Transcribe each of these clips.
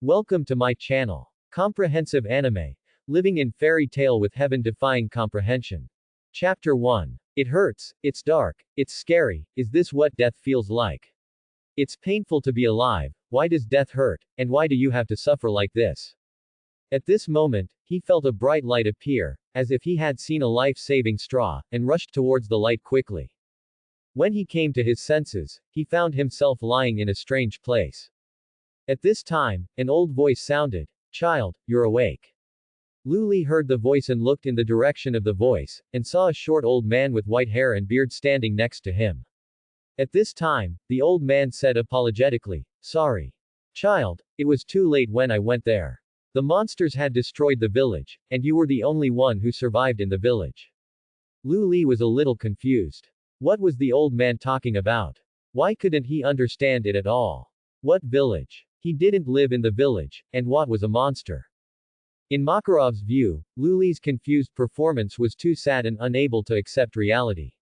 Welcome to my channel. Comprehensive Anime. Living in Fairy Tale with Heaven Defying Comprehension. Chapter 1. It hurts, it's dark, it's scary, is this what death feels like? It's painful to be alive, why does death hurt, and why do you have to suffer like this? At this moment, he felt a bright light appear, as if he had seen a life-saving straw, and rushed towards the light quickly. When he came to his senses, he found himself lying in a strange place. At this time, an old voice sounded, "Child, you're awake." Luli heard the voice and looked in the direction of the voice, and saw a short old man with white hair and beard standing next to him. At this time, the old man said apologetically, "Sorry. Child, it was too late when I went there. The monsters had destroyed the village, and you were the only one who survived in the village." Luli was a little confused. What was the old man talking about? Why couldn't he understand it at all? What village? He didn't live in the village, and what was a monster? In Makarov's view, Luli's confused performance was too sad and unable to accept reality.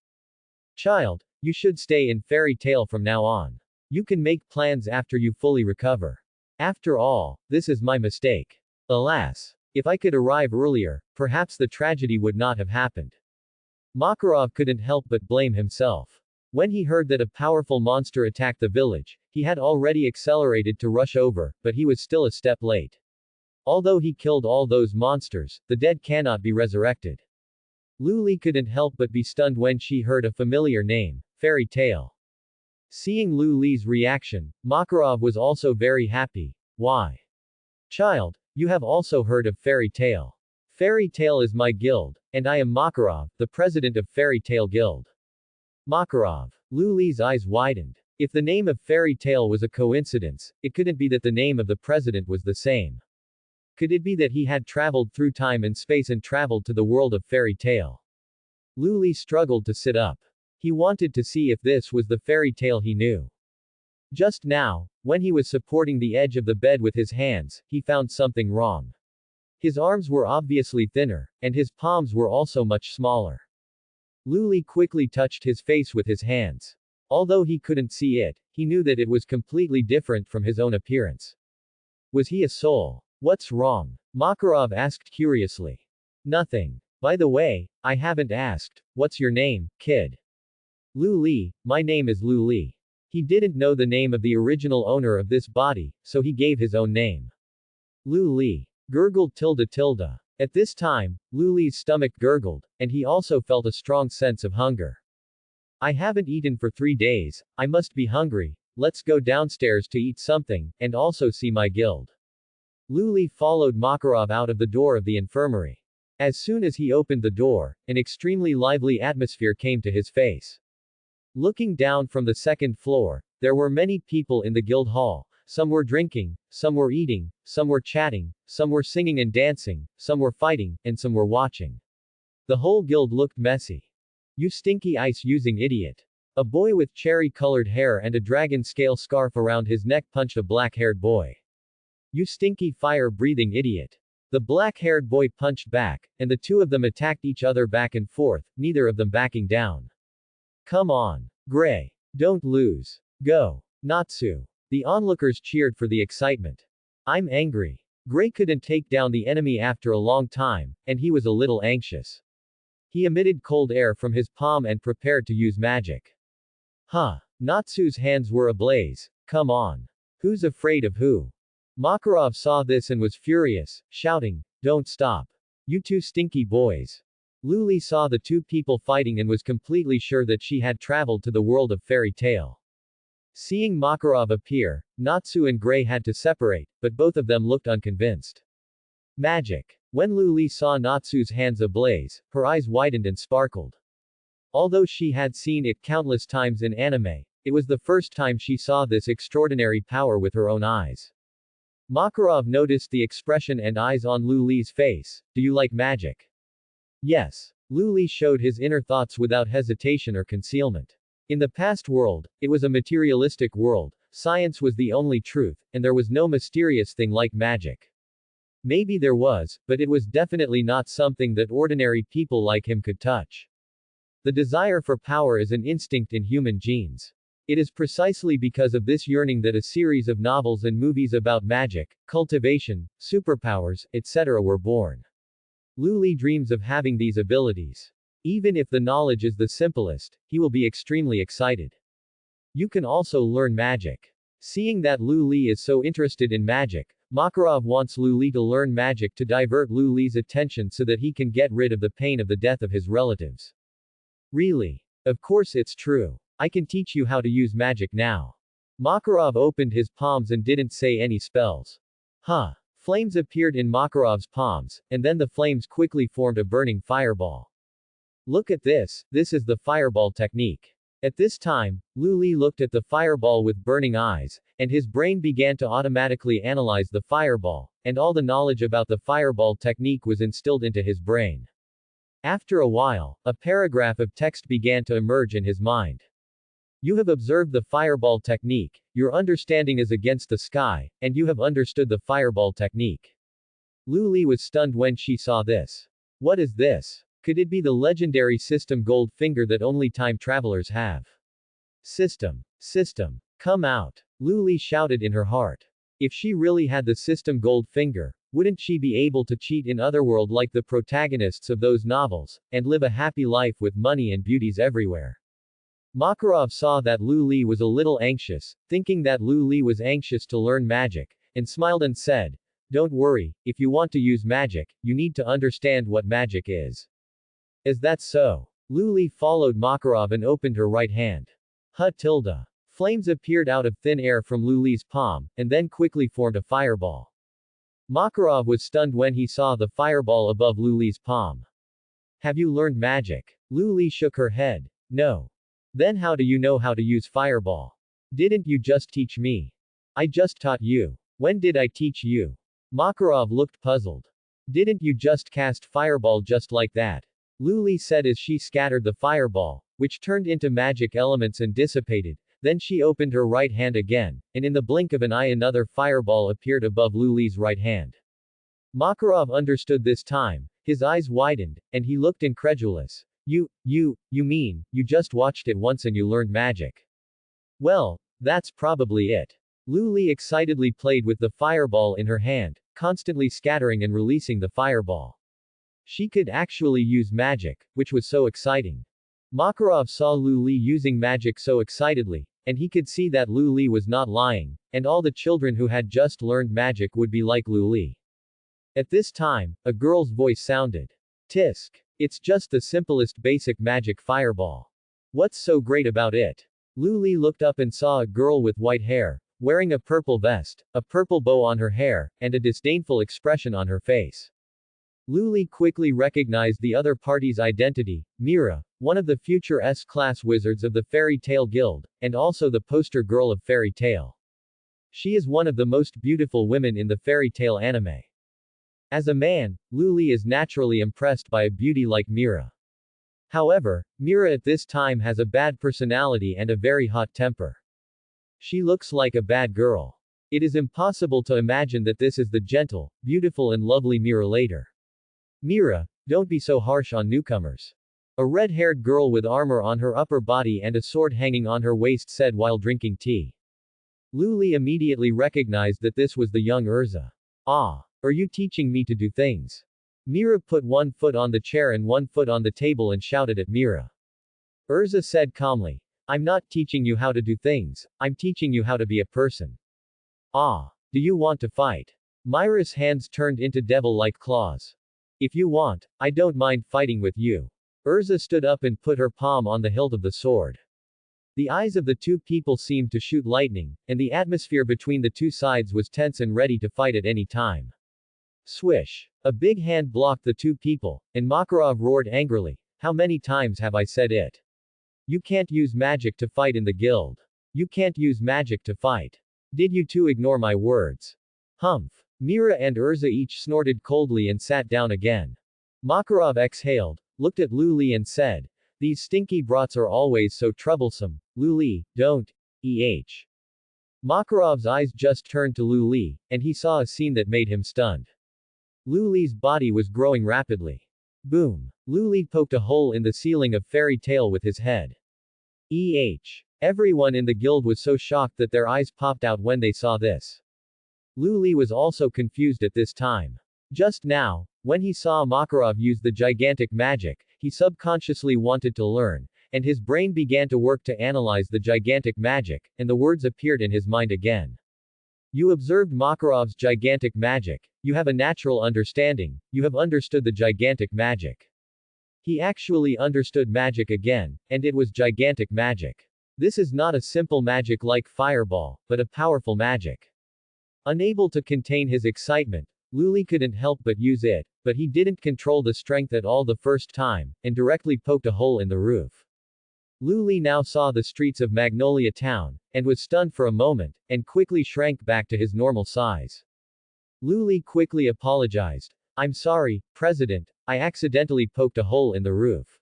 "Child, you should stay in Fairy Tale from now on. You can make plans after you fully recover. After all, this is my mistake. Alas. If I could arrive earlier, perhaps the tragedy would not have happened." Makarov couldn't help but blame himself. When he heard that a powerful monster attacked the village, he had already accelerated to rush over, but he was still a step late. Although he killed all those monsters, the dead cannot be resurrected. Luli couldn't help but be stunned when she heard a familiar name, Fairy Tale. Seeing Luli's reaction, Makarov was also very happy. "Why? Child, you have also heard of Fairy Tale. Fairy Tale is my guild, and I am Makarov, the president of Fairy Tale Guild." Makarov. Luli's eyes widened. If the name of Fairy Tale was a coincidence, it couldn't be that the name of the president was the same. Could it be that he had traveled through time and space and traveled to the world of Fairy Tale? Luli struggled to sit up. He wanted to see if this was the fairy tale he knew. Just now, when he was supporting the edge of the bed with his hands, he found something wrong. His arms were obviously thinner, and his palms were also much smaller. Luli quickly touched his face with his hands. Although he couldn't see it, he knew that it was completely different from his own appearance. Was he a soul? "What's wrong?" Makarov asked curiously. "Nothing. By the way, I haven't asked, what's your name, kid?" "Luli, my name is Luli." He didn't know the name of the original owner of this body, so he gave his own name. Luli. Gurgled tilde. At this time, Luli's stomach gurgled, and he also felt a strong sense of hunger. "I haven't eaten for 3 days, I must be hungry, let's go downstairs to eat something, and also see my guild." Luli followed Makarov out of the door of the infirmary. As soon as he opened the door, an extremely lively atmosphere came to his face. Looking down from the second floor, there were many people in the guild hall. Some were drinking, some were eating, some were chatting, some were singing and dancing, some were fighting, and some were watching. The whole guild looked messy. "You stinky ice-using idiot." A boy with cherry-colored hair and a dragon-scale scarf around his neck punched a black-haired boy. "You stinky fire-breathing idiot." The black-haired boy punched back, and the two of them attacked each other back and forth, neither of them backing down. "Come on. Gray. Don't lose. Go. Natsu." The onlookers cheered for the excitement. "I'm angry." Gray couldn't take down the enemy after a long time, and he was a little anxious. He emitted cold air from his palm and prepared to use magic. Huh. Natsu's hands were ablaze. "Come on. Who's afraid of who?" Makarov saw this and was furious, shouting, "Don't stop. You two stinky boys." Luli saw the two people fighting and was completely sure that she had traveled to the world of Fairy Tale. Seeing Makarov appear, Natsu and Gray had to separate, but both of them looked unconvinced. Magic. When Luli saw Natsu's hands ablaze, her eyes widened and sparkled. Although she had seen it countless times in anime, it was the first time she saw this extraordinary power with her own eyes. Makarov noticed the expression and eyes on Luli's face. "Do you like magic?" "Yes." Luli showed his inner thoughts without hesitation or concealment. In the past world, it was a materialistic world, science was the only truth, and there was no mysterious thing like magic. Maybe there was, but it was definitely not something that ordinary people like him could touch. The desire for power is an instinct in human genes. It is precisely because of this yearning that a series of novels and movies about magic, cultivation, superpowers, etc. were born. Lu Li dreams of having these abilities. Even if the knowledge is the simplest, he will be extremely excited. You can also learn magic. Seeing that Lu Li is so interested in magic, Makarov wants Lu Li to learn magic to divert Lu Li's attention so that he can get rid of the pain of the death of his relatives. Really? Of course it's true. I can teach you how to use magic now. Makarov opened his palms and didn't say any spells. Huh. Flames appeared in Makarov's palms, and then the flames quickly formed a burning fireball. Look at this, this is the fireball technique. At this time, Lu Li looked at the fireball with burning eyes, and his brain began to automatically analyze the fireball, and all the knowledge about the fireball technique was instilled into his brain. After a while, a paragraph of text began to emerge in his mind. You have observed the fireball technique, your understanding is against the sky, and you have understood the fireball technique. Lu Li was stunned when she saw this. What is this? Could it be the legendary system gold finger that only time travelers have? System. Come out. Lu Li shouted in her heart. If she really had the system gold finger, wouldn't she be able to cheat in Otherworld like the protagonists of those novels, and live a happy life with money and beauties everywhere? Makarov saw that Lu Li was a little anxious, thinking that Lu Li was anxious to learn magic, and smiled and said, "Don't worry, if you want to use magic, you need to understand what magic is." Is that so? Lu Li followed Makarov and opened her right hand. Tilda. Flames appeared out of thin air from Lu Li's palm, and then quickly formed a fireball. Makarov was stunned when he saw the fireball above Lu Li's palm. Have you learned magic? Lu Li shook her head. No. Then how do you know how to use fireball? Didn't you just teach me? I just taught you. When did I teach you? Makarov looked puzzled. Didn't you just cast fireball just like that? Lu Li said as she scattered the fireball, which turned into magic elements and dissipated. Then she opened her right hand again, and in the blink of an eye another fireball appeared above Lu Li's right hand. Makarov understood this time, his eyes widened, and he looked incredulous. You mean, you just watched it once and you learned magic? Well, that's probably it. Lu Li excitedly played with the fireball in her hand, constantly scattering and releasing the fireball. She could actually use magic, which was so exciting. Makarov saw Lu Li using magic so excitedly, and he could see that Lu Li was not lying, and all the children who had just learned magic would be like Lu Li. At this time, a girl's voice sounded. Tisk. It's just the simplest basic magic fireball. What's so great about it? Lu Li looked up and saw a girl with white hair, wearing a purple vest, a purple bow on her hair, and a disdainful expression on her face. Lu Li quickly recognized the other party's identity, Mira, one of the future S-class wizards of the Fairy Tale Guild, and also the poster girl of Fairy Tale. She is one of the most beautiful women in the fairy tale anime. As a man, Lu Li is naturally impressed by a beauty like Mira. However, Mira at this time has a bad personality and a very hot temper. She looks like a bad girl. It is impossible to imagine that this is the gentle, beautiful and lovely Mira later. Mira, don't be so harsh on newcomers. A red-haired girl with armor on her upper body and a sword hanging on her waist said while drinking tea. Lu Li immediately recognized that this was the young Urza. Ah. Are you teaching me to do things? Mira put one foot on the chair and one foot on the table and shouted at Mira. Urza said calmly. I'm not teaching you how to do things, I'm teaching you how to be a person. Ah. Do you want to fight? Mira's hands turned into devil-like claws. If you want, I don't mind fighting with you. Urza stood up and put her palm on the hilt of the sword. The eyes of the two people seemed to shoot lightning, and the atmosphere between the two sides was tense and ready to fight at any time. Swish. A big hand blocked the two people, and Makarov roared angrily, "How many times have I said it? You can't use magic to fight in the guild. You can't use magic to fight. Did you two ignore my words?" Humph. Mira and Urza each snorted coldly and sat down again. Makarov exhaled, looked at Lu Li and said, "These stinky brats are always so troublesome. Lu Li, don't. Makarov's eyes just turned to Lu Li, and he saw a scene that made him stunned. Lu Li's body was growing rapidly. Boom. Lu Li poked a hole in the ceiling of Fairy Tale with his head. Everyone in the guild was so shocked that their eyes popped out when they saw this. Lu Li was also confused at this time. Just now, when he saw Makarov use the gigantic magic, he subconsciously wanted to learn, and his brain began to work to analyze the gigantic magic, and the words appeared in his mind again. You observed Makarov's gigantic magic, you have a natural understanding, you have understood the gigantic magic. He actually understood magic again, and it was gigantic magic. This is not a simple magic like fireball, but a powerful magic. Unable to contain his excitement, Lu Li couldn't help but use it, but he didn't control the strength at all the first time, and directly poked a hole in the roof. Lu Li now saw the streets of Magnolia Town, and was stunned for a moment, and quickly shrank back to his normal size. Lu Li quickly apologized. I'm sorry, President, I accidentally poked a hole in the roof.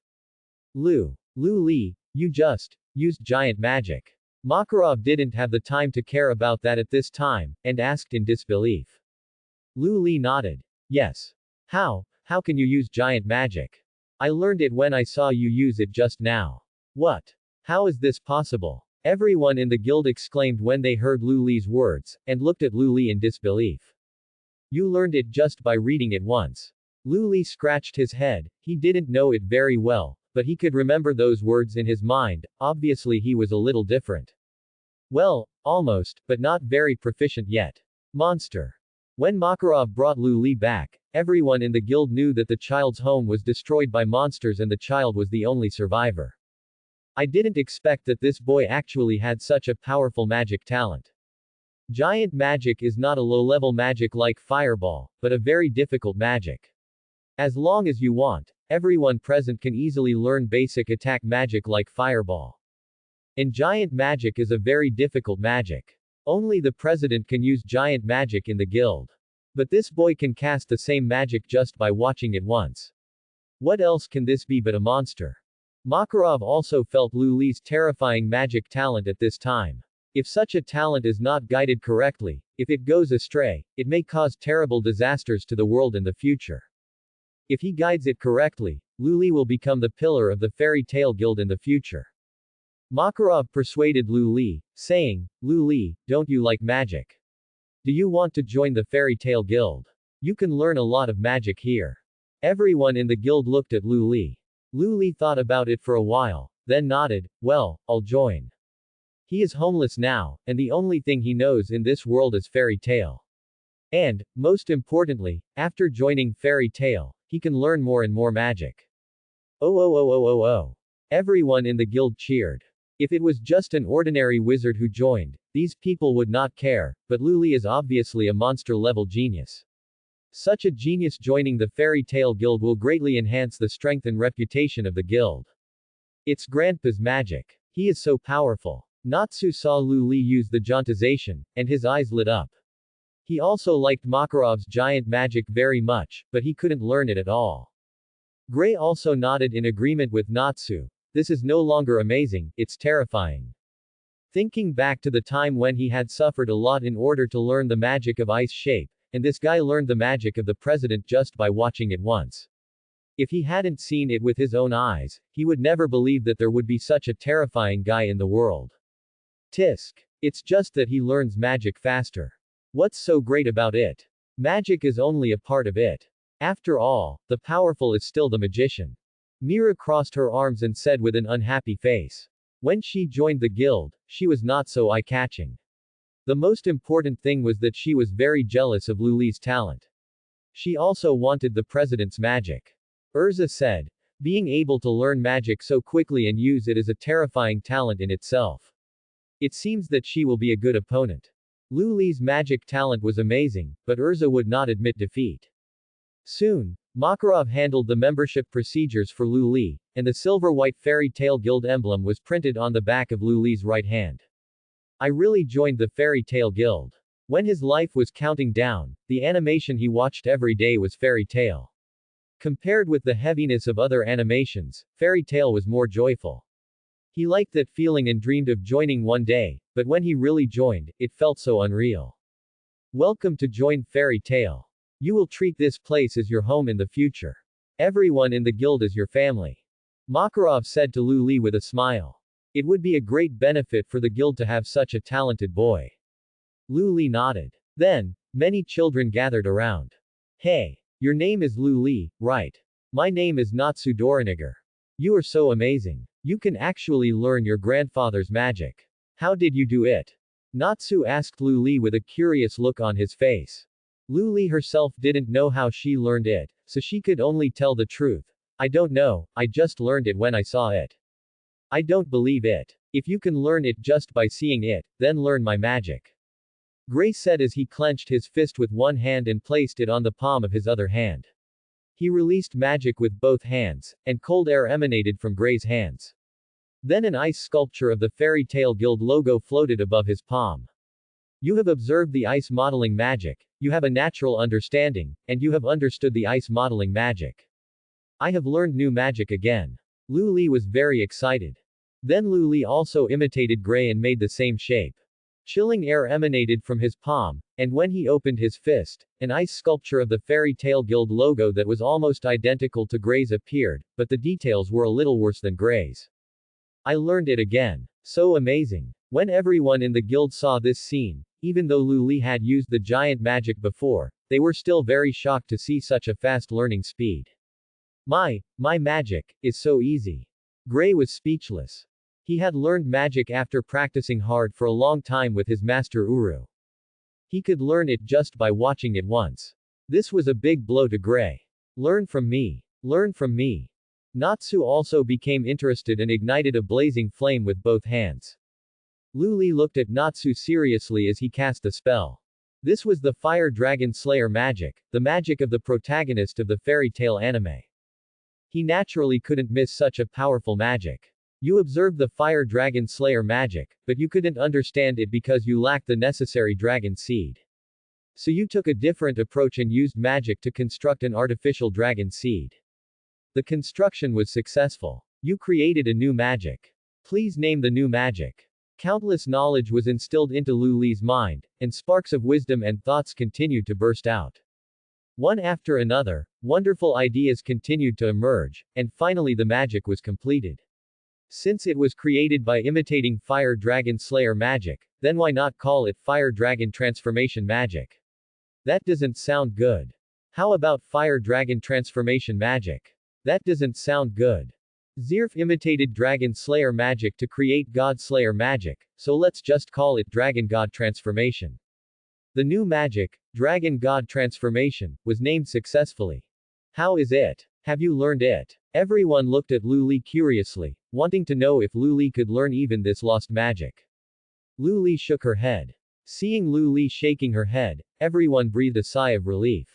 Lu Li, you just used giant magic. Makarov didn't have the time to care about that at this time, and asked in disbelief. Lu Li nodded. Yes. How can you use giant magic? I learned it when I saw you use it just now. What? How is this possible? Everyone in the guild exclaimed when they heard Lu Li's words, and looked at Lu Li in disbelief. You learned it just by reading it once. Lu Li scratched his head. He didn't know it very well, but he could remember those words in his mind. Obviously he was a little different. Well, almost, but not very proficient yet. Monster. When Makarov brought Lu Li back, everyone in the guild knew that the child's home was destroyed by monsters and the child was the only survivor. I didn't expect that this boy actually had such a powerful magic talent. Giant magic is not a low-level magic like fireball, but a very difficult magic. As long as you want, everyone present can easily learn basic attack magic like fireball. And giant magic is a very difficult magic. Only the president can use giant magic in the guild. But this boy can cast the same magic just by watching it once. What else can this be but a monster? Makarov also felt Lu Li's terrifying magic talent at this time. If such a talent is not guided correctly, if it goes astray, it may cause terrible disasters to the world in the future. If he guides it correctly, Lu Li will become the pillar of the fairy tale guild in the future. Makarov persuaded Lu Li, saying, Lu Li, don't you like magic? Do you want to join the fairy tale guild? You can learn a lot of magic here. Everyone in the guild looked at Lu Li. Lu Li thought about it for a while, then nodded. Well, I'll join. He is homeless now, and the only thing he knows in this world is fairy tale. And, most importantly, after joining fairy tale, he can learn more and more magic. Oh. Everyone in the guild cheered. If it was just an ordinary wizard who joined, these people would not care, but Lu Li is obviously a monster-level genius. Such a genius joining the fairy tale guild will greatly enhance the strength and reputation of the guild. It's grandpa's magic. He is so powerful. Natsu saw Lu Li use the jantization, and his eyes lit up. He also liked Makarov's giant magic very much, but he couldn't learn it at all. Gray also nodded in agreement with Natsu. This is no longer amazing, it's terrifying. Thinking back to the time when he had suffered a lot in order to learn the magic of ice shape, and this guy learned the magic of the president just by watching it once. If he hadn't seen it with his own eyes, he would never believe that there would be such a terrifying guy in the world. Tisk. It's just that he learns magic faster. What's so great about it? Magic is only a part of it. After all, the powerful is still the magician. Mira crossed her arms and said with an unhappy face. When she joined the guild, she was not so eye-catching. The most important thing was that she was very jealous of Lu Li's talent. She also wanted the president's magic. Urza said. Being able to learn magic so quickly and use it is a terrifying talent in itself. It seems that she will be a good opponent. Lu Li's magic talent was amazing, but Urza would not admit defeat. Soon, Makarov handled the membership procedures for Lu Li, and the silver-white fairy tale guild emblem was printed on the back of Lu Li's right hand. I really joined the fairy tale guild. When his life was counting down, the animation he watched every day was fairy tale. Compared with the heaviness of other animations, fairy tale was more joyful. He liked that feeling and dreamed of joining one day, but when he really joined, it felt so unreal. Welcome to join fairy tale. You will treat this place as your home in the future. Everyone in the guild is your family. Makarov said to Lu Li with a smile. It would be a great benefit for the guild to have such a talented boy. Lu Li nodded. Then, many children gathered around. Hey, your name is Lu Li, right? My name is Natsu Doriniger. You are so amazing. You can actually learn your grandfather's magic. How did you do it? Natsu asked Lu Li with a curious look on his face. Lu Li herself didn't know how she learned it, so she could only tell the truth. I don't know, I just learned it when I saw it. I don't believe it. If you can learn it just by seeing it, then learn my magic. Gray said as he clenched his fist with one hand and placed it on the palm of his other hand. He released magic with both hands, and cold air emanated from Gray's hands. Then an ice sculpture of the Fairy Tale Guild logo floated above his palm. You have observed the ice modeling magic, you have a natural understanding, and you have understood the ice modeling magic. I have learned new magic again. Lu Li was very excited. Then Lu Li also imitated Gray and made the same shape. Chilling air emanated from his palm, and when he opened his fist, an ice sculpture of the Fairy Tale Guild logo that was almost identical to Gray's appeared, but the details were a little worse than Gray's. I learned it again. So amazing. When everyone in the guild saw this scene, even though Lu Li had used the giant magic before, they were still very shocked to see such a fast learning speed. My magic is so easy. Gray was speechless. He had learned magic after practicing hard for a long time with his master Uru. He could learn it just by watching it once. This was a big blow to Gray. Learn from me. Learn from me. Natsu also became interested and ignited a blazing flame with both hands. Lu Li looked at Natsu seriously as he cast the spell. This was the Fire Dragon Slayer magic, the magic of the protagonist of the fairy tale anime. He naturally couldn't miss such a powerful magic. You observed the Fire Dragon Slayer magic, but you couldn't understand it because you lacked the necessary dragon seed. So you took a different approach and used magic to construct an artificial dragon seed. The construction was successful. You created a new magic. Please name the new magic. Countless knowledge was instilled into Lu Li's mind, and sparks of wisdom and thoughts continued to burst out. One after another, wonderful ideas continued to emerge, and finally the magic was completed. Since it was created by imitating Fire Dragon Slayer magic, then why not call it Fire Dragon Transformation magic? That doesn't sound good. How about Fire Dragon Transformation magic? That doesn't sound good. Zerf imitated Dragon Slayer magic to create God Slayer magic, so let's just call it Dragon God Transformation. The new magic, Dragon God Transformation, was named successfully. How is it? Have you learned it? Everyone looked at Lu Li curiously, wanting to know if Lu Li could learn even this lost magic. Lu Li shook her head. Seeing Lu Li shaking her head, everyone breathed a sigh of relief.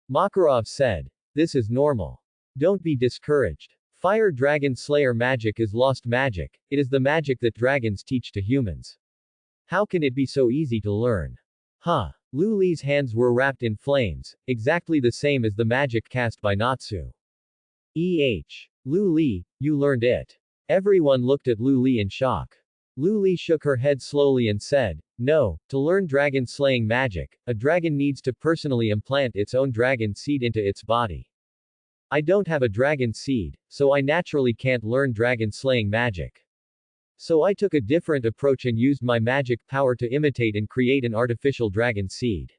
Makarov said, "This is normal. Don't be discouraged. Fire Dragon Slayer magic is lost magic, it is the magic that dragons teach to humans. How can it be so easy to learn?" Huh. Lu Li's hands were wrapped in flames, exactly the same as the magic cast by Natsu. Lu Li, you learned it. Everyone looked at Lu Li in shock. Lu Li shook her head slowly and said, "No, to learn dragon slaying magic, a dragon needs to personally implant its own dragon seed into its body. I don't have a dragon seed, so I naturally can't learn dragon slaying magic. So I took a different approach and used my magic power to imitate and create an artificial dragon seed.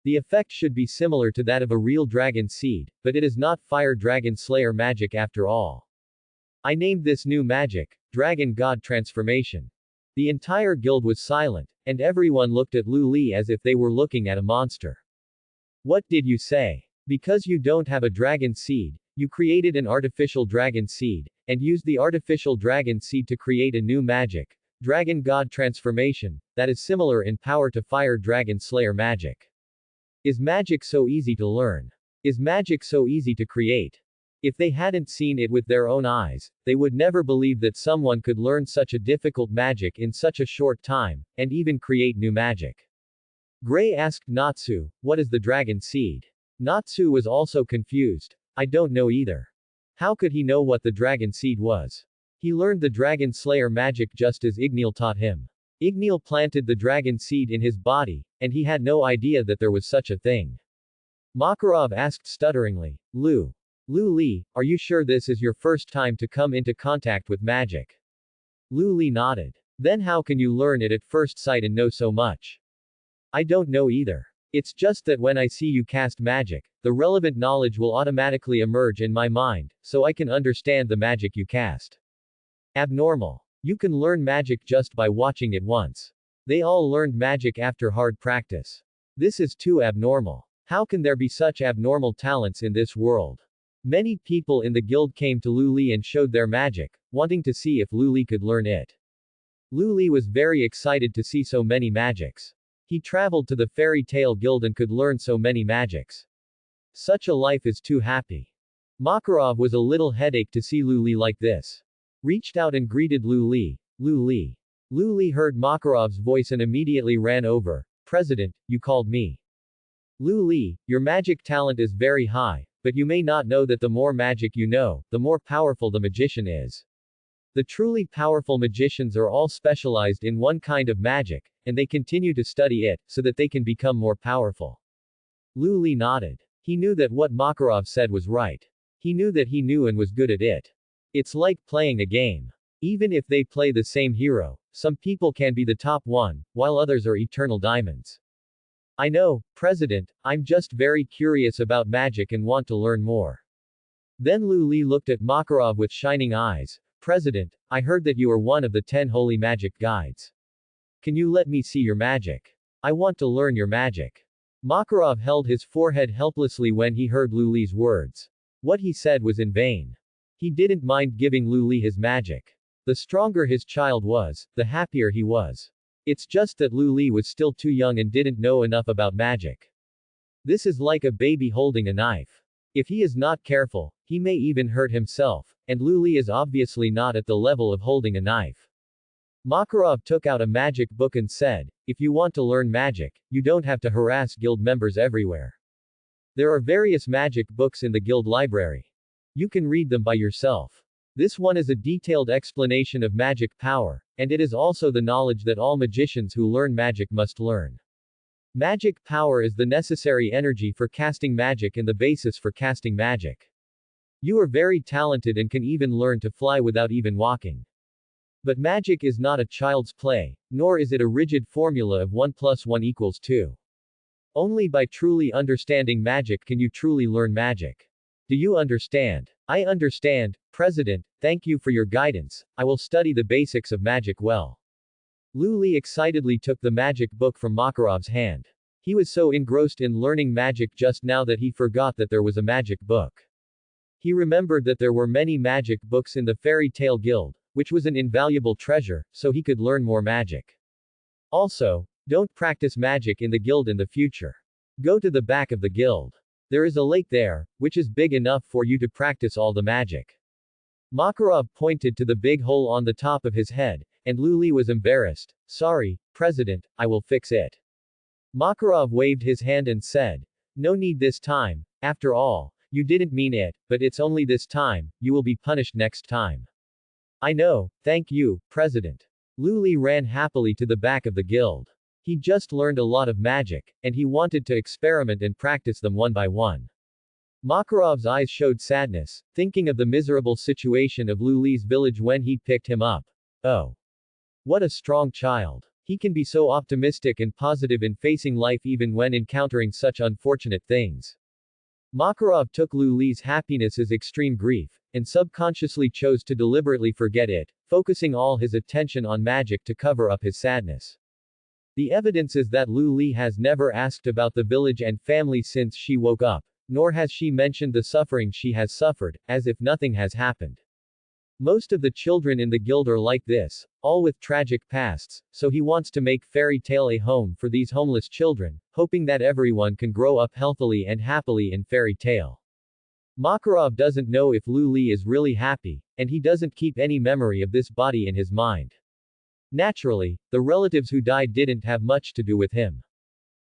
The effect should be similar to that of a real dragon seed, but it is not Fire Dragon Slayer magic after all. I named this new magic, Dragon God Transformation." The entire guild was silent, and everyone looked at Lu Li as if they were looking at a monster. What did you say? Because you don't have a dragon seed, you created an artificial dragon seed, and used the artificial dragon seed to create a new magic, Dragon God Transformation, that is similar in power to Fire Dragon Slayer magic. Is magic so easy to learn? Is magic so easy to create? If they hadn't seen it with their own eyes, they would never believe that someone could learn such a difficult magic in such a short time, and even create new magic. Gray asked Natsu, "What is the dragon seed?" Natsu was also confused. "I don't know either." How could he know what the dragon seed was? He learned the dragon slayer magic just as Igneel taught him. Igneel planted the dragon seed in his body, and he had no idea that there was such a thing. Makarov asked stutteringly, Lu Li, are you sure this is your first time to come into contact with magic?" Lu Li nodded. Then how can you learn it at first sight and know so much? I don't know either. It's just that when I see you cast magic, the relevant knowledge will automatically emerge in my mind, so I can understand the magic you cast. Abnormal. You can learn magic just by watching it once. They all learned magic after hard practice. This is too abnormal. How can there be such abnormal talents in this world? Many people in the guild came to Lu Li and showed their magic, wanting to see if Lu Li could learn it. Lu Li was very excited to see so many magics. He traveled to the fairy tale guild and could learn so many magics. Such a life is too happy. Makarov was a little headache to see Lu Li like this. Reached out and greeted Lu Li. Lu Li. Lu Li heard Makarov's voice and immediately ran over. President, you called me. Lu Li, your magic talent is very high, but you may not know that the more magic you know, the more powerful the magician is. The truly powerful magicians are all specialized in one kind of magic, and they continue to study it, so that they can become more powerful. Lu Li nodded. He knew that what Makarov said was right. He knew that he knew and was good at it. It's like playing a game. Even if they play the same hero, some people can be the top one, while others are eternal diamonds. I know, President, I'm just very curious about magic and want to learn more. Then Lu Li looked at Makarov with shining eyes. President, I heard that you are one of the 10 holy magic guides. Can you let me see your magic? I want to learn your magic. Makarov held his forehead helplessly when he heard Lu Li's words. What he said was in vain. He didn't mind giving Lu Li his magic. The stronger his child was, the happier he was. It's just that Lu Li was still too young and didn't know enough about magic. This is like a baby holding a knife. If he is not careful, he may even hurt himself, and Lu Li is obviously not at the level of holding a knife. Makarov took out a magic book and said, if you want to learn magic, you don't have to harass guild members everywhere. There are various magic books in the guild library. You can read them by yourself. This one is a detailed explanation of magic power, and it is also the knowledge that all magicians who learn magic must learn. Magic power is the necessary energy for casting magic and the basis for casting magic. You are very talented and can even learn to fly without even walking. But magic is not a child's play, nor is it a rigid formula of 1 + 1 = 2. Only by truly understanding magic can you truly learn magic. Do you understand? I understand, President, thank you for your guidance, I will study the basics of magic well. Lu Li excitedly took the magic book from Makarov's hand. He was so engrossed in learning magic just now that he forgot that there was a magic book. He remembered that there were many magic books in the Fairy Tale Guild, which was an invaluable treasure, so he could learn more magic. Also, don't practice magic in the guild in the future. Go to the back of the guild. There is a lake there, which is big enough for you to practice all the magic. Makarov pointed to the big hole on the top of his head, and Lu Li was embarrassed. Sorry, President, I will fix it. Makarov waved his hand and said, no need this time, after all, you didn't mean it, but it's only this time, you will be punished next time. I know, thank you, President. Lu Li ran happily to the back of the guild. He just learned a lot of magic, and he wanted to experiment and practice them one by one. Makarov's eyes showed sadness, thinking of the miserable situation of Lu Li's village when he picked him up. Oh. What a strong child. He can be so optimistic and positive in facing life even when encountering such unfortunate things. Makarov took Lu Li's happiness as extreme grief, and subconsciously chose to deliberately forget it, focusing all his attention on magic to cover up his sadness. The evidence is that Lu Li has never asked about the village and family since she woke up, nor has she mentioned the suffering she has suffered, as if nothing has happened. Most of the children in the guild are like this, all with tragic pasts, so he wants to make Fairy Tale a home for these homeless children, hoping that everyone can grow up healthily and happily in Fairy Tale. Makarov doesn't know if Lu Li is really happy, and he doesn't keep any memory of this body in his mind. Naturally, the relatives who died didn't have much to do with him.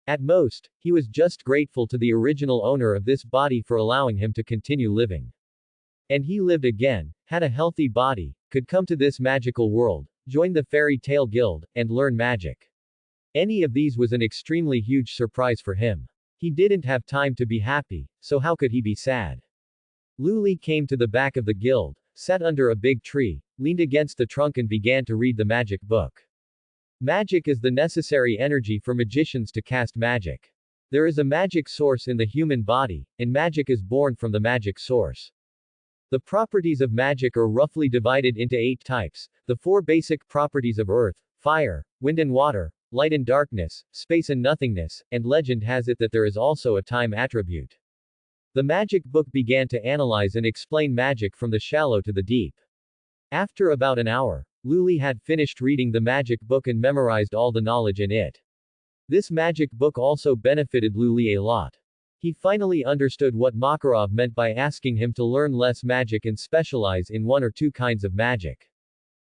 At most, he was just grateful to the original owner of this body for allowing him to continue living. And he lived again, had a healthy body, could come to this magical world, join the Fairy Tale Guild, and learn magic. Any of these was an extremely huge surprise for him. He didn't have time to be happy, so how could he be sad? Lu Li came to the back of the guild, sat under a big tree, leaned against the trunk and began to read the magic book. Magic is the necessary energy for magicians to cast magic. There is a magic source in the human body, and magic is born from the magic source. The properties of magic are roughly divided into 8 types, the 4 basic properties of earth, fire, wind and water, light and darkness, space and nothingness, and legend has it that there is also a time attribute. The magic book began to analyze and explain magic from the shallow to the deep. After about an hour, Luli had finished reading the magic book and memorized all the knowledge in it. This magic book also benefited Luli a lot. He finally understood what Makarov meant by asking him to learn less magic and specialize in 1 or 2 kinds of magic.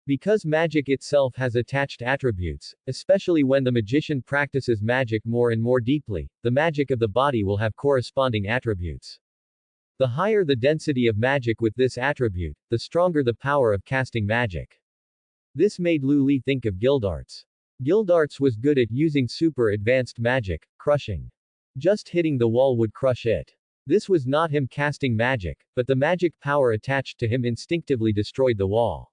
Because magic itself has attached attributes, especially when the magician practices magic more and more deeply, the magic of the body will have corresponding attributes. The higher the density of magic with this attribute, the stronger the power of casting magic. This made Luli think of Gildarts. Gildarts was good at using super advanced magic, crushing. Just hitting the wall would crush it. This was not him casting magic, but the magic power attached to him instinctively destroyed the wall.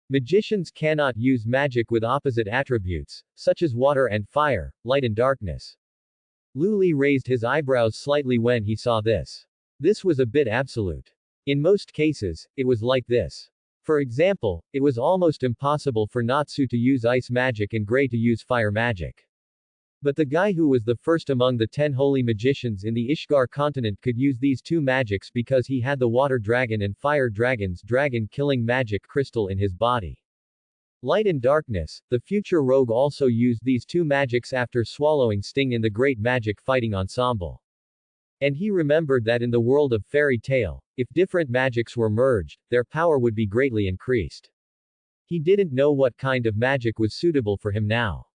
Magicians cannot use magic with opposite attributes, such as water and fire, light and darkness. Luli raised his eyebrows slightly when he saw this. This was a bit absolute. In most cases, it was like this. For example, it was almost impossible for Natsu to use ice magic and Gray to use fire magic. But the guy who was the first among the 10 holy magicians in the Ishgar continent could use these 2 magics because he had the water dragon and fire dragon's dragon-killing magic crystal in his body. Light and darkness, the future rogue also used these 2 magics after swallowing Sting in the Great Magic Fighting Ensemble. And he remembered that in the world of fairy tale, if different magics were merged, their power would be greatly increased. He didn't know what kind of magic was suitable for him now.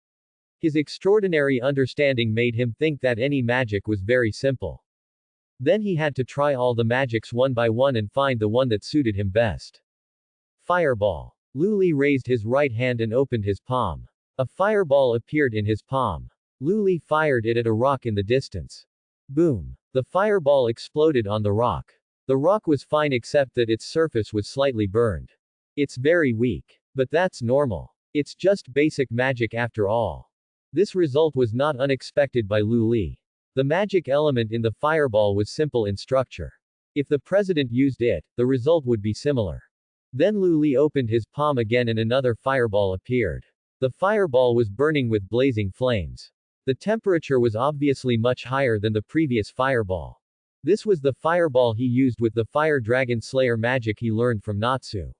His extraordinary understanding made him think that any magic was very simple. Then he had to try all the magics one by one and find the one that suited him best. Fireball. Luli raised his right hand and opened his palm. A fireball appeared in his palm. Luli fired it at a rock in the distance. Boom. The fireball exploded on the rock. The rock was fine except that its surface was slightly burned. It's very weak. But that's normal. It's just basic magic after all. This result was not unexpected by Luli. The magic element in the fireball was simple in structure. If the president used it, the result would be similar. Then Luli opened his palm again and another fireball appeared. The fireball was burning with blazing flames. The temperature was obviously much higher than the previous fireball. This was the fireball he used with the fire dragon slayer magic he learned from Natsu.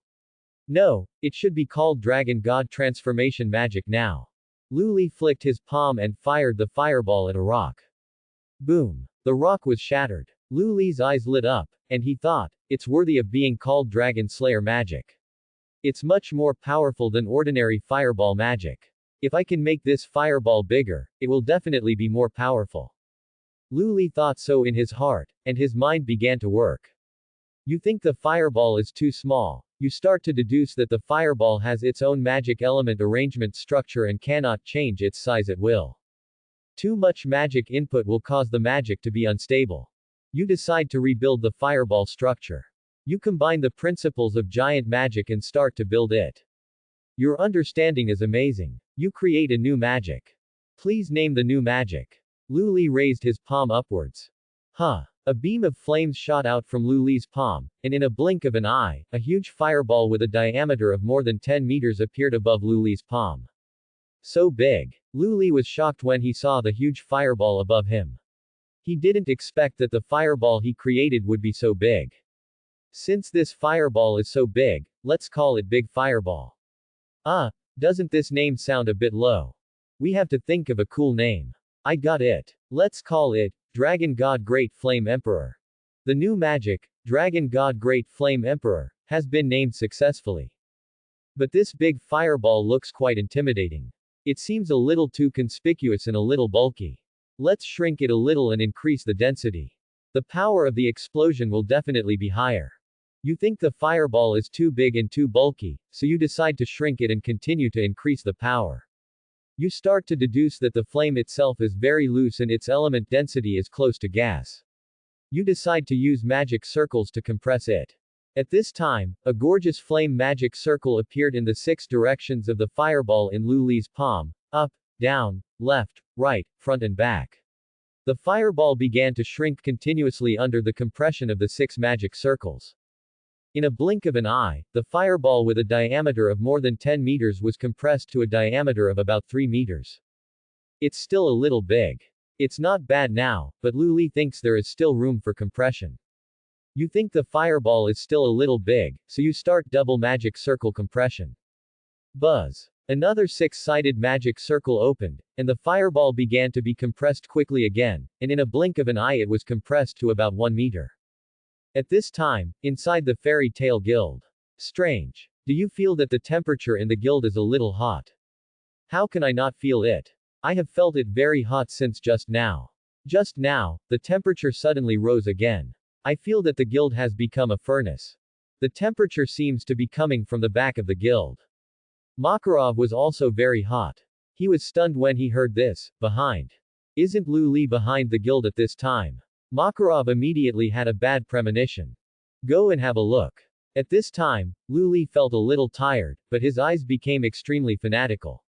No, it should be called dragon god transformation magic now. Luli flicked his palm and fired the fireball at a rock. Boom. The rock was shattered. Luli's eyes lit up, and he thought, it's worthy of being called dragon slayer magic. It's much more powerful than ordinary fireball magic. If I can make this fireball bigger, it will definitely be more powerful. Luli thought so in his heart, and his mind began to work. You think the fireball is too small. You start to deduce that the fireball has its own magic element arrangement structure and cannot change its size at will. Too much magic input will cause the magic to be unstable. You decide to rebuild the fireball structure. You combine the principles of giant magic and start to build it. Your understanding is amazing. You create a new magic. Please name the new magic. Luli raised his palm upwards. Huh. A beam of flames shot out from Luli's palm, and in a blink of an eye, a huge fireball with a diameter of more than 10 meters appeared above Luli's palm. So big. Luli was shocked when he saw the huge fireball above him. He didn't expect that the fireball he created would be so big. Since this fireball is so big, let's call it Big Fireball. Doesn't this name sound a bit low? We have to think of a cool name. I got it. Let's call it Dragon God Great Flame Emperor. The new magic, Dragon God Great Flame Emperor, has been named successfully. But this big fireball looks quite intimidating. It seems a little too conspicuous and a little bulky. Let's shrink it a little and increase the density. The power of the explosion will definitely be higher. You think the fireball is too big and too bulky, so you decide to shrink it and continue to increase the power. You start to deduce that the flame itself is very loose and its element density is close to gas. You decide to use magic circles to compress it. At this time, a gorgeous flame magic circle appeared in the 6 directions of the fireball in Lu Li's palm: up, down, left, right, front and back. The fireball began to shrink continuously under the compression of the 6 magic circles. In a blink of an eye, the fireball with a diameter of more than 10 meters was compressed to a diameter of about 3 meters. It's still a little big. It's not bad now, but Lu Li thinks there is still room for compression. You think the fireball is still a little big, so you start double magic circle compression. Buzz. Another 6-sided magic circle opened, and the fireball began to be compressed quickly again, and in a blink of an eye it was compressed to about 1 meter. At this time, inside the fairy tale guild. Strange. Do you feel that the temperature in the guild is a little hot? How can I not feel it? I have felt it very hot since just now. Just now, the temperature suddenly rose again. I feel that the guild has become a furnace. The temperature seems to be coming from the back of the guild. Makarov was also very hot. He was stunned when he heard this. Behind. Isn't Lu Li behind the guild at this time? Makarov immediately had a bad premonition. Go and have a look. At this time, Lu Li felt a little tired, but his eyes became extremely fanatical.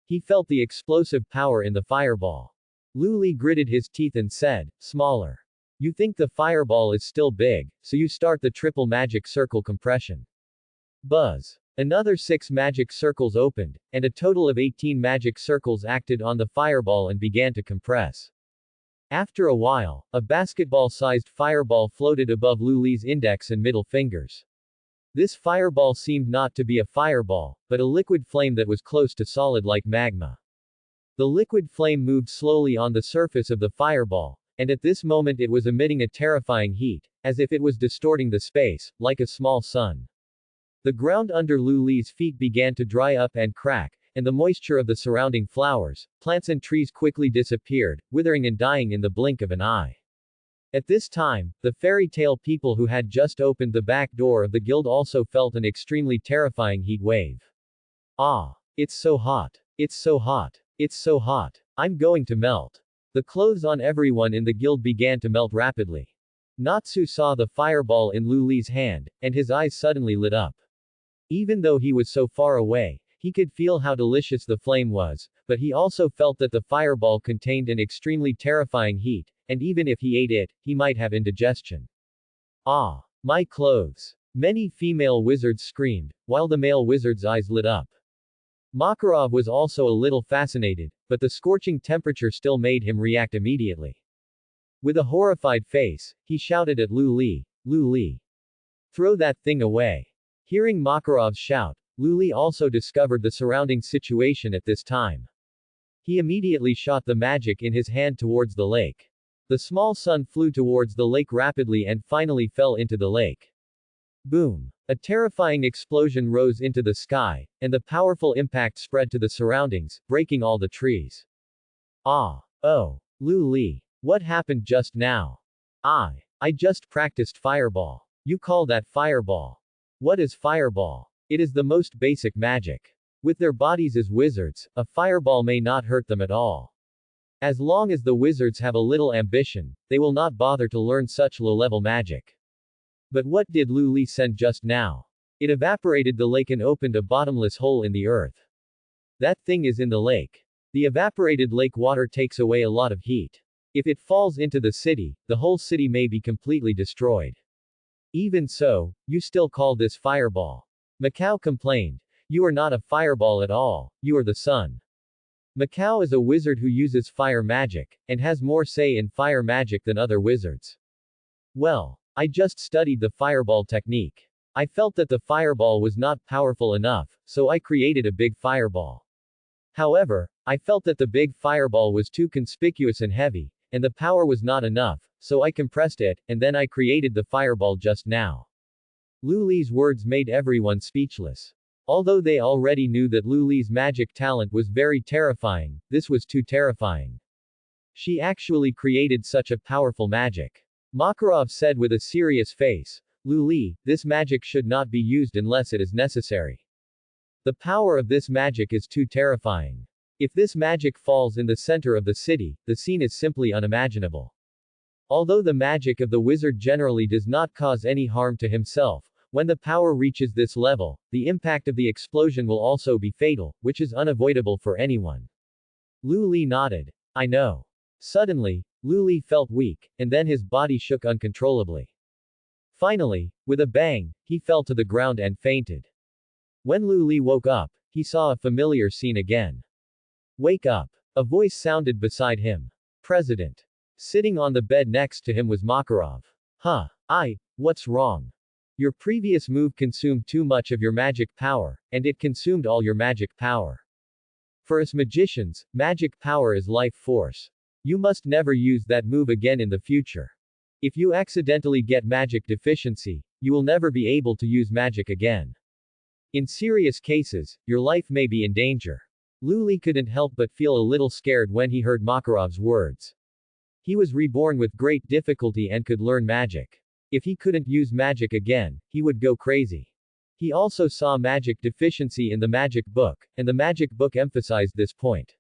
He felt the explosive power in the fireball. Lu Li gritted his teeth and said, smaller. You think the fireball is still big, so you start the triple magic circle compression. Buzz. Another 6 magic circles opened, and a total of 18 magic circles acted on the fireball and began to compress. After a while, a basketball-sized fireball floated above Lu Li's index and middle fingers. This fireball seemed not to be a fireball, but a liquid flame that was close to solid like magma. The liquid flame moved slowly on the surface of the fireball, and at this moment it was emitting a terrifying heat, as if it was distorting the space, like a small sun. The ground under Lu Li's feet began to dry up and crack, and the moisture of the surrounding flowers, plants and trees quickly disappeared, withering and dying in the blink of an eye. At this time, the fairy tale people who had just opened the back door of the guild also felt an extremely terrifying heat wave. Ah! It's so hot. It's so hot. It's so hot. I'm going to melt. The clothes on everyone in the guild began to melt rapidly. Natsu saw the fireball in Lu Li's hand, and his eyes suddenly lit up. Even though he was so far away, he could feel how delicious the flame was, but he also felt that the fireball contained an extremely terrifying heat, and even if he ate it, he might have indigestion. Ah! My clothes! Many female wizards screamed, while the male wizard's eyes lit up. Makarov was also a little fascinated, but the scorching temperature still made him react immediately. With a horrified face, he shouted at Lu Li, Lu Li! Throw that thing away! Hearing Makarov's shout, Lu Li also discovered the surrounding situation at this time. He immediately shot the magic in his hand towards the lake. The small sun flew towards the lake rapidly and finally fell into the lake. Boom! A terrifying explosion rose into the sky, and the powerful impact spread to the surroundings, breaking all the trees. Ah! Oh! Lu Li! What happened just now? I just practiced fireball. You call that fireball? What is fireball? It is the most basic magic. With their bodies as wizards, a fireball may not hurt them at all. As long as the wizards have a little ambition, they will not bother to learn such low-level magic. But what did Lu Li send just now? It evaporated the lake and opened a bottomless hole in the earth. That thing is in the lake. The evaporated lake water takes away a lot of heat. If it falls into the city, the whole city may be completely destroyed. Even so, you still call this fireball. Macau complained. You are not a fireball at all, you are the sun. Macau is a wizard who uses fire magic, and has more say in fire magic than other wizards. Well, I just studied the fireball technique. I felt that the fireball was not powerful enough, so I created a big fireball. However, I felt that the big fireball was too conspicuous and heavy, and the power was not enough, so I compressed it, and then I created the fireball just now. Lu Li's words made everyone speechless. Although they already knew that Lu Li's magic talent was very terrifying, this was too terrifying. She actually created such a powerful magic. Makarov said with a serious face, Lu Li, this magic should not be used unless it is necessary. The power of this magic is too terrifying. If this magic falls in the center of the city, the scene is simply unimaginable. Although the magic of the wizard generally does not cause any harm to himself, When the power reaches this level, the impact of the explosion will also be fatal, which is unavoidable for anyone. Lu Li nodded. I know. Suddenly, Lu Li felt weak, and then his body shook uncontrollably. Finally, with a bang, he fell to the ground and fainted. When Lu Li woke up, he saw a familiar scene again. Wake up. A voice sounded beside him. President. Sitting on the bed next to him was Makarov. Huh. What's wrong? Your previous move consumed too much of your magic power, and it consumed all your magic power. For us magicians, magic power is life force. You must never use that move again in the future. If you accidentally get magic deficiency, you will never be able to use magic again. In serious cases, your life may be in danger. Lu Li couldn't help but feel a little scared when he heard Makarov's words. He was reborn with great difficulty and could learn magic. If he couldn't use magic again, he would go crazy. He also saw magic deficiency in the magic book, and the magic book emphasized this point.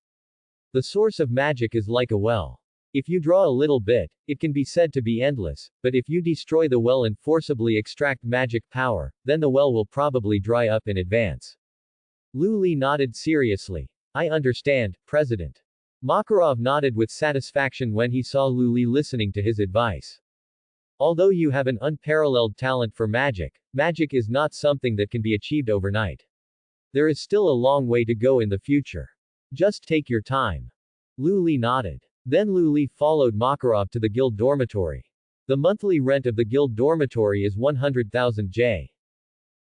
The source of magic is like a well. If you draw a little bit, it can be said to be endless, but if you destroy the well and forcibly extract magic power, then the well will probably dry up in advance. Lu Li nodded seriously. I understand, President. Makarov nodded with satisfaction when he saw Lu Li listening to his advice. Although you have an unparalleled talent for magic, magic is not something that can be achieved overnight. There is still a long way to go in the future. Just take your time. Lu Li nodded. Then Lu Li followed Makarov to the guild dormitory. The monthly rent of the guild dormitory is 100,000 J.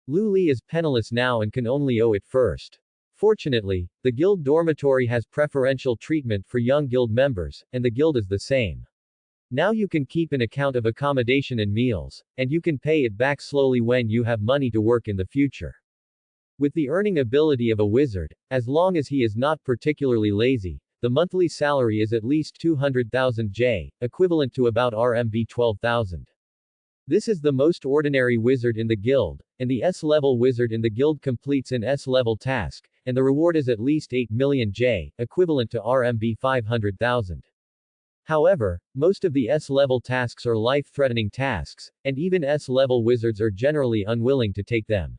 Lu Li is penniless now and can only owe it first. Fortunately, the guild dormitory has preferential treatment for young guild members, and the guild is the same. Now you can keep an account of accommodation and meals, and you can pay it back slowly when you have money to work in the future. With the earning ability of a wizard, as long as he is not particularly lazy, the monthly salary is at least 200,000 J, equivalent to about RMB 12,000. This is the most ordinary wizard in the guild, and the S-level wizard in the guild completes an S-level task, and the reward is at least 8 million J, equivalent to RMB 500,000. However, most of the S-level tasks are life-threatening tasks, and even S-level wizards are generally unwilling to take them.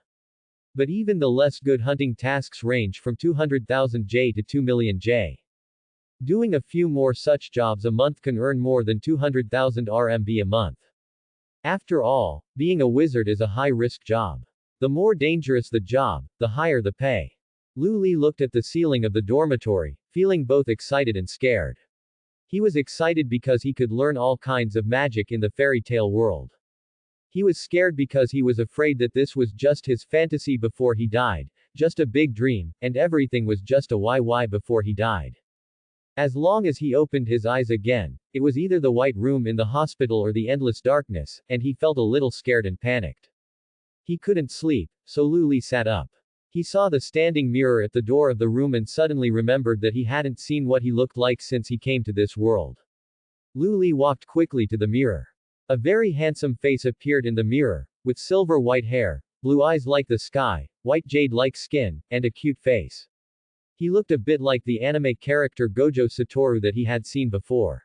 But even the less good hunting tasks range from 200,000 J to 2 million J. Doing a few more such jobs a month can earn more than 200,000 RMB a month. After all, being a wizard is a high-risk job. The more dangerous the job, the higher the pay. Lu Li looked at the ceiling of the dormitory, feeling both excited and scared. He was excited because he could learn all kinds of magic in the fairy tale world. He was scared because he was afraid that this was just his fantasy before he died, just a big dream, and everything was just a YY before he died. As long as he opened his eyes again, it was either the white room in the hospital or the endless darkness, and he felt a little scared and panicked. He couldn't sleep, so Lu Li sat up. He saw the standing mirror at the door of the room and suddenly remembered that he hadn't seen what he looked like since he came to this world. Lu Li walked quickly to the mirror. A very handsome face appeared in the mirror, with silver white hair, blue eyes like the sky, white jade-like skin, and a cute face. He looked a bit like the anime character Gojo Satoru that he had seen before.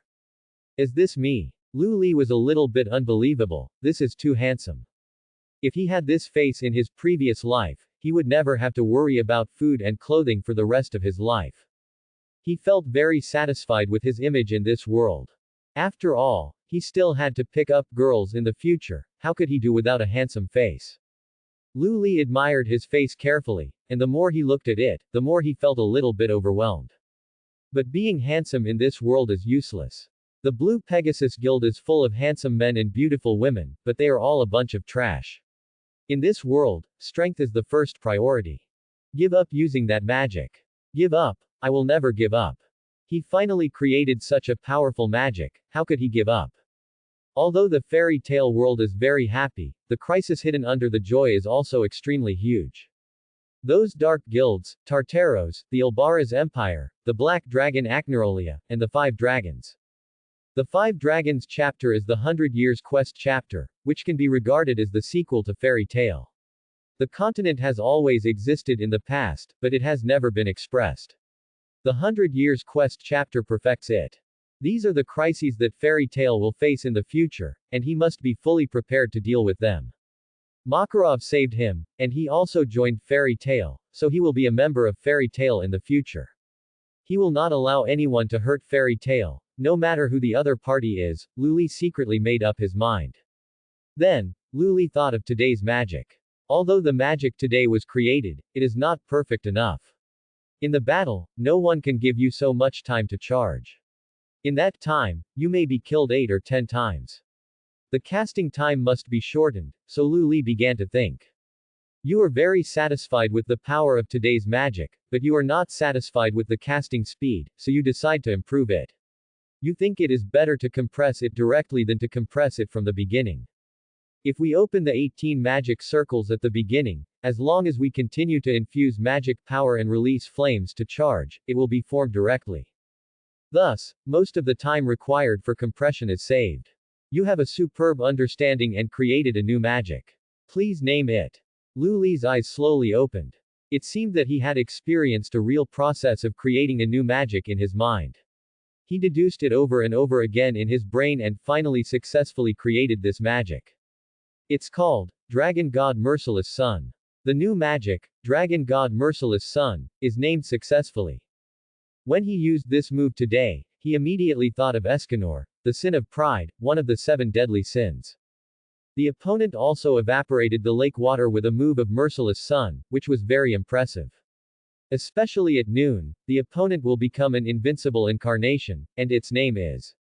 Is this me? Lu Li was a little bit unbelievable. This is too handsome. If he had this face in his previous life, he would never have to worry about food and clothing for the rest of his life. He felt very satisfied with his image in this world. After all, he still had to pick up girls in the future. How could he do without a handsome face? Lu Li admired his face carefully, and the more he looked at it, the more he felt a little bit overwhelmed. But being handsome in this world is useless. The Blue Pegasus Guild is full of handsome men and beautiful women, but they are all a bunch of trash. In this world, strength is the first priority. Give up using that magic. Give up. I will never give up. He finally created such a powerful magic, how could he give up? Although the fairy tale world is very happy, the crisis hidden under the joy is also extremely huge. Those dark guilds, Tartaros, the Ilbara's Empire, the Black Dragon Acnerolia, and the Five Dragons. The Five Dragons chapter is the 100 Years Quest chapter, which can be regarded as the sequel to Fairy Tale. The continent has always existed in the past, but it has never been expressed. The 100 Years Quest chapter perfects it. These are the crises that Fairy Tale will face in the future, and he must be fully prepared to deal with them. Makarov saved him, and he also joined Fairy Tail, so he will be a member of Fairy Tail in the future. He will not allow anyone to hurt Fairy Tail, no matter who the other party is. Luli secretly made up his mind. Then, Luli thought of today's magic. Although the magic today was created, it is not perfect enough. In the battle, no one can give you so much time to charge. In that time, you may be killed 8 or 10 times. The casting time must be shortened, so Luli began to think. You are very satisfied with the power of today's magic, but you are not satisfied with the casting speed, so you decide to improve it. You think it is better to compress it directly than to compress it from the beginning. If we open the 18 magic circles at the beginning, as long as we continue to infuse magic power and release flames to charge, it will be formed directly. Thus, most of the time required for compression is saved. You have a superb understanding and created a new magic. Please name it. Luli's eyes slowly opened. It seemed that he had experienced a real process of creating a new magic in his mind. He deduced it over and over again in his brain and finally successfully created this magic. It's called Dragon God Merciless Sun. The new magic, Dragon God Merciless Sun, is named successfully. When he used this move today, he immediately thought of Escanor, the sin of pride, one of the 7 deadly sins. The opponent also evaporated the lake water with a move of Merciless Sun, which was very impressive. Especially at noon, the opponent will become an invincible incarnation, and its name is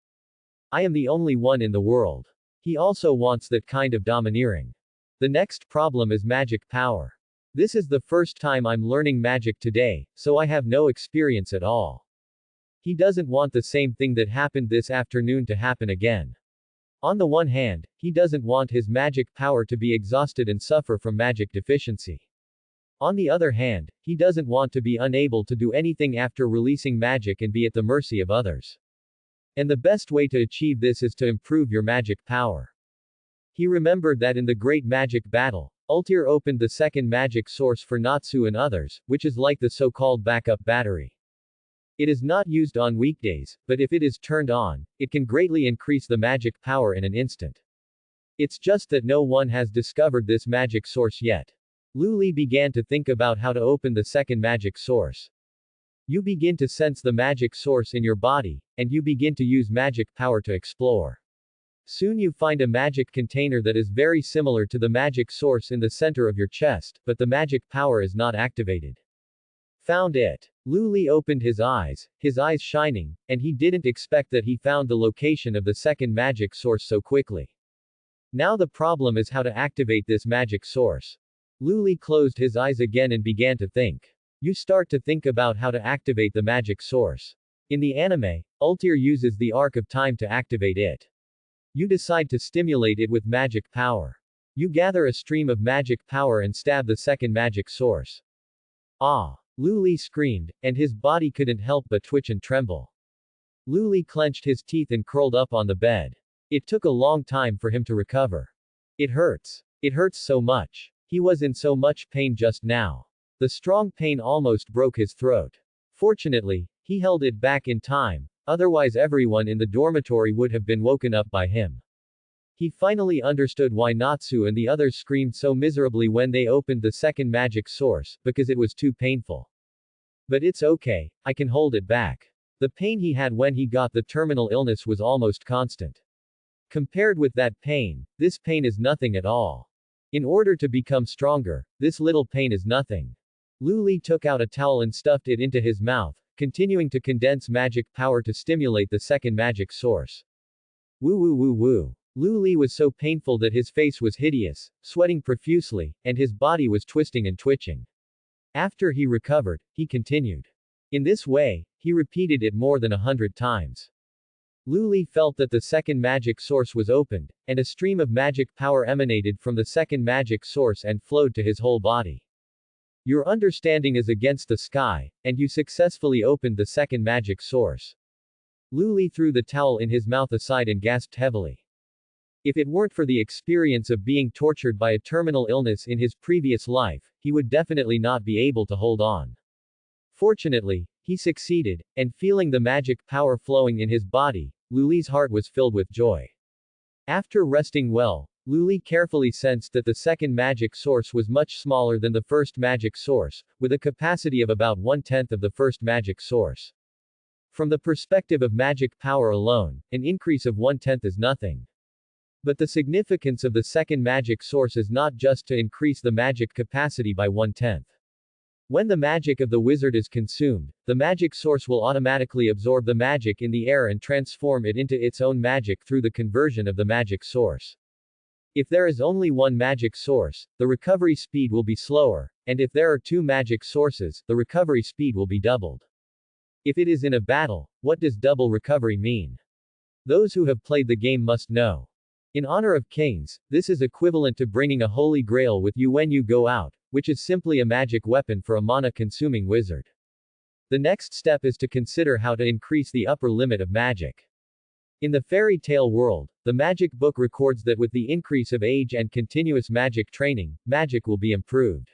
I am the only one in the world. He also wants that kind of domineering. The next problem is magic power. This is the first time I'm learning magic today, so I have no experience at all. He doesn't want the same thing that happened this afternoon to happen again. On the one hand, he doesn't want his magic power to be exhausted and suffer from magic deficiency. On the other hand, he doesn't want to be unable to do anything after releasing magic and be at the mercy of others. And the best way to achieve this is to improve your magic power. He remembered that in the Great Magic Battle, Ultir opened the second magic source for Natsu and others, which is like the so-called backup battery. It is not used on weekdays, but if it is turned on, it can greatly increase the magic power in an instant. It's just that no one has discovered this magic source yet. Luli began to think about how to open the second magic source. You begin to sense the magic source in your body, and you begin to use magic power to explore. Soon you find a magic container that is very similar to the magic source in the center of your chest, but the magic power is not activated. Found it. Luli opened his eyes shining, and he didn't expect that he found the location of the second magic source so quickly. Now the problem is how to activate this magic source. Luli closed his eyes again and began to think. You start to think about how to activate the magic source. In the anime, Ultir uses the arc of time to activate it. You decide to stimulate it with magic power. You gather a stream of magic power and stab the second magic source. Ah! Luli screamed, and his body couldn't help but twitch and tremble. Luli clenched his teeth and curled up on the bed. It took a long time for him to recover. It hurts. It hurts so much. He was in so much pain just now. The strong pain almost broke his throat. Fortunately, he held it back in time, otherwise everyone in the dormitory would have been woken up by him. He finally understood why Natsu and the others screamed so miserably when they opened the second magic source, because it was too painful. But it's okay, I can hold it back. The pain he had when he got the terminal illness was almost constant. Compared with that pain, this pain is nothing at all. In order to become stronger, this little pain is nothing. Luli took out a towel and stuffed it into his mouth, continuing to condense magic power to stimulate the second magic source. Woo woo woo woo. Luli was so painful that his face was hideous, sweating profusely, and his body was twisting and twitching. After he recovered, he continued. In this way, he repeated it more than 100 times. Luli felt that the second magic source was opened, and a stream of magic power emanated from the second magic source and flowed to his whole body. Your understanding is against the sky, and you successfully opened the second magic source. Luli threw the towel in his mouth aside and gasped heavily. If it weren't for the experience of being tortured by a terminal illness in his previous life, he would definitely not be able to hold on. Fortunately, he succeeded, and feeling the magic power flowing in his body, Luli's heart was filled with joy. After resting well, Luli carefully sensed that the second magic source was much smaller than the first magic source, with a capacity of about 1/10 of the first magic source. From the perspective of magic power alone, an increase of 1/10 is nothing. But the significance of the second magic source is not just to increase the magic capacity by 1/10. When the magic of the wizard is consumed, the magic source will automatically absorb the magic in the air and transform it into its own magic through the conversion of the magic source. If there is only one magic source, the recovery speed will be slower, and if there are two magic sources, the recovery speed will be doubled. If it is in a battle, what does double recovery mean? Those who have played the game must know. In Honor of Kings, this is equivalent to bringing a holy grail with you when you go out, which is simply a magic weapon for a mana-consuming wizard. The next step is to consider how to increase the upper limit of magic. In the fairy tale world, the magic book records that with the increase of age and continuous magic training, magic will be improved.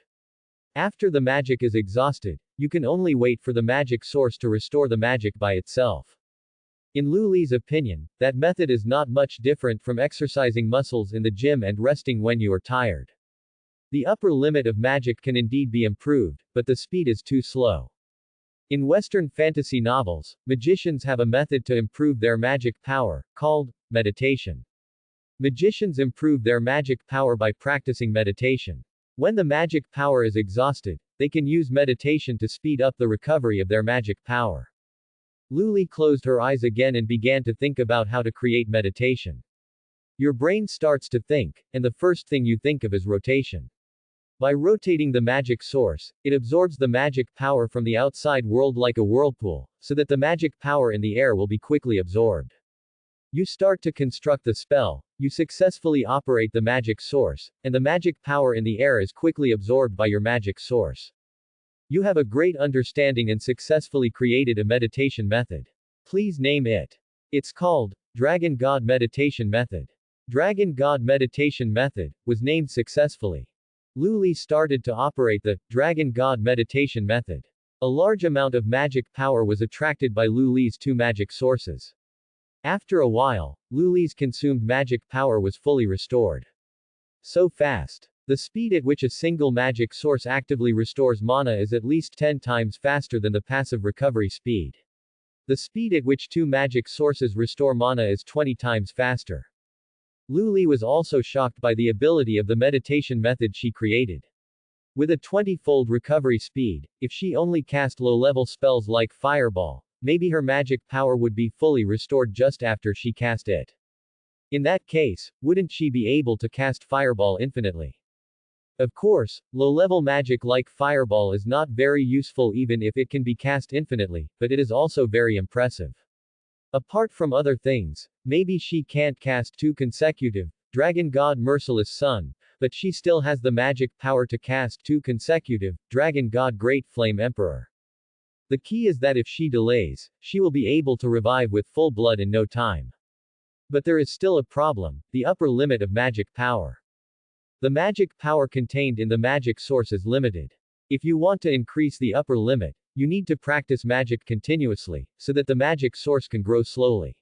After the magic is exhausted, you can only wait for the magic source to restore the magic by itself. In Luli's opinion, that method is not much different from exercising muscles in the gym and resting when you are tired. The upper limit of magic can indeed be improved, but the speed is too slow. In Western fantasy novels, magicians have a method to improve their magic power, called meditation. Magicians improve their magic power by practicing meditation. When the magic power is exhausted, they can use meditation to speed up the recovery of their magic power. Luli closed her eyes again and began to think about how to create meditation. Your brain starts to think, and the first thing you think of is rotation. By rotating the magic source, it absorbs the magic power from the outside world like a whirlpool, so that the magic power in the air will be quickly absorbed. You start to construct the spell, you successfully operate the magic source, and the magic power in the air is quickly absorbed by your magic source. You have a great understanding and successfully created a meditation method. Please name it. It's called Dragon God Meditation Method. Dragon God Meditation Method was named successfully. Luli started to operate the Dragon God Meditation Method. A large amount of magic power was attracted by Luli's two magic sources. After a while, Luli's consumed magic power was fully restored. So fast. The speed at which a single magic source actively restores mana is at least 10 times faster than the passive recovery speed. The speed at which two magic sources restore mana is 20 times faster. Luli was also shocked by the ability of the meditation method she created. With a 20-fold recovery speed, if she only cast low-level spells like Fireball, maybe her magic power would be fully restored just after she cast it. In that case, wouldn't she be able to cast Fireball infinitely? Of course, low-level magic like Fireball is not very useful even if it can be cast infinitely, but it is also very impressive. Apart from other things, maybe she can't cast two consecutive Dragon God Merciless Sun, but she still has the magic power to cast two consecutive Dragon God Great Flame Emperor. The key is that if she delays, she will be able to revive with full blood in no time. But there is still a problem, the upper limit of magic power. The magic power contained in the magic source is limited. If you want to increase the upper limit, you need to practice magic continuously, so that the magic source can grow slowly.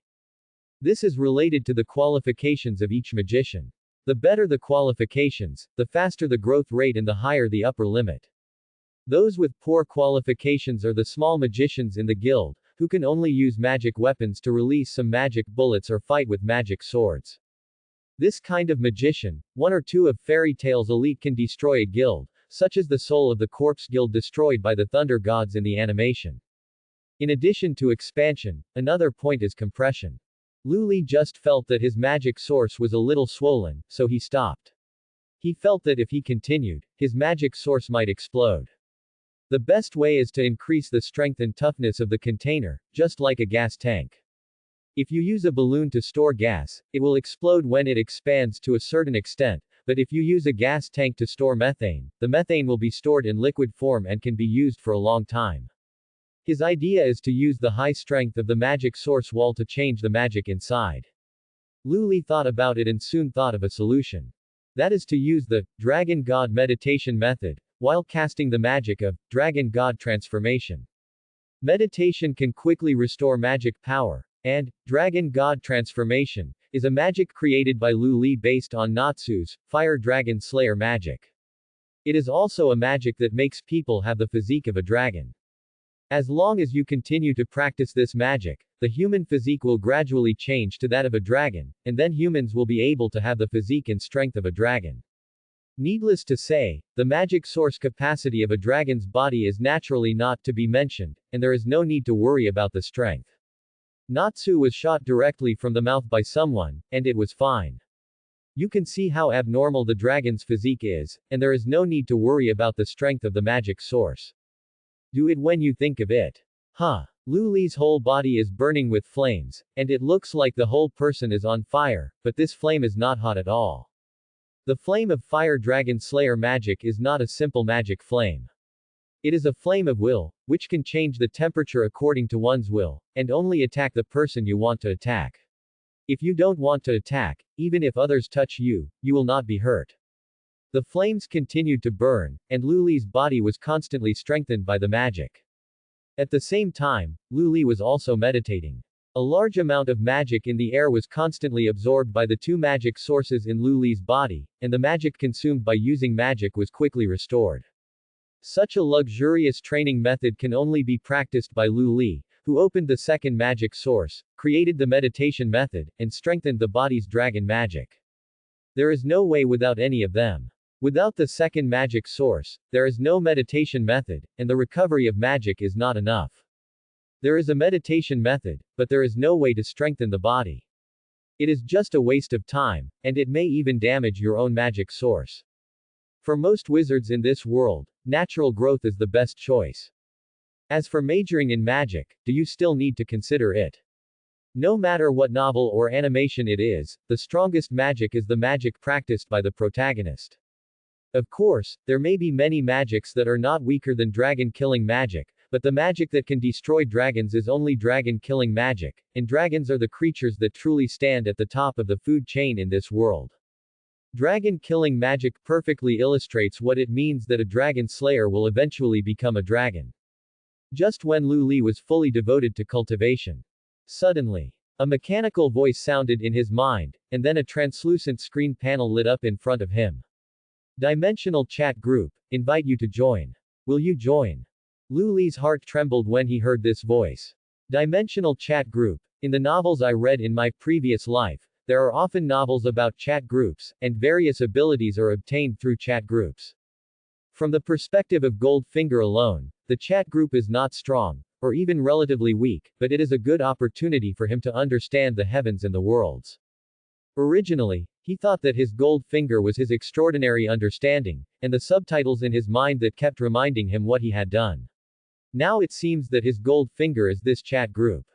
This is related to the qualifications of each magician. The better the qualifications, the faster the growth rate and the higher the upper limit. Those with poor qualifications are the small magicians in the guild, who can only use magic weapons to release some magic bullets or fight with magic swords. This kind of magician, one or two of fairy tales elite can destroy a guild, such as the soul of the corpse guild destroyed by the thunder gods in the animation. In addition to expansion, another point is compression. Luli just felt that his magic source was a little swollen, so he stopped. He felt that if he continued, his magic source might explode. The best way is to increase the strength and toughness of the container, just like a gas tank. If you use a balloon to store gas, it will explode when it expands to a certain extent, but if you use a gas tank to store methane, the methane will be stored in liquid form and can be used for a long time. His idea is to use the high strength of the magic source wall to change the magic inside. Luli thought about it and soon thought of a solution. That is to use the Dragon God Meditation Method, while casting the magic of Dragon God Transformation. Meditation can quickly restore magic power, and Dragon God Transformation is a magic created by Lu Li based on Natsu's fire dragon slayer magic. It is also a magic that makes people have the physique of a dragon. As long as you continue to practice this magic, the human physique will gradually change to that of a dragon, and then humans will be able to have the physique and strength of a dragon. Needless to say, the magic source capacity of a dragon's body is naturally not to be mentioned, and there is no need to worry about the strength. Natsu was shot directly from the mouth by someone, and it was fine. You can see how abnormal the dragon's physique is, and there is no need to worry about the strength of the magic source. Do it when you think of it. Huh. Lu Li's whole body is burning with flames, and it looks like the whole person is on fire, but this flame is not hot at all. The flame of fire dragon slayer magic is not a simple magic flame. It is a flame of will, which can change the temperature according to one's will, and only attack the person you want to attack. If you don't want to attack, even if others touch you, you will not be hurt. The flames continued to burn, and Lu Li's body was constantly strengthened by the magic. At the same time, Lu Li was also meditating. A large amount of magic in the air was constantly absorbed by the two magic sources in Lu Li's body, and the magic consumed by using magic was quickly restored. Such a luxurious training method can only be practiced by Lu Li, who opened the second magic source, created the meditation method, and strengthened the body's dragon magic. There is no way without any of them. Without the second magic source, there is no meditation method, and the recovery of magic is not enough. There is a meditation method, but there is no way to strengthen the body. It is just a waste of time, and it may even damage your own magic source. For most wizards in this world, natural growth is the best choice. As for majoring in magic, do you still need to consider it? No matter what novel or animation it is, the strongest magic is the magic practiced by the protagonist. Of course, there may be many magics that are not weaker than dragon-killing magic, but the magic that can destroy dragons is only dragon-killing magic, and dragons are the creatures that truly stand at the top of the food chain in this world. Dragon-killing magic perfectly illustrates what it means that a dragon slayer will eventually become a dragon. Just when Lu Li was fully devoted to cultivation. Suddenly, a mechanical voice sounded in his mind, and then a translucent screen panel lit up in front of him. Dimensional chat group. Invite you to join. Will you join? Lu Li's heart trembled when he heard this voice. Dimensional chat group. In the novels I read in my previous life, there are often novels about chat groups, and various abilities are obtained through chat groups. From the perspective of Goldfinger alone, the chat group is not strong, or even relatively weak, but it is a good opportunity for him to understand the heavens and the worlds. Originally, he thought that his gold finger was his extraordinary understanding, and the subtitles in his mind that kept reminding him what he had done. Now it seems that his gold finger is this chat group.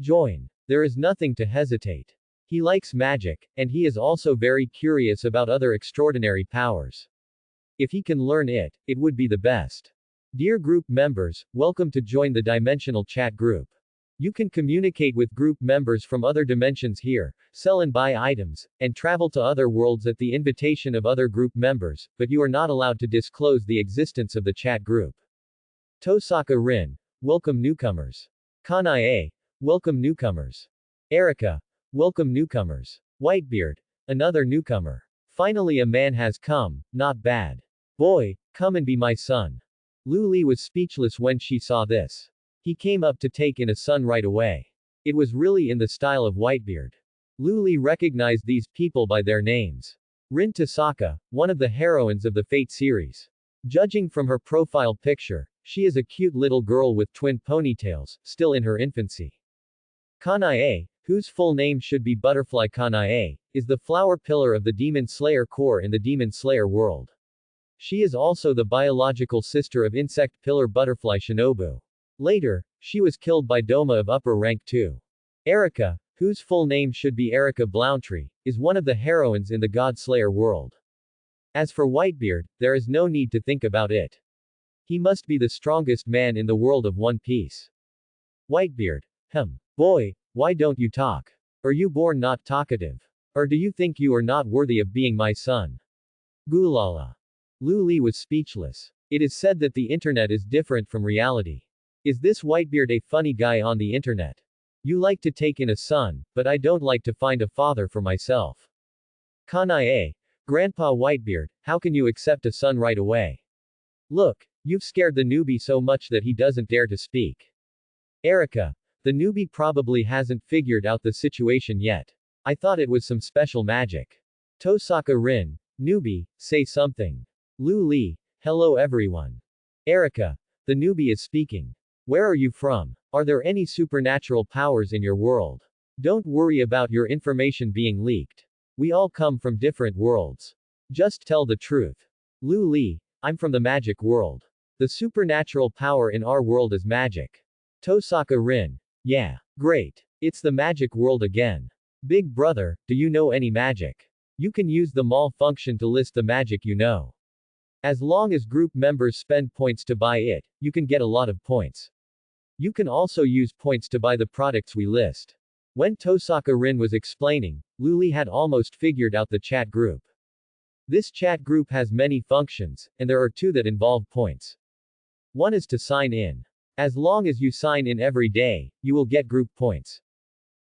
Join. There is nothing to hesitate. He likes magic, and he is also very curious about other extraordinary powers. If he can learn it, it would be the best. Dear group members, welcome to join the dimensional chat group. You can communicate with group members from other dimensions here, sell and buy items, and travel to other worlds at the invitation of other group members, but you are not allowed to disclose the existence of the chat group. Tosaka Rin. Welcome newcomers. Kanae. Welcome newcomers. Erica. Welcome newcomers. Whitebeard. Another newcomer. Finally a man has come, not bad. Boy, come and be my son. Lu Li was speechless when she saw this. He came up to take in a son right away. It was really in the style of Whitebeard. Lu Li recognized these people by their names. Rin Tosaka, one of the heroines of the Fate series. Judging from her profile picture, she is a cute little girl with twin ponytails, still in her infancy. Kanae, whose full name should be Butterfly Kanae, is the flower pillar of the Demon Slayer Corps in the Demon Slayer world. She is also the biological sister of Insect Pillar Butterfly Shinobu. Later, she was killed by Doma of upper rank 2. Erica, whose full name should be Erica Blountree, is one of the heroines in the God Slayer world. As for Whitebeard, there is no need to think about it. He must be the strongest man in the world of One Piece. Whitebeard. Boy, why don't you talk? Are you born not talkative? Or do you think you are not worthy of being my son? Gulala. Lu Li was speechless. It is said that the internet is different from reality. Is this Whitebeard a funny guy on the internet? You like to take in a son, but I don't like to find a father for myself. Kanae. Grandpa Whitebeard, how can you accept a son right away? Look, you've scared the newbie so much that he doesn't dare to speak. Erica. The newbie probably hasn't figured out the situation yet. I thought it was some special magic. Tosaka Rin. Newbie, say something. Lu Li. Hello everyone. Erica. The newbie is speaking. Where are you from? Are there any supernatural powers in your world? Don't worry about your information being leaked. We all come from different worlds. Just tell the truth. Lu Li. I'm from the magic world. The supernatural power in our world is magic. Tosaka Rin. Yeah. Great. It's the magic world again. Big brother, do you know any magic? You can use the mall function to list the magic you know. As long as group members spend points to buy it, you can get a lot of points. You can also use points to buy the products we list. When Tosaka Rin was explaining, Luli had almost figured out the chat group. This chat group has many functions, and there are two that involve points. One is to sign in. As long as you sign in every day, you will get group points.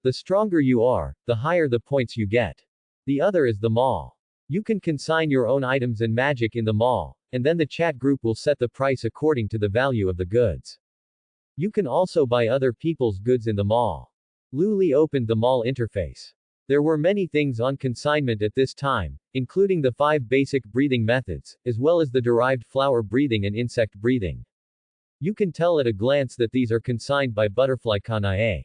The stronger you are, the higher the points you get. The other is the mall. You can consign your own items and magic in the mall, and then the chat group will set the price according to the value of the goods. You can also buy other people's goods in the mall. Luli opened the mall interface. There were many things on consignment at this time, including the 5 basic breathing methods, as well as the derived flower breathing and insect breathing. You can tell at a glance that these are consigned by Butterfly Kanae.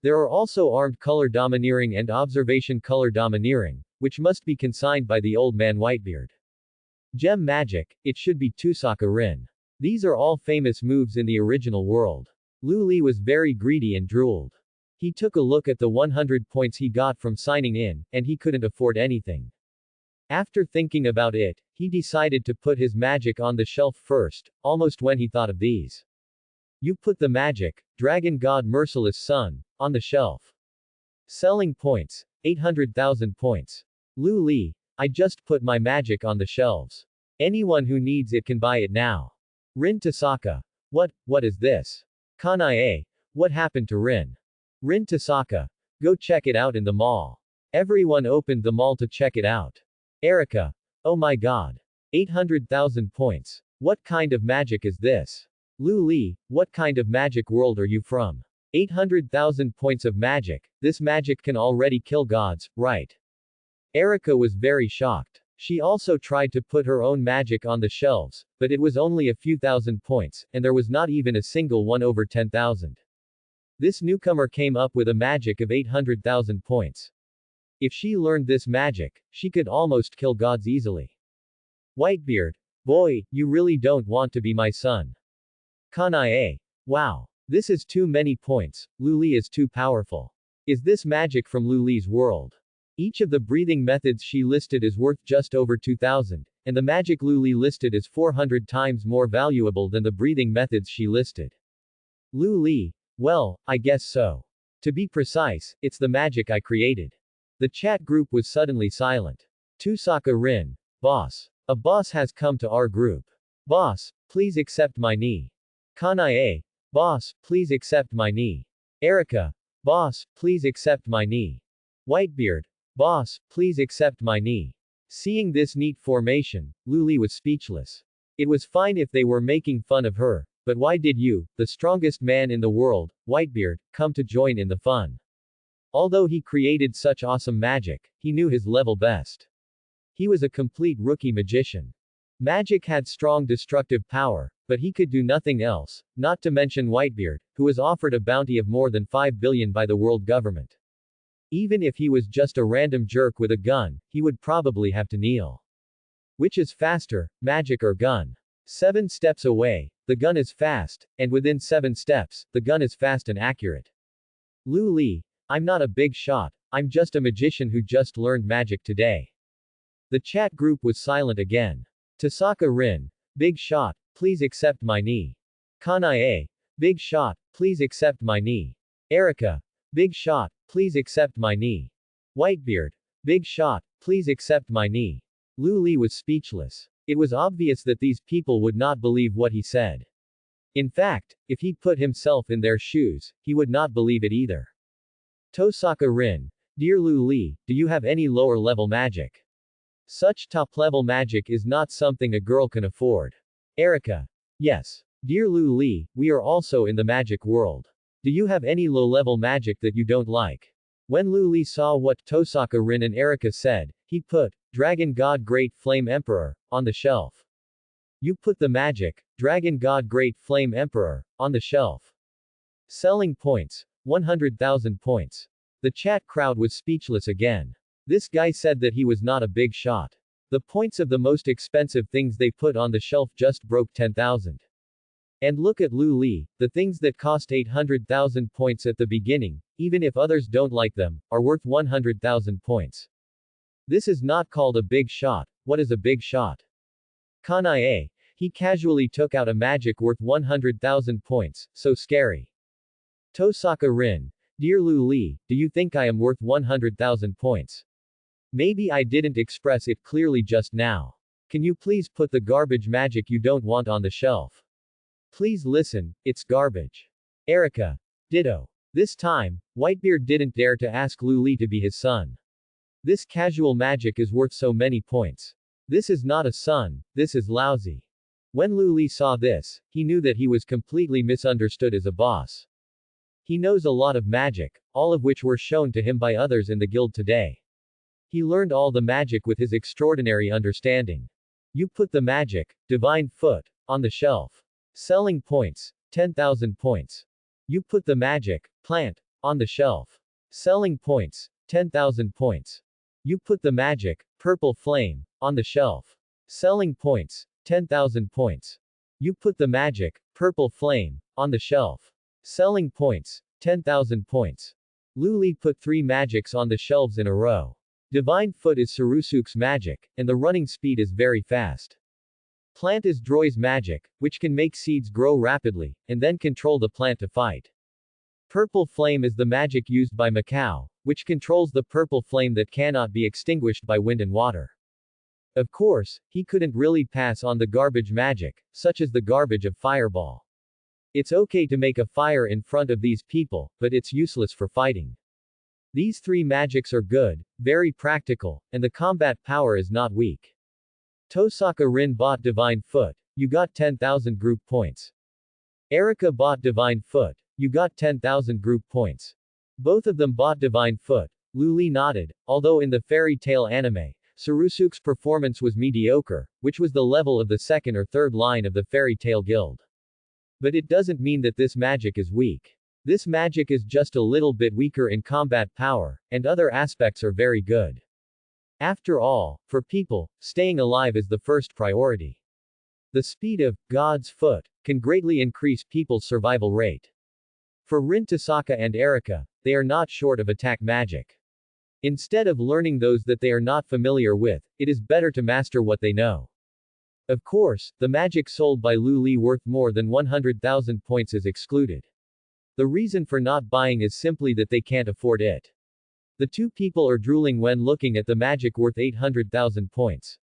There are also armed color domineering and observation color domineering, which must be consigned by the old man Whitebeard. Gem magic, it should be Tosaka Rin. These are all famous moves in the original world. Luli was very greedy and drooled. He took a look at the 100 points he got from signing in, and he couldn't afford anything. After thinking about it, he decided to put his magic on the shelf first, almost when he thought of these. You put the magic, Dragon God Merciless Sun, on the shelf. Selling points, 800,000 points. Lu Li, I just put my magic on the shelves. Anyone who needs it can buy it now. Rin Tosaka. What is this? Kanae. What happened to Rin? Rin Tosaka. Go check it out in the mall. Everyone opened the mall to check it out. Erica. Oh my god. 800,000 points. What kind of magic is this? Lu Li, what kind of magic world are you from? 800,000 points of magic, this magic can already kill gods, right? Erica was very shocked. She also tried to put her own magic on the shelves, but it was only a few thousand points, and there was not even a single one over 10,000. This newcomer came up with a magic of 800,000 points. If she learned this magic, she could almost kill gods easily. Whitebeard. Boy, you really don't want to be my son. Kanae. Wow. This is too many points, Luli is too powerful. Is this magic from Luli's world? Each of the breathing methods she listed is worth just over 2,000, and the magic Luli listed is 400 times more valuable than the breathing methods she listed. Luli. Well, I guess so. To be precise, it's the magic I created. The chat group was suddenly silent. Tosaka Rin. Boss. A boss has come to our group. Boss, please accept my knee. Kanae. Boss, please accept my knee. Erica. Boss, please accept my knee. Whitebeard. Boss, please accept my knee. Seeing this neat formation, Luli was speechless. It was fine if they were making fun of her, but why did you, the strongest man in the world, Whitebeard, come to join in the fun? Although he created such awesome magic, he knew his level best. He was a complete rookie magician. Magic had strong destructive power, but he could do nothing else, not to mention Whitebeard, who was offered a bounty of more than 5 billion by the world government. Even if he was just a random jerk with a gun, he would probably have to kneel. Which is faster, magic or gun? 7 steps away, the gun is fast, and within 7 steps, the gun is fast and accurate. Lu Li. I'm not a big shot, I'm just a magician who just learned magic today. The chat group was silent again. Tosaka Rin. Big shot, please accept my knee. Kanae. Big shot, please accept my knee. Erica. Big shot, please accept my knee. Whitebeard. Big shot, please accept my knee. Lu Li was speechless. It was obvious that these people would not believe what he said. In fact, if he put himself in their shoes, he would not believe it either. Tosaka Rin. Dear Lu Li, do you have any lower level magic? Such top level magic is not something a girl can afford. Erica. Yes. Dear Lu Li, we are also in the magic world. Do you have any low level magic that you don't like? When Lu Li saw what Tosaka Rin and Erica said, he put Dragon God Great Flame Emperor on the shelf. You put the magic Dragon God Great Flame Emperor on the shelf. Selling points 100,000 points. The chat crowd was speechless again. This guy said that he was not a big shot. The points of the most expensive things they put on the shelf just broke 10,000. And look at Lu Li, the things that cost 800,000 points at the beginning, even if others don't like them, are worth 100,000 points. This is not called a big shot. What is a big shot? Kanae. He casually took out a magic worth 100,000 points, so scary. Tosaka Rin. Dear Lu Li, do you think I am worth 100,000 points? Maybe I didn't express it clearly just now. Can you please put the garbage magic you don't want on the shelf? Please listen, it's garbage. Erica. Ditto. This time, Whitebeard didn't dare to ask Lu Li to be his son. This casual magic is worth so many points. This is not a son, this is lousy. When Lu Li saw this, he knew that he was completely misunderstood as a boss. He knows a lot of magic, all of which were shown to him by others in the guild today. He learned all the magic with his extraordinary understanding. You put the magic, Divine Foot, on the shelf. Selling points 10,000 points. You put the magic, Plant, on the shelf. Selling points 10,000 points. You put the magic, Purple Flame, on the shelf. Selling points 10,000 points. You put the magic, Purple Flame, on the shelf. Selling points 10,000 points. Lu Li put 3 magics on the shelves in a row. Divine Foot is Sarusuke's magic, and the running speed is very fast. Plant is Droy's magic, which can make seeds grow rapidly, and then control the plant to fight. Purple Flame is the magic used by Macau, which controls the purple flame that cannot be extinguished by wind and water. Of course, he couldn't really pass on the garbage magic, such as the garbage of Fireball. It's okay to make a fire in front of these people, but it's useless for fighting. These 3 magics are good, very practical, and the combat power is not weak. Tosaka Rin bought Divine Foot. You got 10,000 group points. Erica bought Divine Foot. You got 10,000 group points. Both of them bought Divine Foot. Lu Li nodded, although in the fairy tale anime, Sarusuke's performance was mediocre, which was the level of the second or third line of the fairy tale guild. But it doesn't mean that this magic is weak. This magic is just a little bit weaker in combat power, and other aspects are very good. After all, for people, staying alive is the first priority. The speed of God's Foot can greatly increase people's survival rate. For Rin Tosaka and Erica, they are not short of attack magic. Instead of learning those that they are not familiar with, it is better to master what they know. Of course, the magic sold by Lu Li worth more than 100,000 points is excluded. The reason for not buying is simply that they can't afford it. The 2 people are drooling when looking at the magic worth 800,000 points.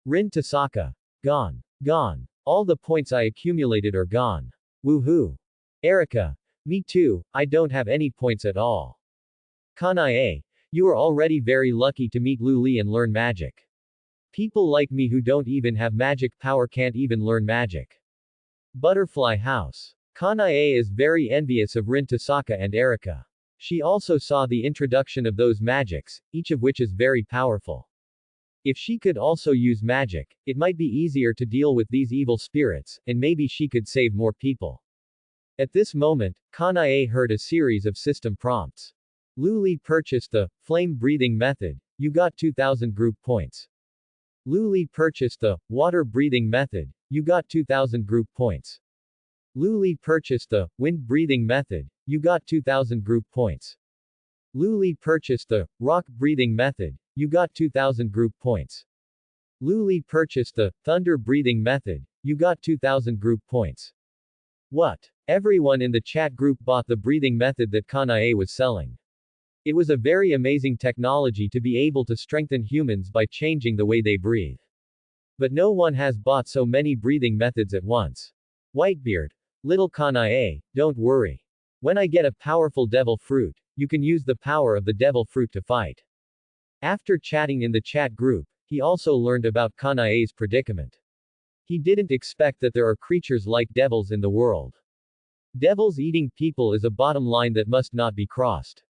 Rin Tosaka. Gone. Gone. All the points I accumulated are gone. Woohoo. Erica. Me too, I don't have any points at all. Kanae. You are already very lucky to meet Lu Li and learn magic. People like me who don't even have magic power can't even learn magic. Butterfly House. Kanae is very envious of Rin Tosaka and Erica. She also saw the introduction of those magics, each of which is very powerful. If she could also use magic, it might be easier to deal with these evil spirits, and maybe she could save more people. At this moment, Kanae heard a series of system prompts. Lu Li purchased the flame breathing method. You got 2,000 group points. Lu Li purchased the water breathing method. You got 2,000 group points. Lu Li purchased the wind breathing method. You got 2,000 group points. Lu Li purchased the rock breathing method. You got 2,000 group points. Lu Li purchased the thunder breathing method. You got 2,000 group points. What? Everyone in the chat group bought the breathing method that Kanae was selling. It was a very amazing technology to be able to strengthen humans by changing the way they breathe. But no one has bought so many breathing methods at once. Whitebeard. Little Kanae, don't worry. When I get a powerful devil fruit, you can use the power of the devil fruit to fight. After chatting in the chat group, he also learned about Kanae's predicament. He didn't expect that there are creatures like devils in the world. Devils eating people is a bottom line that must not be crossed.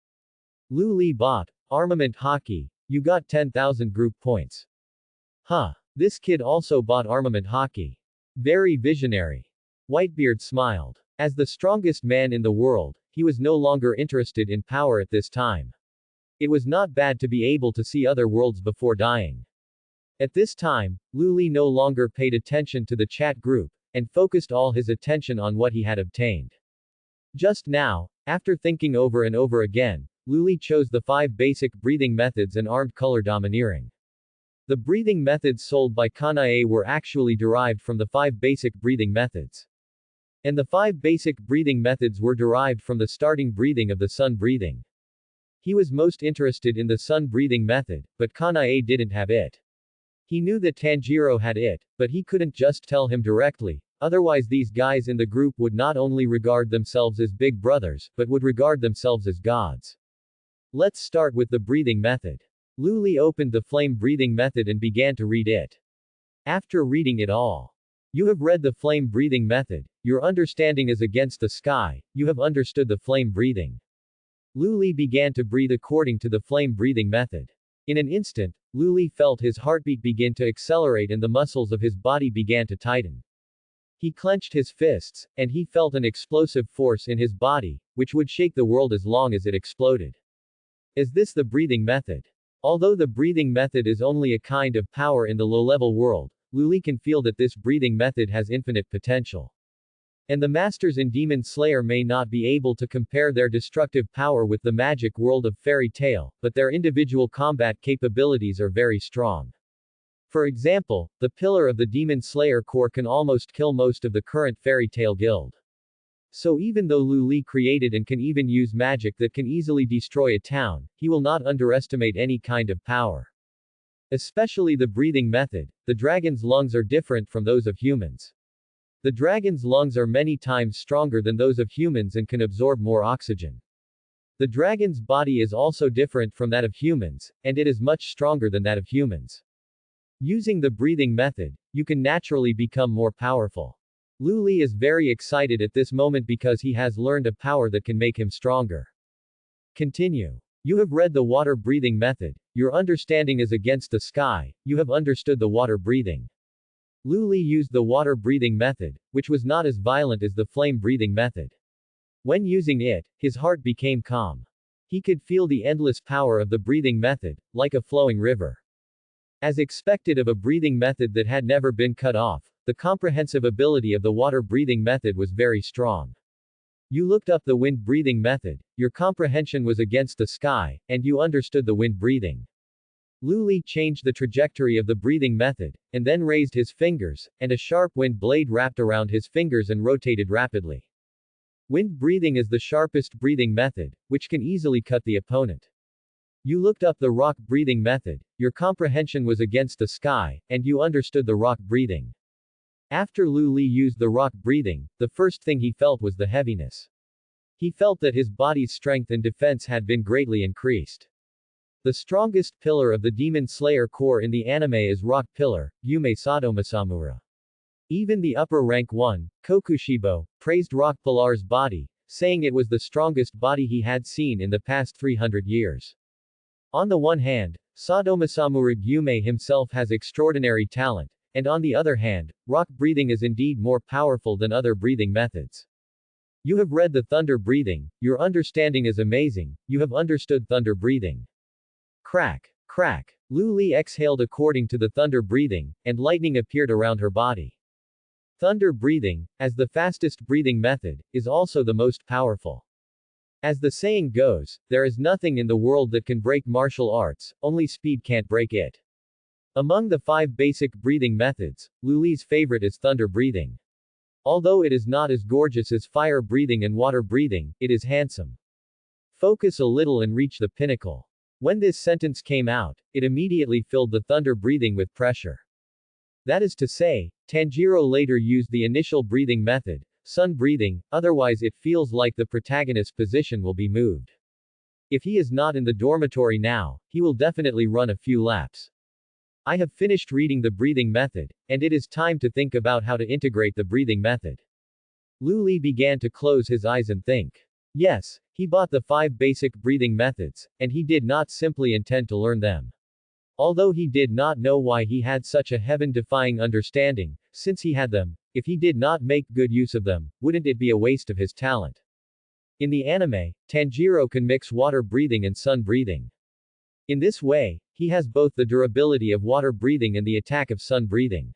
Lu Li bought armament hockey, you got 10,000 group points. Huh. This kid also bought armament hockey. Very visionary. Whitebeard smiled. As the strongest man in the world, he was no longer interested in power at this time. It was not bad to be able to see other worlds before dying. At this time, Lu Li no longer paid attention to the chat group, and focused all his attention on what he had obtained. Just now, after thinking over and over again, Lu Li chose the 5 basic breathing methods and armed color domineering. The breathing methods sold by Kanae were actually derived from the 5 basic breathing methods. And the 5 basic breathing methods were derived from the starting breathing of the sun breathing. He was most interested in the sun breathing method, but Kanae didn't have it. He knew that Tanjiro had it, but he couldn't just tell him directly, otherwise these guys in the group would not only regard themselves as big brothers, but would regard themselves as gods. Let's start with the breathing method. Lu Li opened the flame breathing method and began to read it. After reading it all, you have read the flame breathing method, your understanding is against the sky, you have understood the flame breathing. Lu Li began to breathe according to the flame breathing method. In an instant, Lu Li felt his heartbeat begin to accelerate and the muscles of his body began to tighten. He clenched his fists, and he felt an explosive force in his body, which would shake the world as long as it exploded. Is this the breathing method? Although the breathing method is only a kind of power in the low-level world, Lu Li can feel that this breathing method has infinite potential. And the masters in Demon Slayer may not be able to compare their destructive power with the magic world of fairy tale, but their individual combat capabilities are very strong. For example, the pillar of the Demon Slayer core can almost kill most of the current fairy tale guild. So even though Lu Li created and can even use magic that can easily destroy a town, he will not underestimate any kind of power. Especially the breathing method, the dragon's lungs are different from those of humans. The dragon's lungs are many times stronger than those of humans and can absorb more oxygen. The dragon's body is also different from that of humans, and it is much stronger than that of humans. Using the breathing method, you can naturally become more powerful. Lu Li is very excited at this moment because he has learned a power that can make him stronger. Continue. You have read the water breathing method, your understanding is against the sky, you have understood the water breathing. Lu Li used the water breathing method, which was not as violent as the flame breathing method. When using it, his heart became calm. He could feel the endless power of the breathing method, like a flowing river. As expected of a breathing method that had never been cut off, the comprehensive ability of the water breathing method was very strong. You looked up the wind breathing method, your comprehension was against the sky, and you understood the wind breathing. Lu Li changed the trajectory of the breathing method, and then raised his fingers, and a sharp wind blade wrapped around his fingers and rotated rapidly. Wind breathing is the sharpest breathing method, which can easily cut the opponent. You looked up the rock breathing method, your comprehension was against the sky, and you understood the rock breathing. After Lu Li used the rock breathing, the first thing he felt was the heaviness. He felt that his body's strength and defense had been greatly increased. The strongest pillar of the Demon Slayer core in the anime is Rock Pillar, Yume Sadomasamura. Even the upper rank one, Kokushibo, praised Rock Pillar's body, saying it was the strongest body he had seen in the past 300 years. On the one hand, Sadomasamura Yume himself has extraordinary talent, and on the other hand, rock breathing is indeed more powerful than other breathing methods. You have read the thunder breathing, your understanding is amazing, you have understood thunder breathing. Crack, crack. Lu Li exhaled according to the thunder breathing, and lightning appeared around her body. Thunder breathing, as the fastest breathing method, is also the most powerful. As the saying goes, there is nothing in the world that can break martial arts, only speed can't break it. Among the 5 basic breathing methods, Lu Li's favorite is thunder breathing. Although it is not as gorgeous as fire breathing and water breathing, it is handsome. Focus a little and reach the pinnacle. When this sentence came out, it immediately filled the thunder breathing with pressure. That is to say, Tanjiro later used the initial breathing method, sun breathing, otherwise it feels like the protagonist's position will be moved. If he is not in the dormitory now, he will definitely run a few laps. I have finished reading the breathing method, and it is time to think about how to integrate the breathing method. Lu Li began to close his eyes and think. Yes, he bought the 5 basic breathing methods, and he did not simply intend to learn them. Although he did not know why he had such a heaven-defying understanding, since he had them, if he did not make good use of them, wouldn't it be a waste of his talent? In the anime, Tanjiro can mix water breathing and sun breathing. In this way, he has both the durability of water breathing and the attack of sun breathing.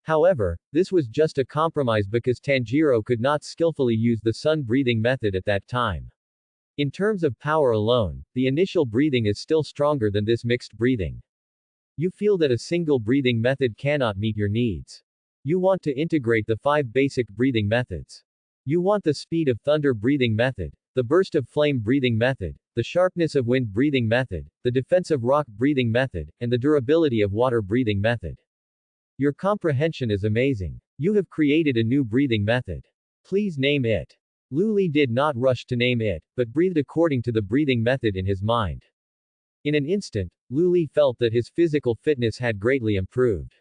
However, this was just a compromise because Tanjiro could not skillfully use the sun breathing method at that time. In terms of power alone, the initial breathing is still stronger than this mixed breathing. You feel that a single breathing method cannot meet your needs. You want to integrate the 5 basic breathing methods. You want the speed of thunder breathing method, the burst of flame breathing method, the sharpness of wind breathing method, the defense of rock breathing method, and the durability of water breathing method. Your comprehension is amazing. You have created a new breathing method. Please name it. Lu Li did not rush to name it, but breathed according to the breathing method in his mind. In an instant, Lu Li felt that his physical fitness had greatly improved.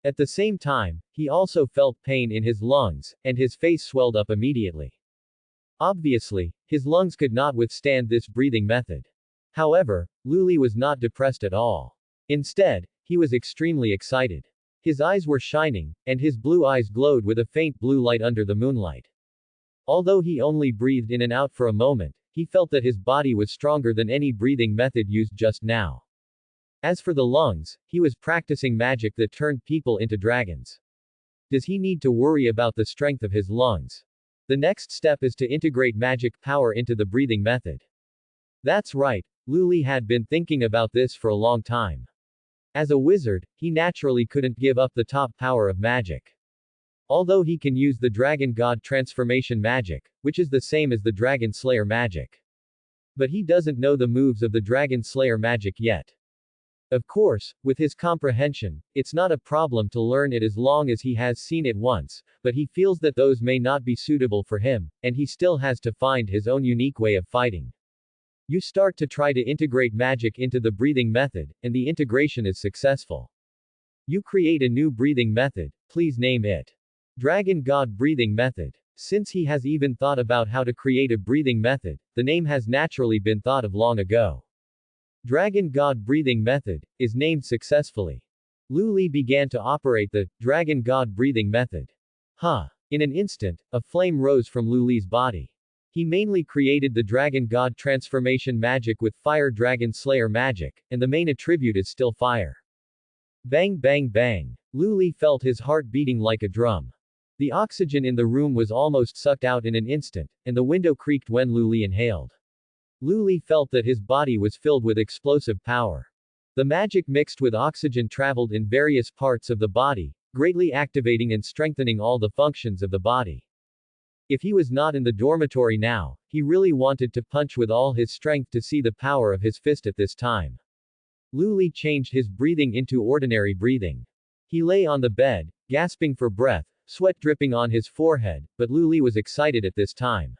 At the same time, he also felt pain in his lungs, and his face swelled up immediately. Obviously, his lungs could not withstand this breathing method. However, Lu Li was not depressed at all. Instead, he was extremely excited. His eyes were shining, and his blue eyes glowed with a faint blue light under the moonlight. Although he only breathed in and out for a moment, he felt that his body was stronger than any breathing method used just now. As for the lungs, he was practicing magic that turned people into dragons. Does he need to worry about the strength of his lungs? The next step is to integrate magic power into the breathing method. That's right, Lu Li had been thinking about this for a long time. As a wizard, he naturally couldn't give up the top power of magic. Although he can use the Dragon God transformation magic, which is the same as the Dragon Slayer magic. But he doesn't know the moves of the Dragon Slayer magic yet. Of course, with his comprehension, it's not a problem to learn it as long as he has seen it once, but he feels that those may not be suitable for him, and he still has to find his own unique way of fighting. You start to try to integrate magic into the breathing method, and the integration is successful. You create a new breathing method, please name it. Dragon God Breathing Method. Since he has even thought about how to create a breathing method, the name has naturally been thought of long ago. Dragon God Breathing Method is named successfully. Lu Li began to operate the Dragon God Breathing Method. In an instant, a flame rose from Lu Li's body. He mainly created the Dragon God transformation magic with Fire Dragon Slayer magic, and the main attribute is still fire. Bang bang bang. Lu Li felt his heart beating like a drum. The oxygen in the room was almost sucked out in an instant, and the window creaked when Lu Li inhaled. Lu Li felt that his body was filled with explosive power. The magic mixed with oxygen traveled in various parts of the body, greatly activating and strengthening all the functions of the body. If he was not in the dormitory now, he really wanted to punch with all his strength to see the power of his fist at this time. Lu Li changed his breathing into ordinary breathing. He lay on the bed, gasping for breath, sweat dripping on his forehead, but Lu Li was excited at this time.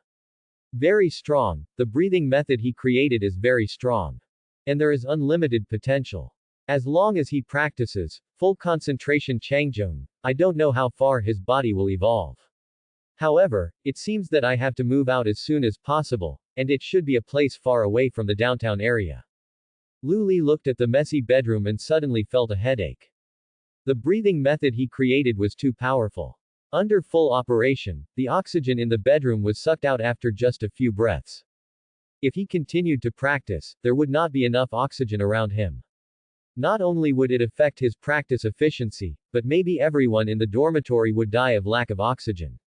Very strong, the breathing method he created is very strong. And there is unlimited potential. As long as he practices, full concentration Changjong, I don't know how far his body will evolve. However, it seems that I have to move out as soon as possible, and it should be a place far away from the downtown area. Lu Li looked at the messy bedroom and suddenly felt a headache. The breathing method he created was too powerful. Under full operation, the oxygen in the bedroom was sucked out after just a few breaths. If he continued to practice, there would not be enough oxygen around him. Not only would it affect his practice efficiency, but maybe everyone in the dormitory would die of lack of oxygen.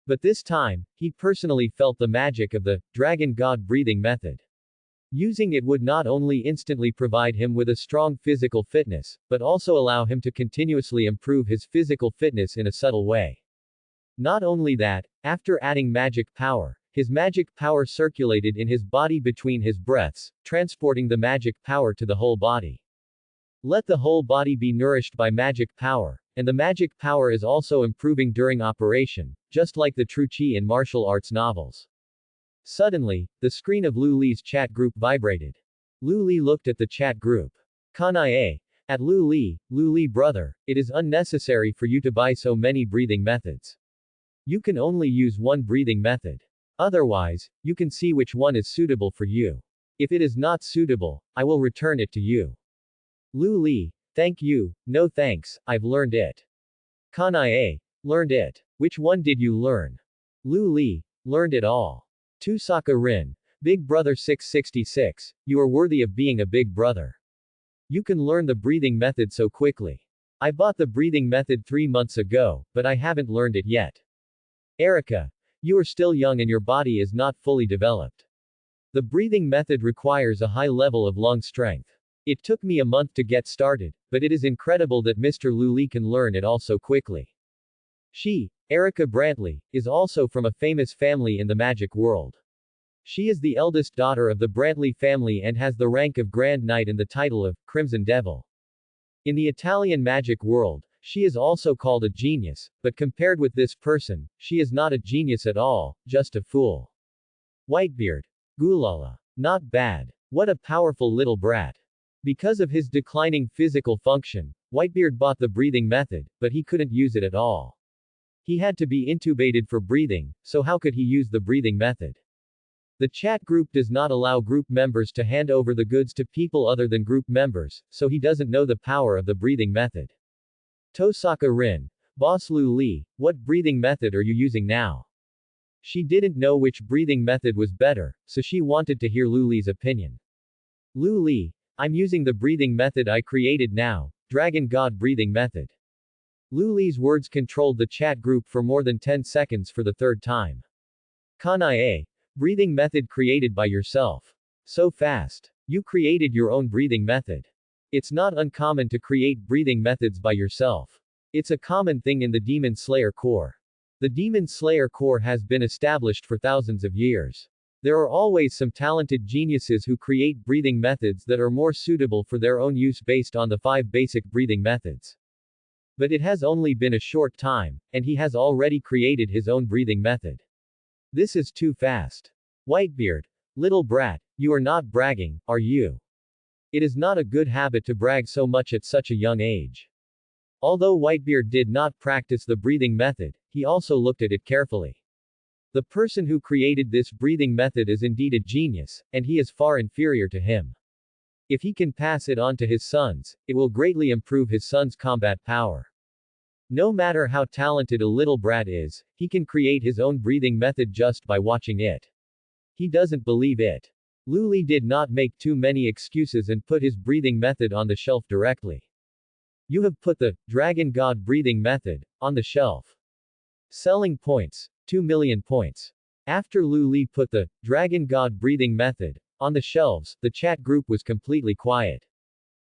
But this time, he personally felt the magic of the Dragon God breathing method. Using it would not only instantly provide him with a strong physical fitness, but also allow him to continuously improve his physical fitness in a subtle way. Not only that, after adding magic power, his magic power circulated in his body between his breaths, transporting the magic power to the whole body. Let the whole body be nourished by magic power, and the magic power is also improving during operation, just like the true chi in martial arts novels. Suddenly, the screen of Lu Li's chat group vibrated. Lu Li looked at the chat group. Kanai at Lu Li brother, it is unnecessary for you to buy so many breathing methods. You can only use one breathing method. Otherwise, you can see which one is suitable for you. If it is not suitable, I will return it to you. Lu Li, thank you, no thanks, I've learned it. Kanai learned it. Which one did you learn? Lu Li, learned it all. Tusaka Rin, Big Brother 666, you are worthy of being a big brother. You can learn the breathing method so quickly. I bought the breathing method 3 months ago, but I haven't learned it yet. Erica, you are still young and your body is not fully developed. The breathing method requires a high level of lung strength. It took me a month to get started, but it is incredible that Mr. Lu Li can learn it all so quickly. She, Erica Brantley, is also from a famous family in the magic world. She is the eldest daughter of the Brantley family and has the rank of Grand Knight and the title of Crimson Devil. In the Italian magic world, she is also called a genius, but compared with this person, she is not a genius at all, just a fool. Whitebeard. Gulala. Not bad. What a powerful little brat. Because of his declining physical function, Whitebeard bought the breathing method, but he couldn't use it at all. He had to be intubated for breathing, so how could he use the breathing method? The chat group does not allow group members to hand over the goods to people other than group members, so he doesn't know the power of the breathing method. Tosaka Rin. Boss Lu Li, what breathing method are you using now? She didn't know which breathing method was better, so she wanted to hear Lu Li's opinion. Lu Li, I'm using the breathing method I created now, Dragon God breathing method. Lu Li's words controlled the chat group for more than 10 seconds for the third time. Kanai, breathing method created by yourself. So fast. You created your own breathing method. It's not uncommon to create breathing methods by yourself. It's a common thing in the Demon Slayer Corps. The Demon Slayer Corps has been established for thousands of years. There are always some talented geniuses who create breathing methods that are more suitable for their own use based on the 5 basic breathing methods. But it has only been a short time, and he has already created his own breathing method. This is too fast. Whitebeard. Little brat, you are not bragging, are you? It is not a good habit to brag so much at such a young age. Although Whitebeard did not practice the breathing method, he also looked at it carefully. The person who created this breathing method is indeed a genius, and he is far inferior to him. If he can pass it on to his sons, it will greatly improve his sons' combat power. No matter how talented a little brat is, he can create his own breathing method just by watching it. He doesn't believe it. Lu Li did not make too many excuses and put his breathing method on the shelf directly. You have put the Dragon God breathing method on the shelf. Selling points. 2 million points. After Lu Li put the Dragon God breathing method on the shelves, the chat group was completely quiet.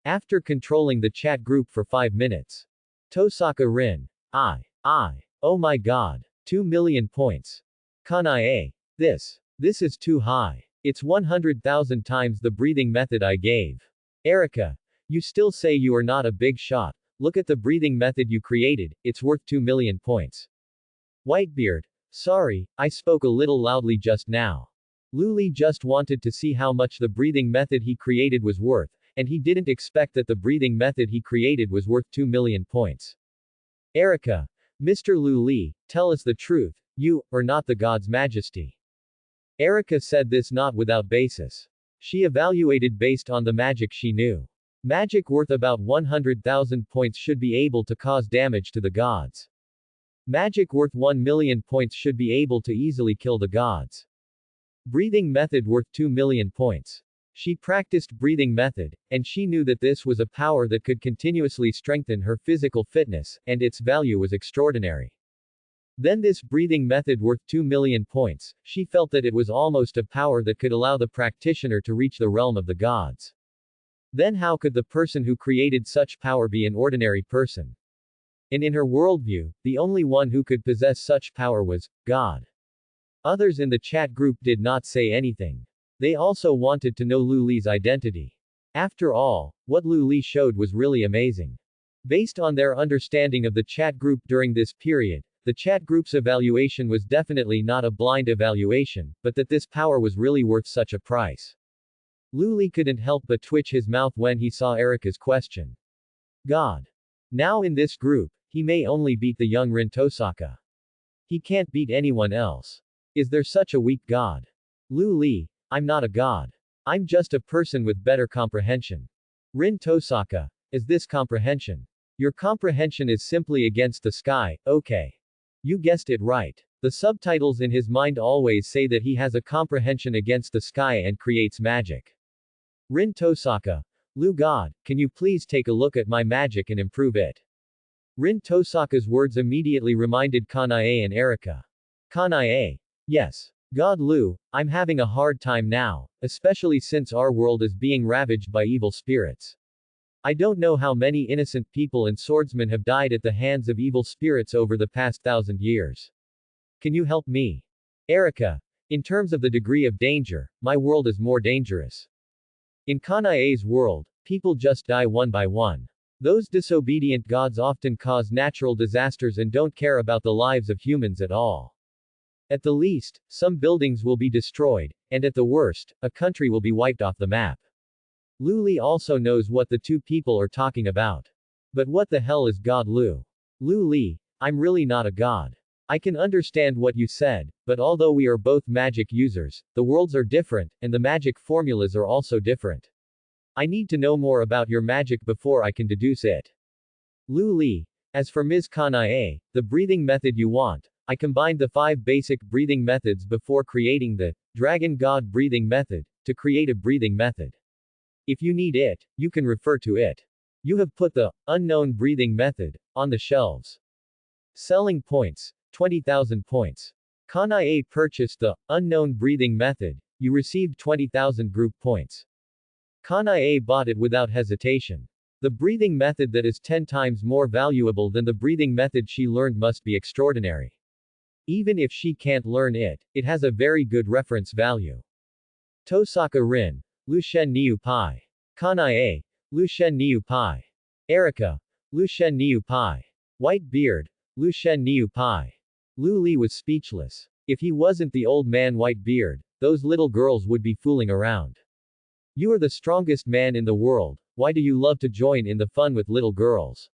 After controlling the chat group for 5 minutes. Tosaka Rin. Oh my god. 2 million points. Kanai. This is too high. It's 100,000 times the breathing method I gave. Erica. You still say you are not a big shot. Look at the breathing method you created, it's worth 2 million points. Whitebeard. Sorry, I spoke a little loudly just now. Lu Li just wanted to see how much the breathing method he created was worth, and he didn't expect that the breathing method he created was worth 2 million points. Erica. Mr. Lu Li, tell us the truth, you are not the God's Majesty. Erica said this not without basis. She evaluated based on the magic she knew. Magic worth about 100,000 points should be able to cause damage to the gods. Magic worth 1 million points should be able to easily kill the gods. Breathing method worth 2 million points. She practiced breathing method, and she knew that this was a power that could continuously strengthen her physical fitness, and its value was extraordinary. Then this breathing method worth 2 million points, she felt that it was almost a power that could allow the practitioner to reach the realm of the gods. Then how could the person who created such power be an ordinary person? And in her worldview, the only one who could possess such power was God. Others in the chat group did not say anything. They also wanted to know Lu Li's identity. After all, what Lu Li showed was really amazing. Based on their understanding of the chat group during this period, the chat group's evaluation was definitely not a blind evaluation, but that this power was really worth such a price. Lu Li couldn't help but twitch his mouth when he saw Erika's question. God. Now in this group, he may only beat the young Rin Tosaka. He can't beat anyone else. Is there such a weak god? Lu Li, I'm not a god. I'm just a person with better comprehension. Rin Tosaka, is this comprehension? Your comprehension is simply against the sky, okay. You guessed it right. The subtitles in his mind always say that he has a comprehension against the sky and creates magic. Rin Tosaka, Lu God, can you please take a look at my magic and improve it? Rin Tosaka's words immediately reminded Kanae and Erika. Kanae. Yes. God Lu, I'm having a hard time now, especially since our world is being ravaged by evil spirits. I don't know how many innocent people and swordsmen have died at the hands of evil spirits over the past 1,000 years. Can you help me? Erika. In terms of the degree of danger, my world is more dangerous. In Kanae's world, people just die one by one. Those disobedient gods often cause natural disasters and don't care about the lives of humans at all. At the least, some buildings will be destroyed, and at the worst, a country will be wiped off the map. Lu Li also knows what the two people are talking about. But what the hell is God Lu? Lu Li, I'm really not a god. I can understand what you said, but although we are both magic users, the worlds are different, and the magic formulas are also different. I need to know more about your magic before I can deduce it. Lu Li, as for Ms. Kanae, the breathing method you want, I combined the 5 basic breathing methods before creating the Dragon God breathing method, to create a breathing method. If you need it, you can refer to it. You have put the unknown breathing method on the shelves. Selling points, 20,000 points. Kanae purchased the unknown breathing method, you received 20,000 group points. Kanae bought it without hesitation. The breathing method that is 10 times more valuable than the breathing method she learned must be extraordinary. Even if she can't learn it, it has a very good reference value. Tosaka Rin, Lu Shen Niu Pai. Kanae, Lu Shen Niu Pai. Erika, Lu Shen Niu Pai. White Beard, Lu Shen Niu Pai. Lu Li was speechless. If he wasn't the old man White Beard, those little girls would be fooling around. You are the strongest man in the world, why do you love to join in the fun with little girls?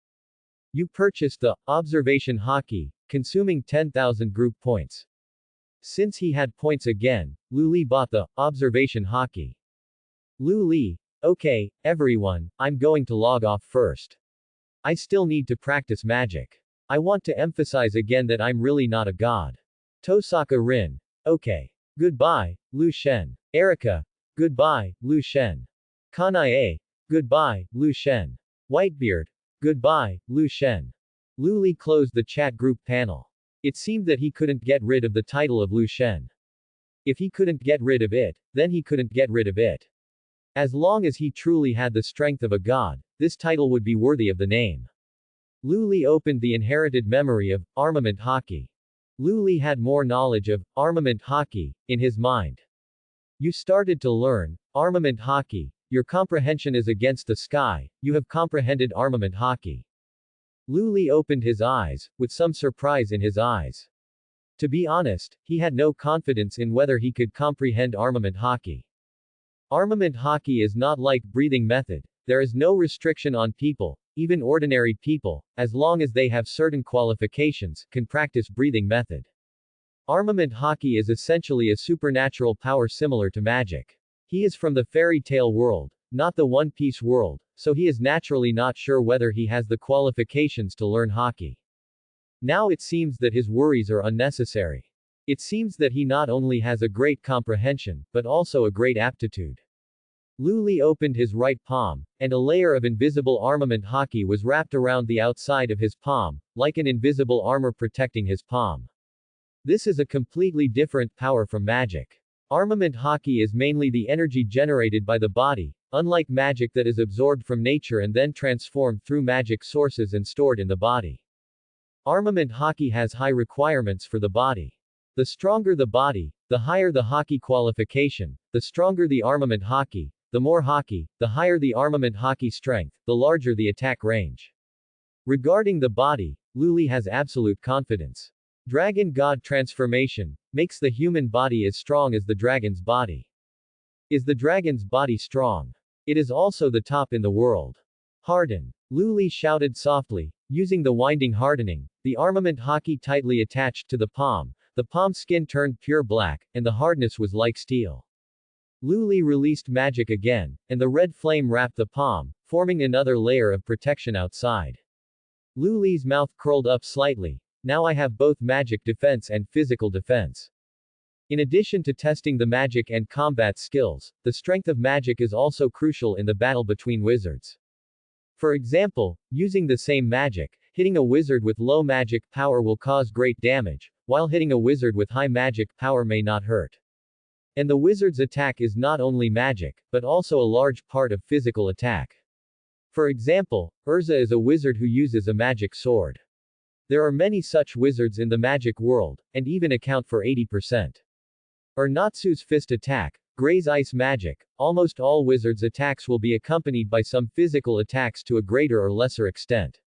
You purchased the observation hockey, consuming 10,000 group points. Since he had points again, Lu Li bought the observation hockey. Lu Li, okay, everyone, I'm going to log off first. I still need to practice magic. I want to emphasize again that I'm really not a god. Tosaka Rin, okay. Goodbye, Lu Shen. Erika, goodbye, Lu Shen. Kanae, goodbye, Lu Shen. Whitebeard, goodbye, Lu Shen. Lu Li closed the chat group panel. It seemed that he couldn't get rid of the title of Lu Shen. If he couldn't get rid of it, then he couldn't get rid of it. As long as he truly had the strength of a god, this title would be worthy of the name. Lu Li opened the inherited memory of armament hockey. Lu Li had more knowledge of armament hockey in his mind. You started to learn armament hockey. Your comprehension is against the sky. You have comprehended armament hockey. Lu Li opened his eyes, with some surprise in his eyes. To be honest, he had no confidence in whether he could comprehend armament hockey. Armament hockey is not like breathing method. There is no restriction on people, even ordinary people, as long as they have certain qualifications, can practice breathing method. Armament hockey is essentially a supernatural power similar to magic. He is from the fairy tale world, not the One Piece world, so he is naturally not sure whether he has the qualifications to learn hockey. Now it seems that his worries are unnecessary. It seems that he not only has a great comprehension, but also a great aptitude. Lu Li opened his right palm, and a layer of invisible armament hockey was wrapped around the outside of his palm, like an invisible armor protecting his palm. This is a completely different power from magic. Armament hockey is mainly the energy generated by the body, unlike magic that is absorbed from nature and then transformed through magic sources and stored in the body. Armament hockey has high requirements for the body. The stronger the body, the higher the hockey qualification, the stronger the armament hockey, the more Haki, the higher the armament Haki strength, the larger the attack range. Regarding the body, Luli has absolute confidence. Dragon God transformation makes the human body as strong as the dragon's body. Is the dragon's body strong? It is also the top in the world. Harden. Luli shouted softly, using the winding hardening, the armament Haki tightly attached to the palm skin turned pure black, and the hardness was like steel. Luli released magic again, and the red flame wrapped the palm, forming another layer of protection outside. Luli's mouth curled up slightly. Now I have both magic defense and physical defense. In addition to testing the magic and combat skills, the strength of magic is also crucial in the battle between wizards. For example, using the same magic, hitting a wizard with low magic power will cause great damage, while hitting a wizard with high magic power may not hurt. And the wizard's attack is not only magic, but also a large part of physical attack. For example, Urza is a wizard who uses a magic sword. There are many such wizards in the magic world, and even account for 80%. Natsu's fist attack, Gray's ice magic, almost all wizards' attacks will be accompanied by some physical attacks to a greater or lesser extent.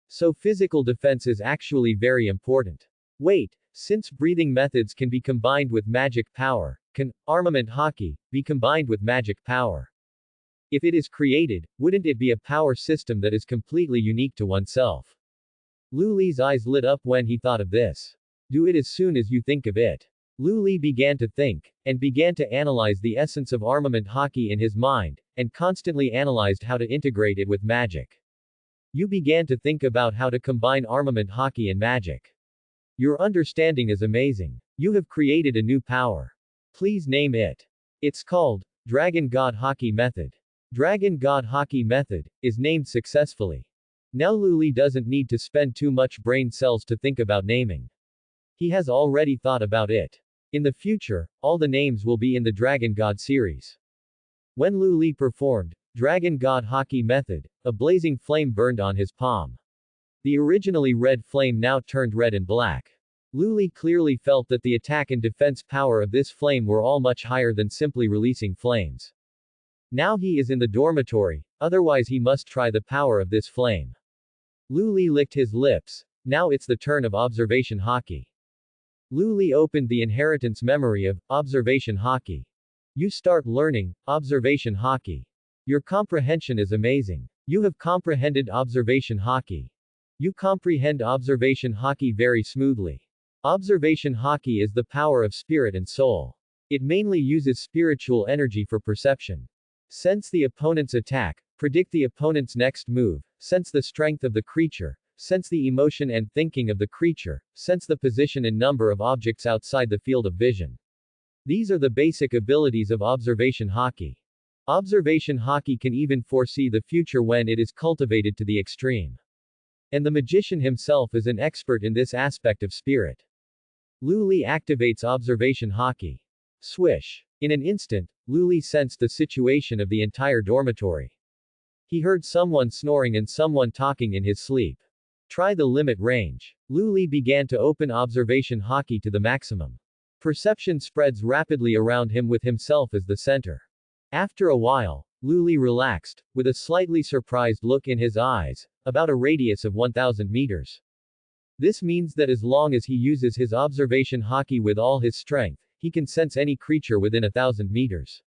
So physical defense is actually very important. Wait, since breathing methods can be combined with magic power, can armament Haki be combined with magic power? If it is created, wouldn't it be a power system that is completely unique to oneself? Luli's eyes lit up when he thought of this. Do it as soon as you think of it. Luli began to think, and began to analyze the essence of armament Haki in his mind, and constantly analyzed how to integrate it with magic. You began to think about how to combine armament Haki and magic. Your understanding is amazing. You have created a new power. Please name it. It's called Dragon God Haki Method. Dragon God Haki Method is named successfully. Now Luli doesn't need to spend too much brain cells to think about naming. He has already thought about it. In the future, all the names will be in the Dragon God series. When Luli performed Dragon God Haki Method, a blazing flame burned on his palm. The originally red flame now turned red and black. Luli clearly felt that the attack and defense power of this flame were all much higher than simply releasing flames. Now he is in the dormitory, otherwise he must try the power of this flame. Luli licked his lips. Now it's the turn of observation Haki. Luli opened the inheritance memory of observation Haki. You start learning observation Haki. Your comprehension is amazing. You have comprehended observation Haki. You comprehend observation Haki very smoothly. Observation Haki is the power of spirit and soul. It mainly uses spiritual energy for perception. Sense the opponent's attack, predict the opponent's next move, sense the strength of the creature, sense the emotion and thinking of the creature, sense the position and number of objects outside the field of vision. These are the basic abilities of observation Haki. Observation Haki can even foresee the future when it is cultivated to the extreme. And the magician himself is an expert in this aspect of spirit. Luli activates observation Haki. Swish. In an instant, Luli sensed the situation of the entire dormitory. He heard someone snoring and someone talking in his sleep. Try the limit range. Luli began to open observation Haki to the maximum. Perception spreads rapidly around him with himself as the center. After a while, Luli relaxed, with a slightly surprised look in his eyes, about a radius of 1,000 meters. This means that as long as he uses his observation Haki with all his strength, he can sense any creature within 1,000 meters.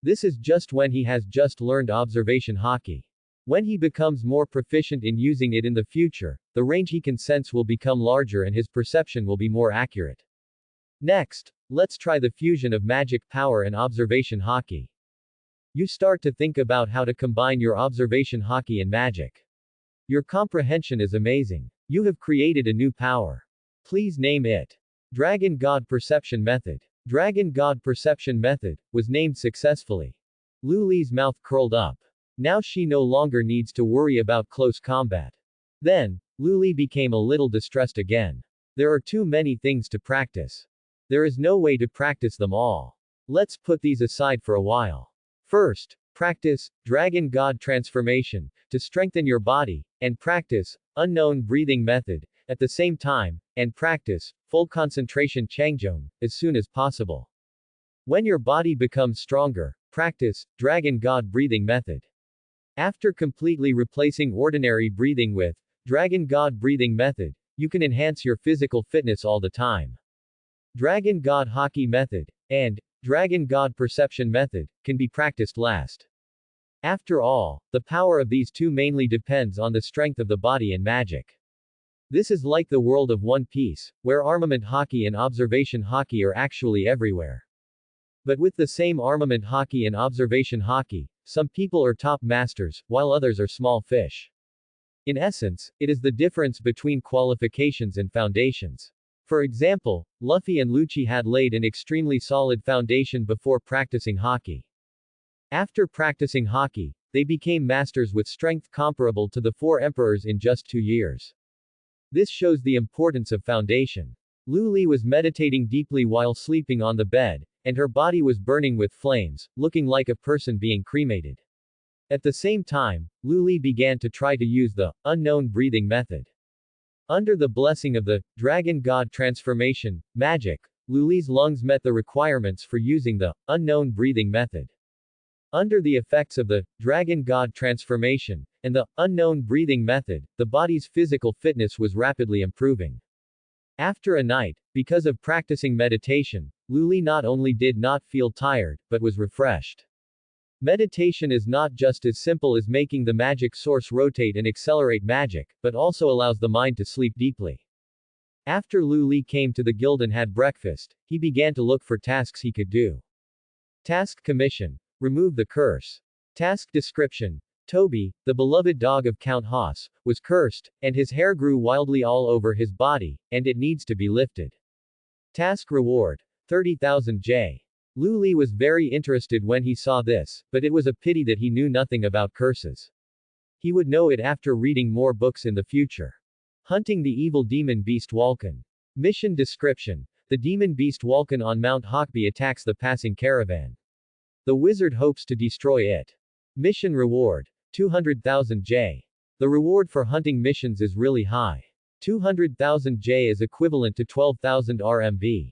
This is just when he has just learned observation Haki. When he becomes more proficient in using it in the future, the range he can sense will become larger and his perception will be more accurate. Next, let's try the fusion of magic power and observation Haki. You start to think about how to combine your observation Haki and magic. Your comprehension is amazing. You have created a new power. Please name it. Dragon God Perception Method. Dragon God Perception Method was named successfully. Luli's mouth curled up. Now she no longer needs to worry about close combat. Then, Luli became a little distressed again. There are too many things to practice. There is no way to practice them all. Let's put these aside for a while. First, practice Dragon God Transformation to strengthen your body, and practice Unknown Breathing Method at the same time, and practice full concentration Changjong as soon as possible. When your body becomes stronger, Practice Dragon God Breathing Method. After completely replacing ordinary breathing with Dragon God Breathing Method, you can enhance your physical fitness all the time. Dragon God Hockey Method and Dragon God Perception Method can be practiced last. After all, the power of these two mainly depends on the strength of the body and magic. This is like the world of One Piece, where armament hockey and observation hockey are actually everywhere. But with the same armament hockey and observation hockey, some people are top masters, while others are small fish. In essence, it is the difference between qualifications and foundations. For example, Luffy and Lucci had laid an extremely solid foundation before practicing hockey. After practicing hockey, they became masters with strength comparable to the four emperors in just 2 years. This shows the importance of foundation. Lu Li was meditating deeply while sleeping on the bed, and her body was burning with flames, looking like a person being cremated. At the same time, Lu Li began to try to use the unknown breathing method. Under the blessing of the Dragon God transformation magic, Lu Li's lungs met the requirements for using the unknown breathing method. Under the effects of the Dragon God transformation and the unknown breathing method, the body's physical fitness was rapidly improving. After a night, because of practicing meditation, Lu Li not only did not feel tired, but was refreshed. Meditation is not just as simple as making the magic source rotate and accelerate magic, but also allows the mind to sleep deeply. After Lu Li came to the guild and had breakfast, he began to look for tasks he could do. Task Commission. Remove the curse. Task Description. Toby, the beloved dog of Count Haas, was cursed, and his hair grew wildly all over his body, and it needs to be lifted. Task Reward. 30,000 J. Lu Li was very interested when he saw this, but it was a pity that he knew nothing about curses. He would know it after reading more books in the future. Hunting the evil demon beast Walken. Mission Description. The demon beast Walken on Mount Hawkby attacks the passing caravan. The wizard hopes to destroy it. Mission Reward. 200,000 J. The reward for hunting missions is really high. 200,000 J is equivalent to 12,000 RMB.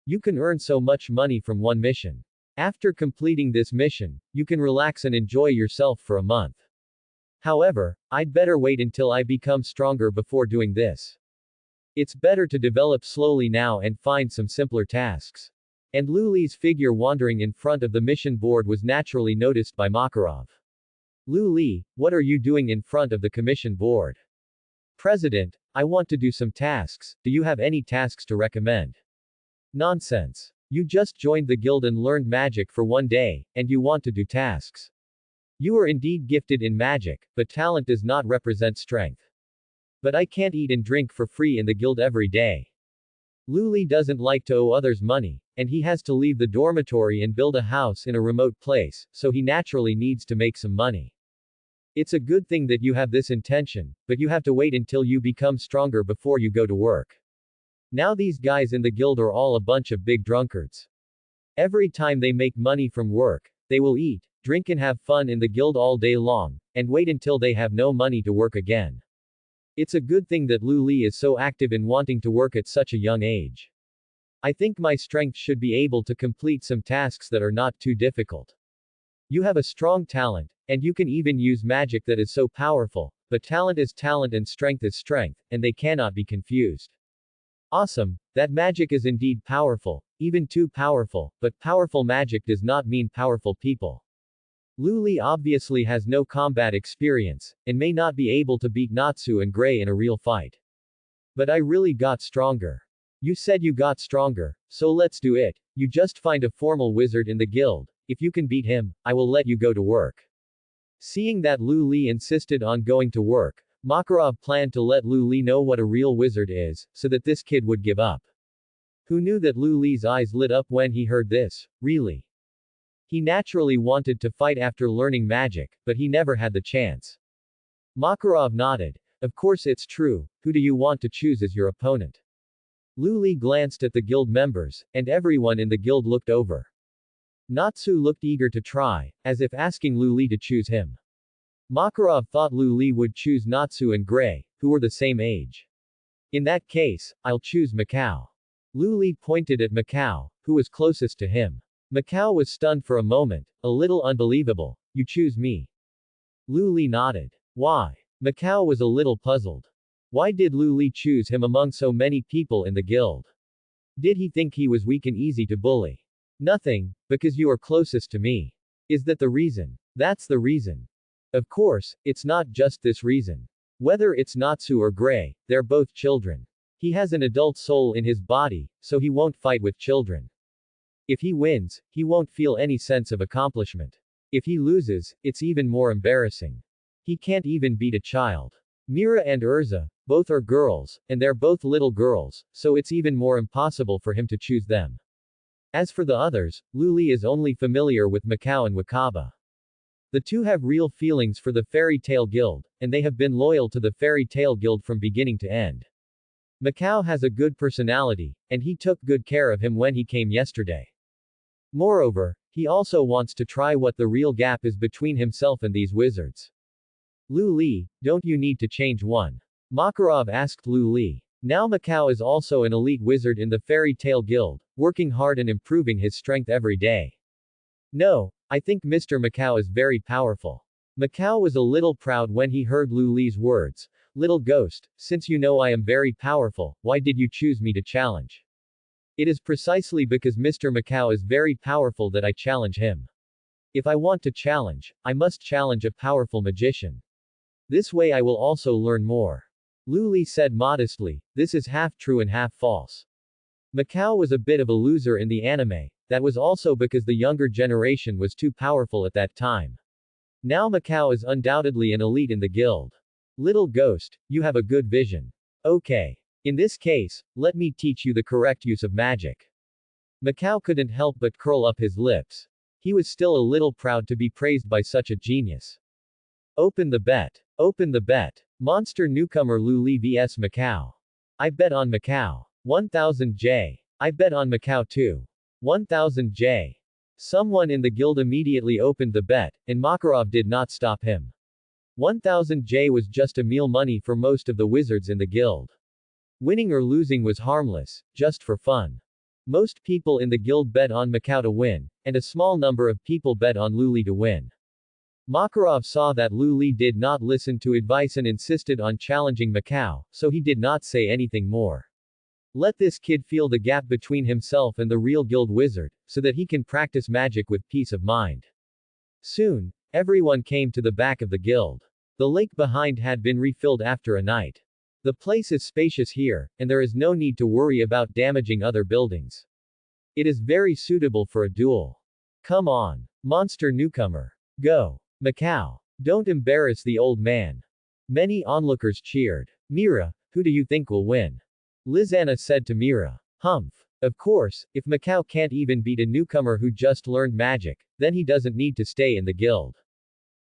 You can earn so much money from one mission. After completing this mission, you can relax and enjoy yourself for a month. However, I'd better wait until I become stronger before doing this. It's better to develop slowly now and find some simpler tasks. And Lu Li's figure wandering in front of the mission board was naturally noticed by Makarov. Lu Li, what are you doing in front of the commission board? President, I want to do some tasks, do you have any tasks to recommend? Nonsense. You just joined the guild and learned magic for 1 day, and you want to do tasks. You are indeed gifted in magic, but talent does not represent strength. But I can't eat and drink for free in the guild every day. Lu Li doesn't like to owe others money, and he has to leave the dormitory and build a house in a remote place, so he naturally needs to make some money. It's a good thing that you have this intention, but you have to wait until you become stronger before you go to work. Now these guys in the guild are all a bunch of big drunkards. Every time they make money from work, they will eat, drink and have fun in the guild all day long, and wait until they have no money to work again. It's a good thing that Lu Li is so active in wanting to work at such a young age. I think my strength should be able to complete some tasks that are not too difficult. You have a strong talent, and you can even use magic that is so powerful, but talent is talent and strength is strength, and they cannot be confused. Awesome, that magic is indeed powerful, even too powerful, but powerful magic does not mean powerful people. Lu Li obviously has no combat experience, and may not be able to beat Natsu and Gray in a real fight. But I really got stronger. You said you got stronger, so let's do it. You just find a formal wizard in the guild. If you can beat him, I will let you go to work. Seeing that Lu Li insisted on going to work, Makarov planned to let Lu Li know what a real wizard is, so that this kid would give up. Who knew that Lu Li's eyes lit up when he heard this? Really? He naturally wanted to fight after learning magic, but he never had the chance. Makarov nodded. Of course it's true, who do you want to choose as your opponent? Lu Li glanced at the guild members, and everyone in the guild looked over. Natsu looked eager to try, as if asking Lu Li to choose him. Makarov thought Lu Li would choose Natsu and Gray, who were the same age. In that case, I'll choose Macau. Lu Li pointed at Macau, who was closest to him. Macau was stunned for a moment, a little unbelievable. You choose me? Lu Li nodded. Why? Macau was a little puzzled. Why did Lu Li choose him among so many people in the guild? Did he think he was weak and easy to bully? Nothing, because you are closest to me. Is that the reason? That's the reason. Of course, it's not just this reason. Whether it's Natsu or Gray, they're both children. He has an adult soul in his body, so he won't fight with children. If he wins, he won't feel any sense of accomplishment. If he loses, it's even more embarrassing. He can't even beat a child. Mira and Urza, both are girls, and they're both little girls, so it's even more impossible for him to choose them. As for the others, Lu Li is only familiar with Macau and Wakaba. The two have real feelings for the Fairy Tale Guild, and they have been loyal to the Fairy Tale Guild from beginning to end. Macau has a good personality, and he took good care of him when he came yesterday. Moreover, he also wants to try what the real gap is between himself and these wizards. Lu Li, don't you need to change one? Makarov asked Lu Li. Now Macau is also an elite wizard in the Fairy Tale Guild, working hard and improving his strength every day. No, I think Mr. Macau is very powerful. Macau was a little proud when he heard Lu Li's words. Little ghost, since you know I am very powerful, why did you choose me to challenge? It is precisely because Mr. Macau is very powerful that I challenge him. If I want to challenge, I must challenge a powerful magician. This way I will also learn more. Lu Li said modestly, this is half true and half false. Macau was a bit of a loser in the anime, that was also because the younger generation was too powerful at that time. Now Macau is undoubtedly an elite in the guild. Little ghost, you have a good vision. Okay. In this case, let me teach you the correct use of magic. Macau couldn't help but curl up his lips. He was still a little proud to be praised by such a genius. Open the bet. Open the bet. Monster newcomer Lu Li vs Macau. I bet on Macau. 1000 J. I bet on Macau too. 1000 J. Someone in the guild immediately opened the bet, and Makarov did not stop him. 1000 J was just a meal money for most of the wizards in the guild. Winning or losing was harmless, just for fun. Most people in the guild bet on Macau to win, and a small number of people bet on Lu Li to win. Makarov saw that Lu Li did not listen to advice and insisted on challenging Macau, so he did not say anything more. Let this kid feel the gap between himself and the real guild wizard, so that he can practice magic with peace of mind. Soon, everyone came to the back of the guild. The lake behind had been refilled after a night. The place is spacious here, and there is no need to worry about damaging other buildings. It is very suitable for a duel. Come on. Monster newcomer. Go. Macau. Don't embarrass the old man. Many onlookers cheered. Mira, who do you think will win? Lizanna said to Mira. Humph. Of course, if Macau can't even beat a newcomer who just learned magic, then he doesn't need to stay in the guild.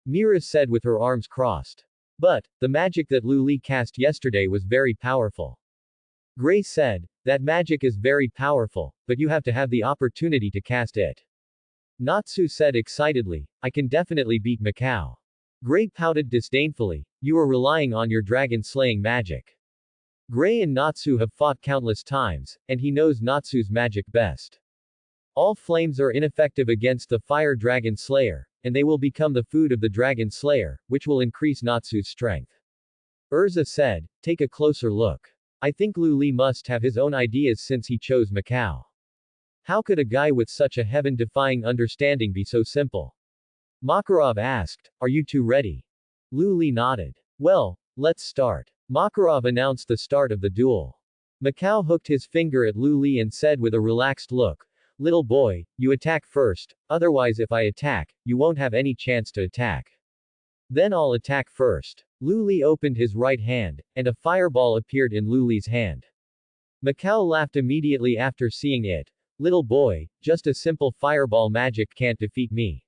Mira said with her arms crossed. But, the magic that Lu Li cast yesterday was very powerful. Gray said, that magic is very powerful, but you have to have the opportunity to cast it. Natsu said excitedly, I can definitely beat Macau. Gray pouted disdainfully, you are relying on your dragon-slaying magic. Gray and Natsu have fought countless times, and he knows Natsu's magic best. All flames are ineffective against the fire dragon slayer, and they will become the food of the dragon slayer, which will increase Natsu's strength. Urza said, take a closer look. I think Lu Li must have his own ideas since he chose Macau. How could a guy with such a heaven-defying understanding be so simple? Makarov asked, are you two ready? Lu Li nodded. Well, let's start. Makarov announced the start of the duel. Macau hooked his finger at Lu Li and said with a relaxed look, little boy, you attack first, otherwise if I attack, you won't have any chance to attack. Then I'll attack first. Lu Li opened his right hand, and a fireball appeared in Lu Li's hand. Macau laughed immediately after seeing it. Little boy, just a simple fireball magic can't defeat me.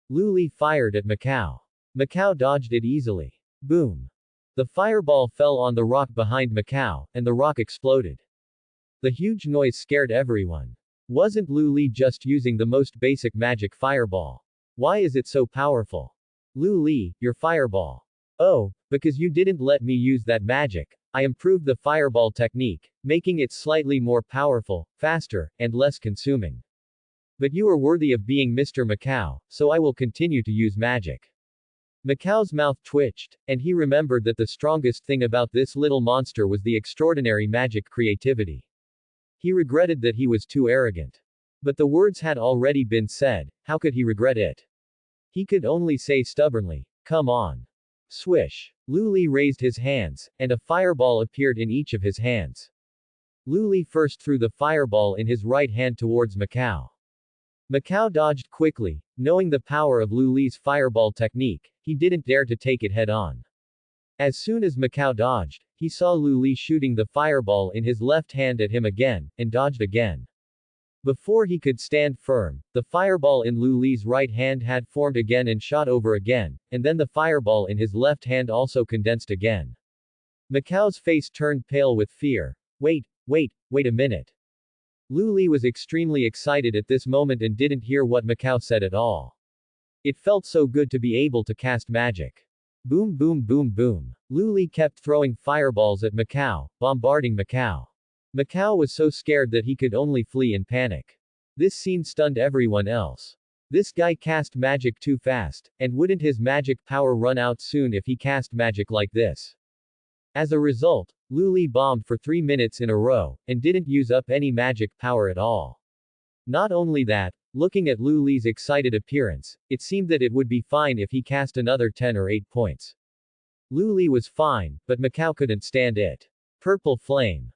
Lu Li fired at Macau. Macau dodged it easily. Boom. The fireball fell on the rock behind Macau, and the rock exploded. The huge noise scared everyone. Wasn't Lu Li just using the most basic magic fireball? Why is it so powerful? Lu Li, your fireball. Oh, because you didn't let me use that magic, I improved the fireball technique, making it slightly more powerful, faster, and less consuming. But you are worthy of being Mr. Macau, so I will continue to use magic. Macau's mouth twitched, and he remembered that the strongest thing about this little monster was the extraordinary magic creativity. He regretted that he was too arrogant. But the words had already been said, how could he regret it? He could only say stubbornly, come on. Swish. Lu Li raised his hands, and a fireball appeared in each of his hands. Lu Li first threw the fireball in his right hand towards Macau. Macau dodged quickly, knowing the power of Lu Li's fireball technique, he didn't dare to take it head-on. As soon as Macau dodged, he saw Lu Li shooting the fireball in his left hand at him again, and dodged again. Before he could stand firm, the fireball in Lu Li's right hand had formed again and shot over again, and then the fireball in his left hand also condensed again. Macau's face turned pale with fear. Wait a minute. Lu Li was extremely excited at this moment and didn't hear what Macau said at all. It felt so good to be able to cast magic. Boom boom boom boom. Lu Li kept throwing fireballs at Macau, bombarding Macau. Macau was so scared that he could only flee in panic. This scene stunned everyone else. This guy cast magic too fast, and wouldn't his magic power run out soon if he cast magic like this? As a result, Lu Li bombed for 3 minutes in a row, and didn't use up any magic power at all. Not only that, looking at Lu Li's excited appearance, it seemed that it would be fine if he cast another 10 or 8 points. Lu Li was fine, but Macau couldn't stand it. Purple flame.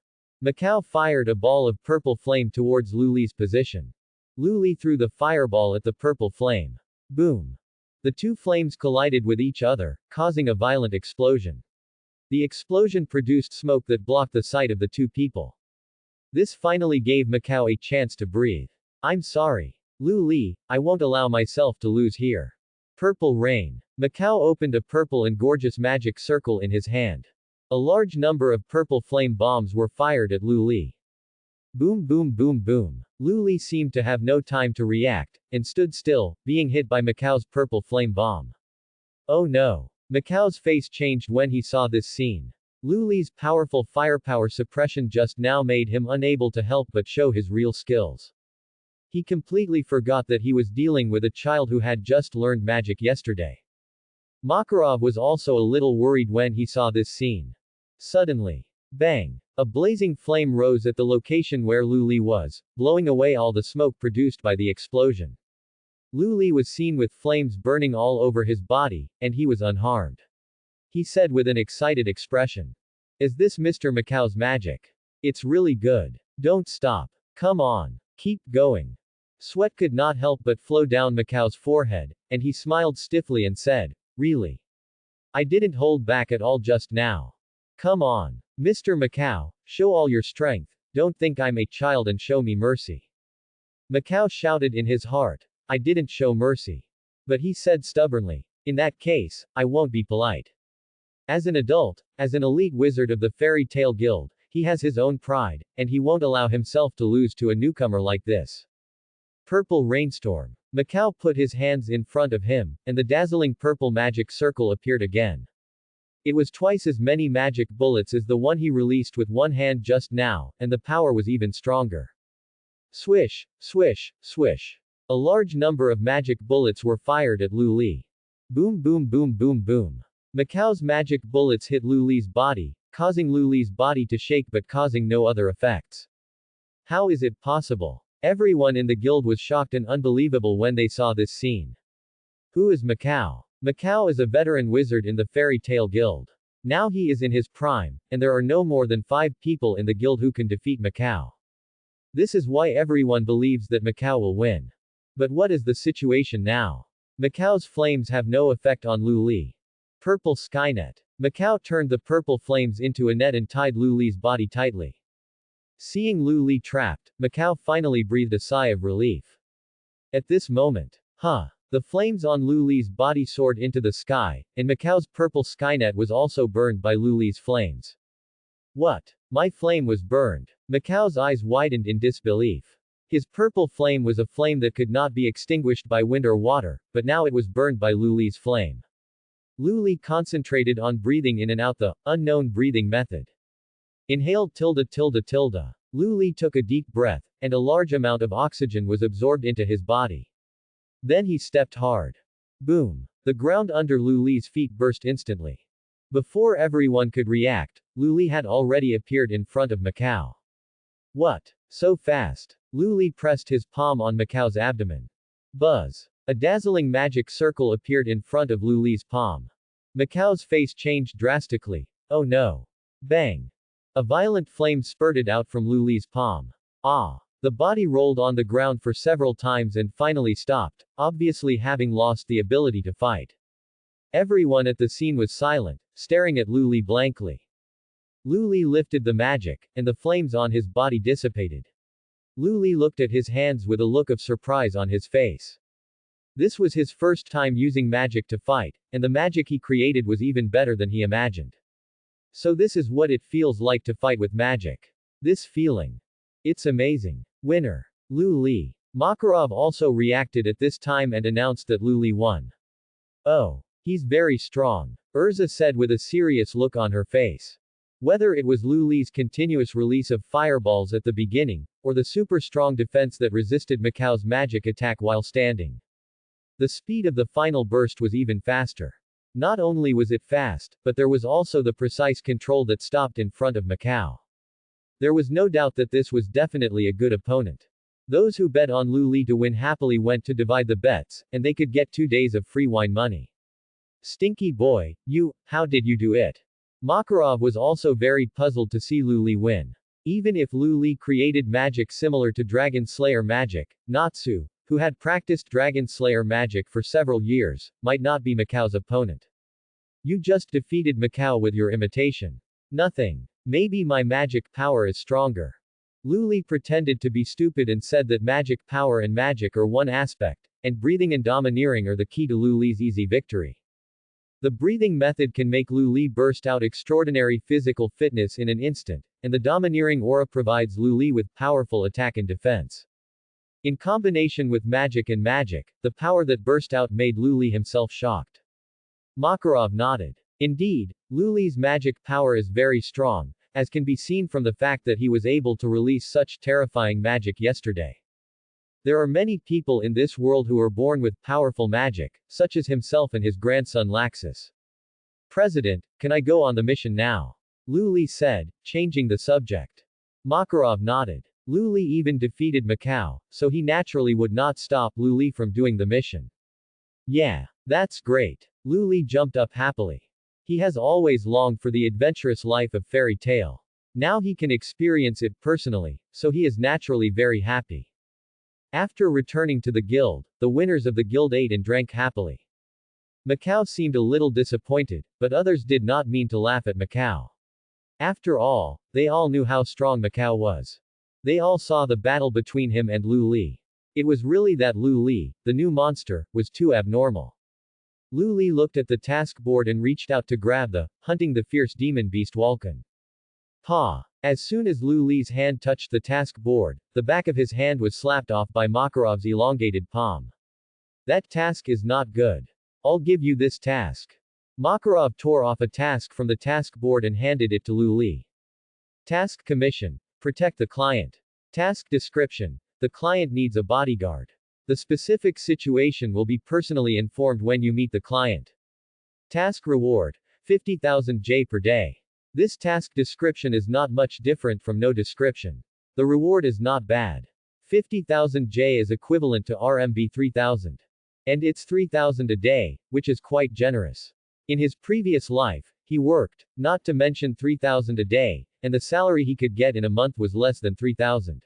Macau fired a ball of purple flame towards Lu Li's position. Lu Li threw the fireball at the purple flame. Boom. The two flames collided with each other, causing a violent explosion. The explosion produced smoke that blocked the sight of the two people. This finally gave Macau a chance to breathe. I'm sorry. Lu Li, I won't allow myself to lose here. Purple rain. Macau opened a purple and gorgeous magic circle in his hand. A large number of purple flame bombs were fired at Lu Li. Boom boom boom boom. Lu Li seemed to have no time to react, and stood still, being hit by Macau's purple flame bomb. Oh no. Macau's face changed when he saw this scene. Lu Li's powerful firepower suppression just now made him unable to help but show his real skills. He completely forgot that he was dealing with a child who had just learned magic yesterday. Makarov was also a little worried when he saw this scene. Suddenly, bang! A blazing flame rose at the location where Lu Li was, blowing away all the smoke produced by the explosion. Lu Li was seen with flames burning all over his body, and he was unharmed. He said with an excited expression. Is this Mr. Macau's magic? It's really good. Don't stop. Come on. Keep going. Sweat could not help but flow down Macau's forehead, and he smiled stiffly and said, really? I didn't hold back at all just now. Come on. Mr. Macau, show all your strength, don't think I'm a child and show me mercy. Macau shouted in his heart. I didn't show mercy. But he said stubbornly, in that case, I won't be polite. As an adult, as an elite wizard of the Fairy Tale Guild, he has his own pride, and he won't allow himself to lose to a newcomer like this. Purple rainstorm. Macau put his hands in front of him, and the dazzling purple magic circle appeared again. It was twice as many magic bullets as the one he released with one hand just now, and the power was even stronger. Swish, swish, swish. A large number of magic bullets were fired at Lu Li. Boom boom boom boom boom. Macau's magic bullets hit Lu Li's body, causing Lu Li's body to shake but causing no other effects. How is it possible? Everyone in the guild was shocked and unbelievable when they saw this scene. Who is Macau? Macau is a veteran wizard in the Fairy Tale Guild. Now he is in his prime, and there are no more than 5 people in the guild who can defeat Macau. This is why everyone believes that Macau will win. But what is the situation now? Macau's flames have no effect on Lu Li. Purple Skynet. Macau turned the purple flames into a net and tied Lu Li's body tightly. Seeing Lu Li trapped, Macau finally breathed a sigh of relief. At this moment, the flames on Lu Li's body soared into the sky, and Macau's purple Skynet was also burned by Lu Li's flames. What? My flame was burned. Macau's eyes widened in disbelief. His purple flame was a flame that could not be extinguished by wind or water, but now it was burned by Lu Li's flame. Lu Li concentrated on breathing in and out the unknown breathing method. Inhaled tilde tilde tilde. Lu Li took a deep breath, and a large amount of oxygen was absorbed into his body. Then he stepped hard. Boom! The ground under Lu Li's feet burst instantly. Before everyone could react, Lu Li had already appeared in front of Macau. What? So fast? Lu Li pressed his palm on Macau's abdomen. Buzz! A dazzling magic circle appeared in front of Lu Li's palm. Macau's face changed drastically. Oh no! Bang! A violent flame spurted out from Lu Li's palm. Ah! The body rolled on the ground for several times and finally stopped, obviously having lost the ability to fight. Everyone at the scene was silent, staring at Lu Li blankly. Lu Li lifted the magic, and the flames on his body dissipated. Lu Li looked at his hands with a look of surprise on his face. This was his first time using magic to fight, and the magic he created was even better than he imagined. So this is what it feels like to fight with magic. This feeling. It's amazing. Winner. Lu Li. Makarov also reacted at this time and announced that Lu Li won. Oh. He's very strong, Urza said with a serious look on her face. Whether it was Lu Li's continuous release of fireballs at the beginning, or the super strong defense that resisted Macau's magic attack while standing. The speed of the final burst was even faster. Not only was it fast, but there was also the precise control that stopped in front of Macau. There was no doubt that this was definitely a good opponent. Those who bet on Lu Li to win happily went to divide the bets, and they could get 2 days of free wine money. Stinky boy, how did you do it? Makarov was also very puzzled to see Lu Li win. Even if Lu Li created magic similar to Dragon Slayer magic, Natsu, who had practiced Dragon Slayer magic for several years, might not be Macau's opponent. You just defeated Macau with your imitation. Nothing. Maybe my magic power is stronger. Lu Li pretended to be stupid and said that magic power and magic are one aspect, and breathing and domineering are the key to Lu Li's easy victory. The breathing method can make Lu Li burst out extraordinary physical fitness in an instant, and the domineering aura provides Lu Li with powerful attack and defense. In combination with magic and magic, the power that burst out made Lu Li himself shocked. Makarov nodded. Indeed, Lu Li's magic power is very strong, as can be seen from the fact that he was able to release such terrifying magic yesterday. There are many people in this world who are born with powerful magic, such as himself and his grandson Laxus. President, can I go on the mission now? Lu Li said, changing the subject. Makarov nodded. Lu Li even defeated Macau, so he naturally would not stop Lu Li from doing the mission. Yeah, that's great. Lu Li jumped up happily. He has always longed for the adventurous life of fairy tale. Now he can experience it personally, so he is naturally very happy. After returning to the guild, the winners of the guild ate and drank happily. Macau seemed a little disappointed, but others did not mean to laugh at Macau. After all, they all knew how strong Macau was. They all saw the battle between him and Lu Li. It was really that Lu Li, the new monster, was too abnormal. Lu Li looked at the task board and reached out to grab the, hunting the fierce demon beast Walken. Pa! As soon as Lu Li's hand touched the task board, the back of his hand was slapped off by Makarov's elongated palm. That task is not good. I'll give you this task. Makarov tore off a task from the task board and handed it to Lu Li. Task commission. Protect the client. Task description. The client needs a bodyguard. The specific situation will be personally informed when you meet the client. Task reward. 50,000 J per day. This task description is not much different from no description. The reward is not bad. 50,000 J is equivalent to RMB 3,000. And it's 3,000 a day, which is quite generous. In his previous life, he worked, not to mention 3,000 a day, and the salary he could get in a month was less than 3,000.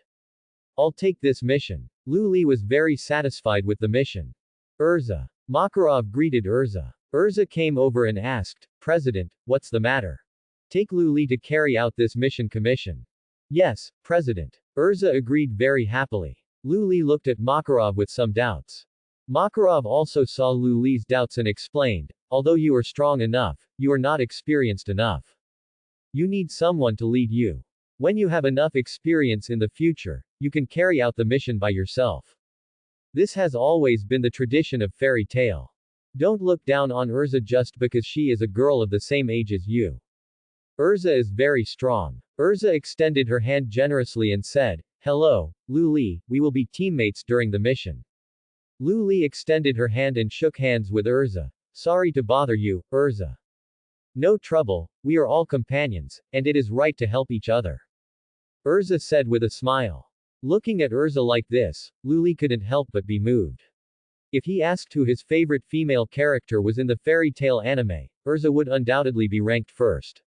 I'll take this mission. Lu Li was very satisfied with the mission. Urza. Makarov greeted Urza. Urza came over and asked, President, what's the matter? Take Lu Li to carry out this mission commission. Yes, President. Urza agreed very happily. Lu Li looked at Makarov with some doubts. Makarov also saw Lu Li's doubts and explained, although you are strong enough, you are not experienced enough. You need someone to lead you. When you have enough experience in the future, you can carry out the mission by yourself. This has always been the tradition of fairy tale. Don't look down on Urza just because she is a girl of the same age as you. Urza is very strong. Urza extended her hand generously and said, Hello, Lu Li, we will be teammates during the mission. Lu Li extended her hand and shook hands with Urza. Sorry to bother you, Urza. No trouble, we are all companions, and it is right to help each other. Urza said with a smile. Looking at Urza like this, Lu Li couldn't help but be moved. If he asked who his favorite female character was in the fairy tale anime, Urza would undoubtedly be ranked first.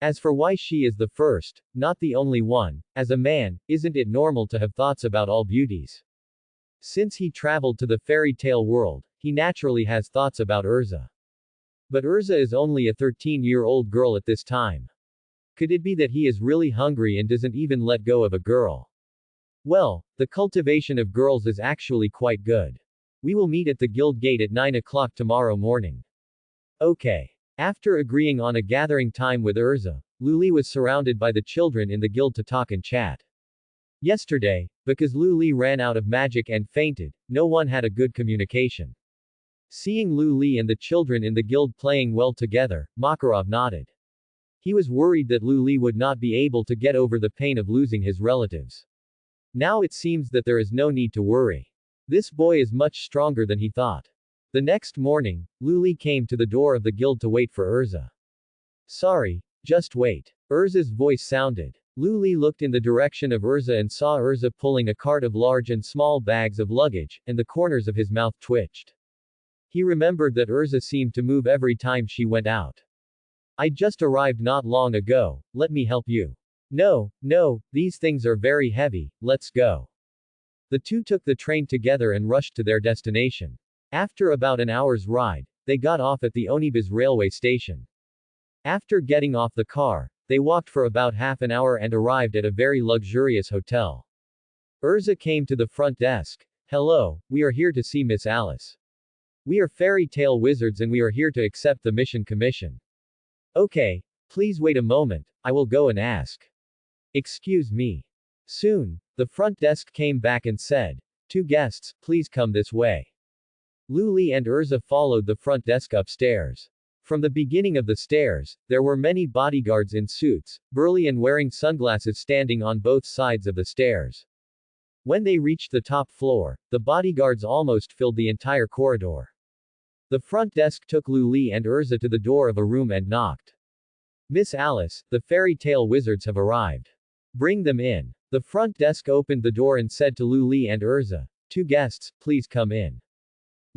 As for why she is the first, not the only one, as a man, isn't it normal to have thoughts about all beauties? Since he traveled to the fairy tale world, he naturally has thoughts about Urza. But Urza is only a 13-year-old girl at this time. Could it be that he is really hungry and doesn't even let go of a girl? Well, the cultivation of girls is actually quite good. We will meet at the guild gate at 9 o'clock tomorrow morning. Okay. After agreeing on a gathering time with Urza, Lu Li was surrounded by the children in the guild to talk and chat. Yesterday, because Lu Li ran out of magic and fainted, no one had a good communication. Seeing Lu Li and the children in the guild playing well together, Makarov nodded. He was worried that Lu Li would not be able to get over the pain of losing his relatives. Now it seems that there is no need to worry. This boy is much stronger than he thought. The next morning, Lu Li came to the door of the guild to wait for Urza. Sorry, just wait. Urza's voice sounded. Lu Li looked in the direction of Urza and saw Urza pulling a cart of large and small bags of luggage, and the corners of his mouth twitched. He remembered that Urza seemed to move every time she went out. I just arrived not long ago, let me help you. No, these things are very heavy, let's go. The two took the train together and rushed to their destination. After about an hour's ride, they got off at the Onibus railway station. After getting off the car, they walked for about half an hour and arrived at a very luxurious hotel. Urza came to the front desk. Hello, we are here to see Miss Alice. We are fairy tale wizards and we are here to accept the mission commission. Okay, please wait a moment, I will go and ask. Excuse me. Soon, the front desk came back and said, 2 guests, please come this way. Lu Li and Urza followed the front desk upstairs. From the beginning of the stairs, there were many bodyguards in suits, burly and wearing sunglasses standing on both sides of the stairs. When they reached the top floor, the bodyguards almost filled the entire corridor. The front desk took Lu Li and Urza to the door of a room and knocked. Miss Alice, the fairy tale wizards have arrived. Bring them in. The front desk opened the door and said to Lu Li and Urza, 2 guests, please come in.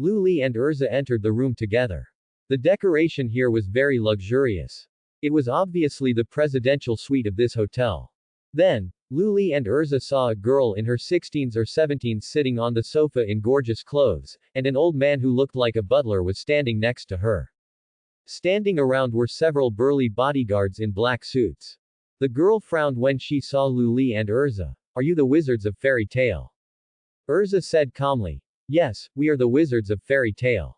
Lu Li and Urza entered the room together. The decoration here was very luxurious. It was obviously the presidential suite of this hotel. Then, Lu Li and Urza saw a girl in her 16s or 17s sitting on the sofa in gorgeous clothes, and an old man who looked like a butler was standing next to her. Standing around were several burly bodyguards in black suits. The girl frowned when she saw Lu Li and Urza. Are you the wizards of fairy tale? Urza said calmly. Yes, we are the wizards of fairy tale.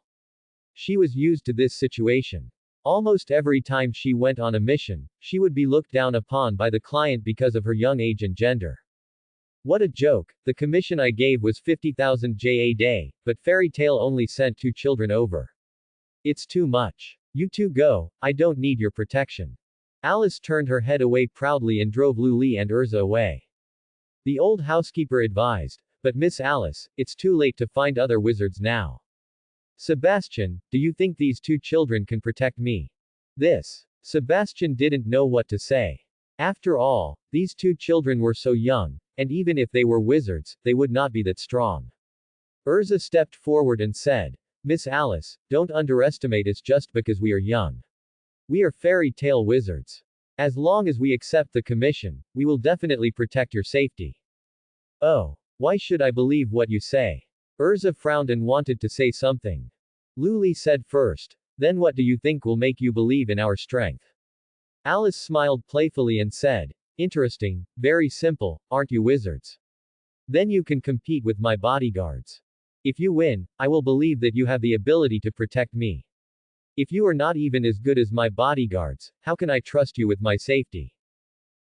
She was used to this situation. Almost every time she went on a mission, she would be looked down upon by the client because of her young age and gender. What a joke, the commission I gave was 50,000 a day, but fairy tale only sent 2 children over. It's too much. You two go, I don't need your protection. Alice turned her head away proudly and drove Lu Li and Urza away. The old housekeeper advised, but Miss Alice, it's too late to find other wizards now. Sebastian, do you think these 2 children can protect me? Sebastian didn't know what to say. After all, these 2 children were so young, and even if they were wizards, they would not be that strong. Urza stepped forward and said, Miss Alice, don't underestimate us just because we are young. We are fairy tale wizards. As long as we accept the commission, we will definitely protect your safety. Oh, why should I believe what you say? Urza frowned and wanted to say something. Lu Li said first, then what do you think will make you believe in our strength? Alice smiled playfully and said, interesting, very simple, aren't you wizards? Then you can compete with my bodyguards. If you win, I will believe that you have the ability to protect me. If you are not even as good as my bodyguards, how can I trust you with my safety?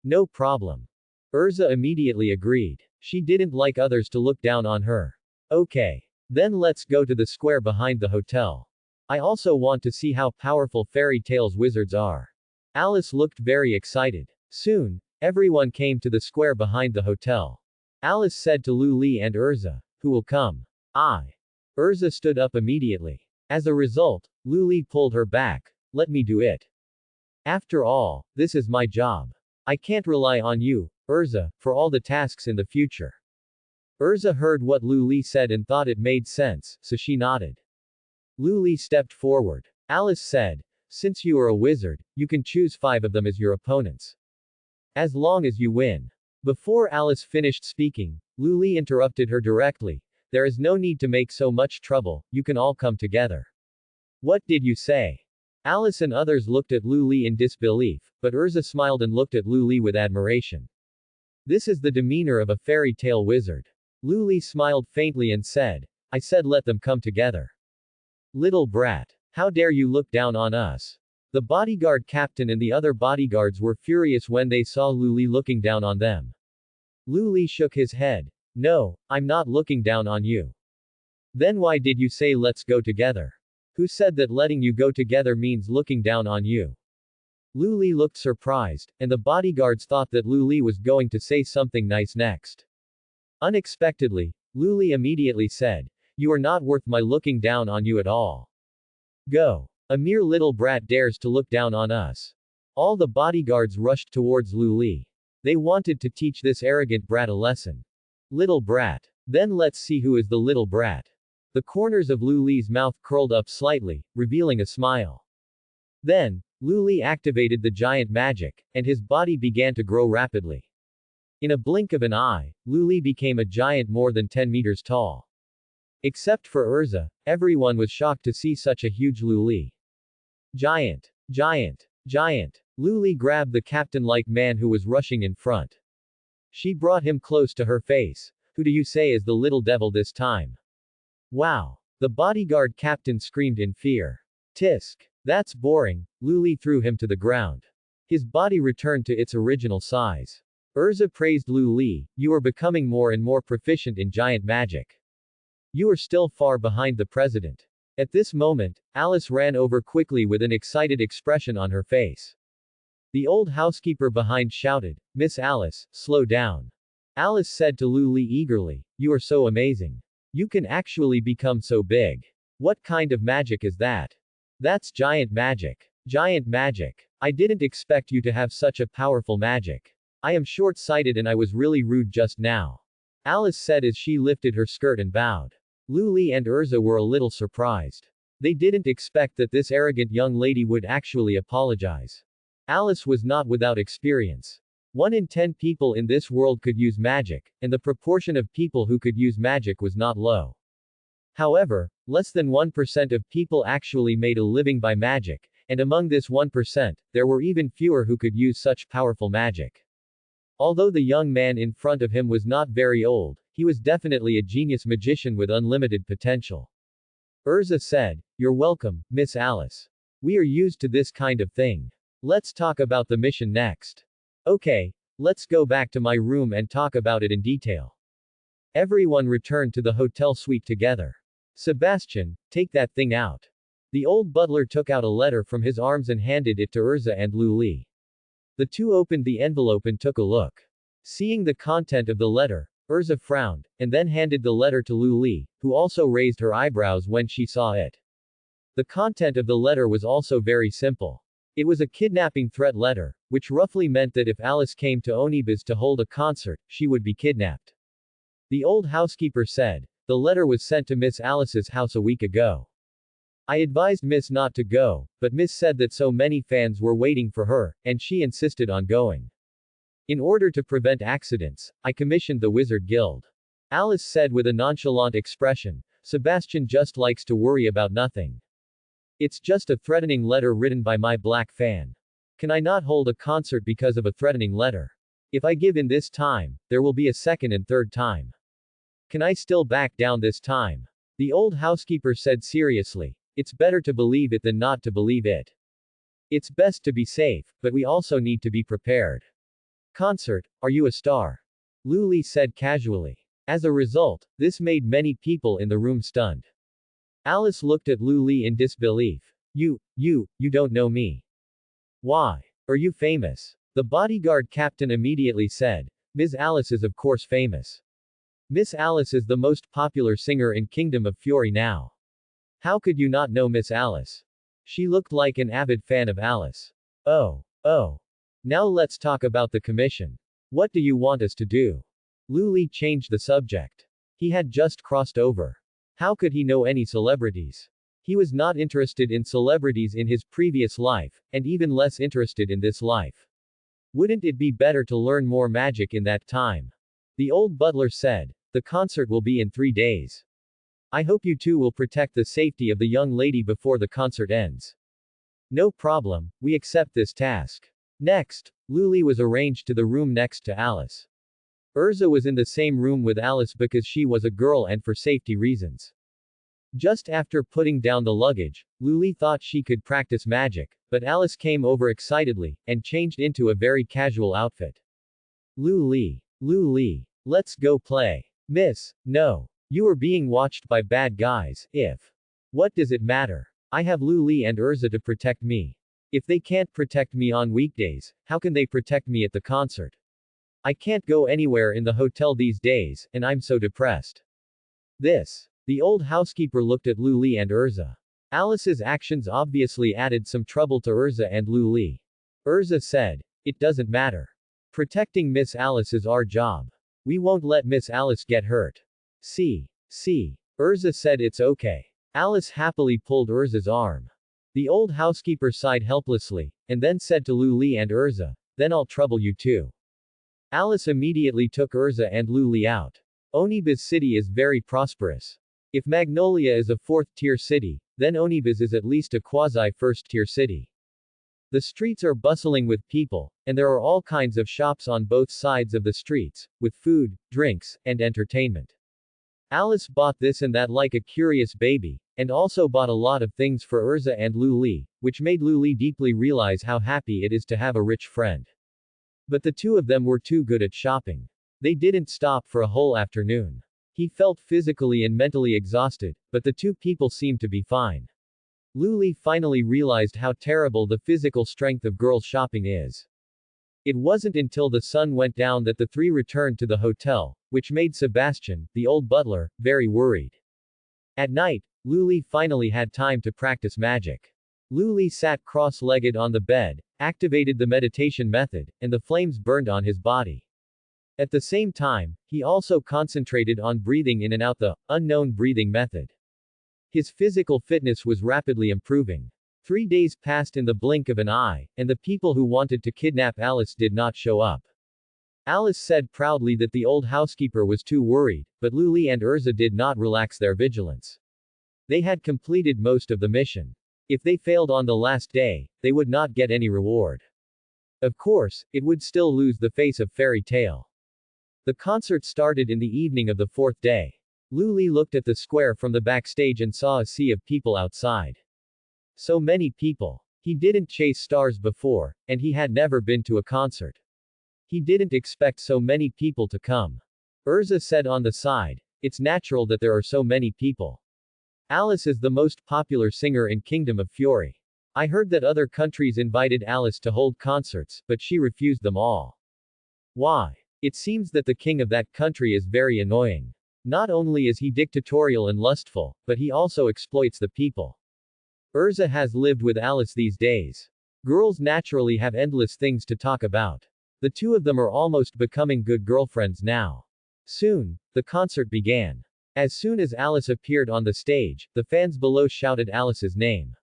No problem. Urza immediately agreed. She didn't like others to look down on her. Okay. Then let's go to the square behind the hotel. I also want to see how powerful fairy tales wizards are. Alice looked very excited. Soon, everyone came to the square behind the hotel. Alice said to Lu Li and Urza. Who will come? I. Urza stood up immediately. As a result, Lu Li pulled her back. Let me do it. After all, this is my job. I can't rely on you, Urza, for all the tasks in the future. Urza heard what Lu Li said and thought it made sense, so she nodded. Lu Li stepped forward. Alice said, since you are a wizard, you can choose 5 of them as your opponents. As long as you win. Before Alice finished speaking, Lu Li interrupted her directly. There is no need to make so much trouble, you can all come together. What did you say? Alice and others looked at Lu Li in disbelief, but Urza smiled and looked at Lu Li with admiration. This is the demeanor of a fairy tale wizard. Lu Li smiled faintly and said, I said let them come together. Little brat. How dare you look down on us? The bodyguard captain and the other bodyguards were furious when they saw Lu Li looking down on them. Lu Li shook his head. No, I'm not looking down on you. Then why did you say let's go together? Who said that letting you go together means looking down on you? Lu Li looked surprised, and the bodyguards thought that Lu Li was going to say something nice next. Unexpectedly, Lu Li immediately said, you are not worth my looking down on you at all. Go. A mere little brat dares to look down on us. All the bodyguards rushed towards Lu Li. They wanted to teach this arrogant brat a lesson. Little brat. Then let's see who is the little brat. The corners of Lu Li's mouth curled up slightly, revealing a smile. Then, Lu Li activated the giant magic, and his body began to grow rapidly. In a blink of an eye, Lu Li became a giant more than 10 meters tall. Except for Urza, everyone was shocked to see such a huge Lu Li. Giant. Giant. Giant. Lu Li grabbed the captain-like man who was rushing in front. She brought him close to her face. Who do you say is the little devil this time? Wow. The bodyguard captain screamed in fear. Tisk. That's boring. Lu Li threw him to the ground. His body returned to its original size. Urza praised Lu Li, you are becoming more and more proficient in giant magic. You are still far behind the president. At this moment, Alice ran over quickly with an excited expression on her face. The old housekeeper behind shouted, Miss Alice, slow down. Alice said to Lu Li eagerly, you are so amazing. You can actually become so big. What kind of magic is that? That's giant magic. Giant magic. I didn't expect you to have such a powerful magic. I am short-sighted and I was really rude just now. Alice said as she lifted her skirt and bowed. Lu Li and Urza were a little surprised. They didn't expect that this arrogant young lady would actually apologize. Alice was not without experience. 1 in 10 people in this world could use magic, and the proportion of people who could use magic was not low. However, less than 1% of people actually made a living by magic, and among this 1%, there were even fewer who could use such powerful magic. Although the young man in front of him was not very old, he was definitely a genius magician with unlimited potential. Urza said, you're welcome, Miss Alice. We are used to this kind of thing. Let's talk about the mission next. Okay, let's go back to my room and talk about it in detail. Everyone returned to the hotel suite together. Sebastian, take that thing out. The old butler took out a letter from his arms and handed it to Urza and Lu Li. The two opened the envelope and took a look. Seeing the content of the letter, Urza frowned, and then handed the letter to Lu Li, who also raised her eyebrows when she saw it. The content of the letter was also very simple. It was a kidnapping threat letter, which roughly meant that if Alice came to Onibus to hold a concert, she would be kidnapped. The old housekeeper said, the letter was sent to Miss Alice's house a week ago. I advised Miss not to go, but Miss said that so many fans were waiting for her, and she insisted on going. In order to prevent accidents, I commissioned the Wizard Guild. Alice said with a nonchalant expression, Sebastian just likes to worry about nothing. It's just a threatening letter written by my black fan. Can I not hold a concert because of a threatening letter? If I give in this time, there will be a second and third time. Can I still back down this time? The old housekeeper said seriously, it's better to believe it than not to believe it. It's best to be safe, but we also need to be prepared. Concert, are you a star? Lu Li said casually. As a result, this made many people in the room stunned. Alice looked at Lu Li in disbelief. You don't know me. Why? Are you famous? The bodyguard captain immediately said, Ms. Alice is of course famous. Miss Alice is the most popular singer in Kingdom of Fury now. How could you not know Miss Alice? She looked like an avid fan of Alice. Oh. Now let's talk about the commission. What do you want us to do? Luli changed the subject. He had just crossed over. How could he know any celebrities? He was not interested in celebrities in his previous life, and even less interested in this life. Wouldn't it be better to learn more magic in that time? The old butler said. The concert will be in 3 days. I hope you two will protect the safety of the young lady before the concert ends. No problem, we accept this task. Next, Luli was arranged to the room next to Alice. Urza was in the same room with Alice because she was a girl and for safety reasons. Just after putting down the luggage, Luli thought she could practice magic, but Alice came over excitedly, and changed into a very casual outfit. Luli, let's go play. Miss, no. You are being watched by bad guys, What does it matter? I have Luli and Urza to protect me. If they can't protect me on weekdays, how can they protect me at the concert? I can't go anywhere in the hotel these days, and I'm so depressed. The old housekeeper looked at Luli and Urza. Alice's actions obviously added some trouble to Urza and Luli. Urza said, it doesn't matter. Protecting Miss Alice is our job. We won't let Miss Alice get hurt. See. Urza said it's okay. Alice happily pulled Urza's arm. The old housekeeper sighed helplessly, and then said to Luli and Urza, then I'll trouble you too. Alice immediately took Urza and Luli out. Onibus city is very prosperous. If Magnolia is a 4th-tier city, then Onibus is at least a quasi-1st-tier city. The streets are bustling with people, and there are all kinds of shops on both sides of the streets, with food, drinks, and entertainment. Alice bought this and that like a curious baby, and also bought a lot of things for Urza and Luli, which made Luli deeply realize how happy it is to have a rich friend. But the two of them were too good at shopping. They didn't stop for a whole afternoon. He felt physically and mentally exhausted, but the two people seemed to be fine. Luli finally realized how terrible the physical strength of girls shopping is. It wasn't until the sun went down that the three returned to the hotel, which made Sebastian, the old butler, very worried. At night, Luli finally had time to practice magic. Luli sat cross-legged on the bed, activated the meditation method, and the flames burned on his body. At the same time, he also concentrated on breathing in and out, the unknown breathing method. His physical fitness was rapidly improving. 3 days passed in the blink of an eye, and the people who wanted to kidnap Alice did not show up. Alice said proudly that the old housekeeper was too worried, but Luli and Urza did not relax their vigilance. They had completed most of the mission. If they failed on the last day, they would not get any reward. Of course, it would still lose the face of fairy tale. The concert started in the evening of the 4th day. Luli looked at the square from the backstage and saw a sea of people outside. So many people. He didn't chase stars before, and he had never been to a concert. He didn't expect so many people to come. Urza said on the side, it's natural that there are so many people. Alice is the most popular singer in Kingdom of Fury. I heard that other countries invited Alice to hold concerts, but she refused them all. Why? It seems that the king of that country is very annoying. Not only is he dictatorial and lustful, but he also exploits the people. Urza has lived with Alice these days. Girls naturally have endless things to talk about. The two of them are almost becoming good girlfriends now. Soon, the concert began. As soon as Alice appeared on the stage, the fans below shouted Alice's name.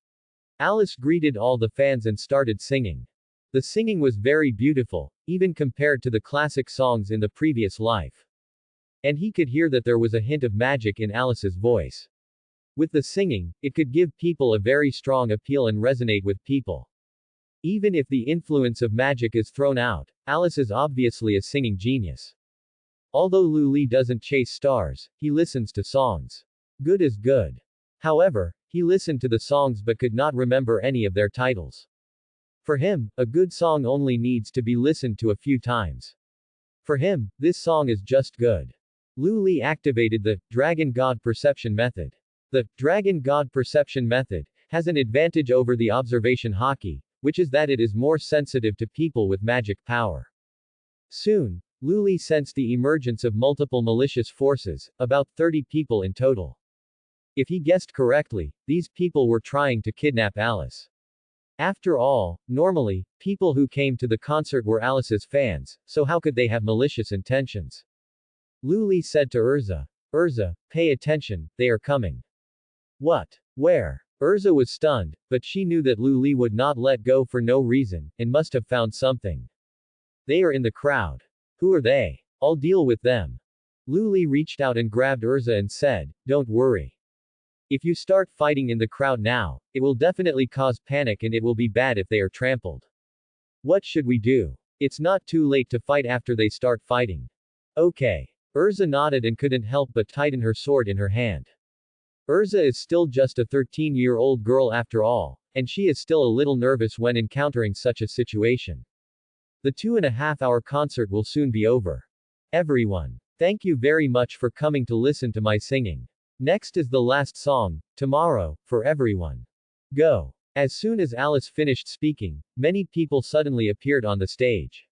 Alice greeted all the fans and started singing. The singing was very beautiful, even compared to the classic songs in the previous life. And he could hear that there was a hint of magic in Alice's voice. With the singing, it could give people a very strong appeal and resonate with people. Even if the influence of magic is thrown out, Alice is obviously a singing genius. Although Luli doesn't chase stars, he listens to songs. Good is good. However, he listened to the songs but could not remember any of their titles. For him, a good song only needs to be listened to a few times. For him, this song is just good. Luli activated the Dragon God Perception Method. The Dragon God Perception Method has an advantage over the observation hockey, which is that it is more sensitive to people with magic power. Soon, Lu Li sensed the emergence of multiple malicious forces, about 30 people in total. If he guessed correctly, these people were trying to kidnap Alice. After all, normally, people who came to the concert were Alice's fans, so how could they have malicious intentions? Lu Li said to Urza. Urza, pay attention, they are coming. What? Where? Urza was stunned, but she knew that Lu Li would not let go for no reason, and must have found something. They are in the crowd. Who are they? I'll deal with them. Lu Li reached out and grabbed Urza and said, don't worry. If you start fighting in the crowd now, it will definitely cause panic and it will be bad if they are trampled. What should we do? It's not too late to fight after they start fighting. Okay. Urza nodded and couldn't help but tighten her sword in her hand. Urza is still just a 13-year-old girl after all, and she is still a little nervous when encountering such a situation. The 2.5-hour concert will soon be over. Everyone. Thank you very much for coming to listen to my singing. Next is the last song, Tomorrow, for everyone. Go. As soon as Alice finished speaking, many people suddenly appeared on the stage.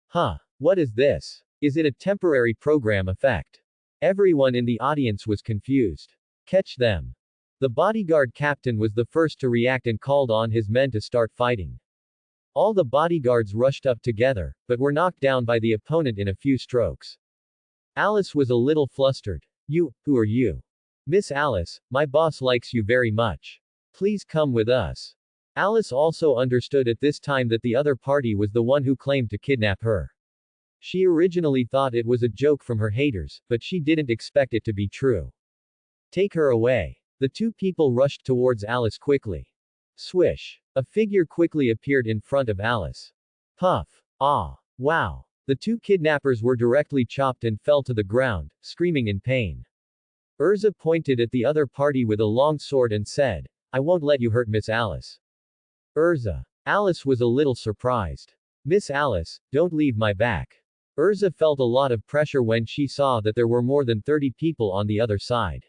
Huh. What is this? Is it a temporary program effect? Everyone in the audience was confused. Catch them. The bodyguard captain was the first to react and called on his men to start fighting. All the bodyguards rushed up together, but were knocked down by the opponent in a few strokes. Alice was a little flustered. Who are you? Miss Alice, my boss likes you very much. Please come with us. Alice also understood at this time that the other party was the one who claimed to kidnap her. She originally thought it was a joke from her haters, but she didn't expect it to be true. Take her away. The two people rushed towards Alice quickly. Swish. A figure quickly appeared in front of Alice. Puff. Ah. Wow. The two kidnappers were directly chopped and fell to the ground, screaming in pain. Urza pointed at the other party with a long sword and said, I won't let you hurt Miss Alice. Urza. Alice was a little surprised. Miss Alice, don't leave my back. Urza felt a lot of pressure when she saw that there were more than 30 people on the other side.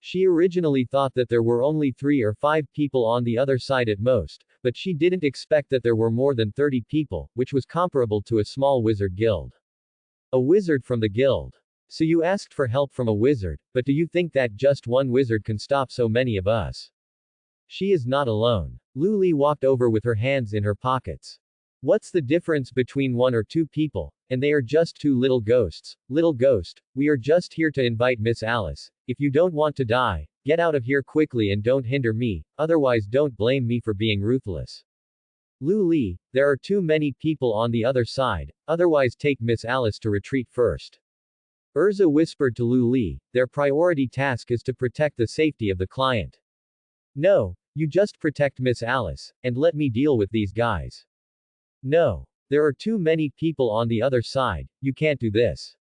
She originally thought that there were only 3 or 5 people on the other side at most, but she didn't expect that there were more than 30 people, which was comparable to a small wizard guild. A wizard from the guild. So you asked for help from a wizard, but do you think that just one wizard can stop so many of us? She is not alone. Lu Li walked over with her hands in her pockets. What's the difference between 1 or 2 people? And they are just 2 little ghosts. Little ghost, we are just here to invite Miss Alice. If you don't want to die, get out of here quickly and don't hinder me, otherwise don't blame me for being ruthless. Lu Li, there are too many people on the other side, otherwise take Miss Alice to retreat first. Urza whispered to Lu Li, their priority task is to protect the safety of the client. No, you just protect Miss Alice, and let me deal with these guys. No. There are too many people on the other side, you can't do this.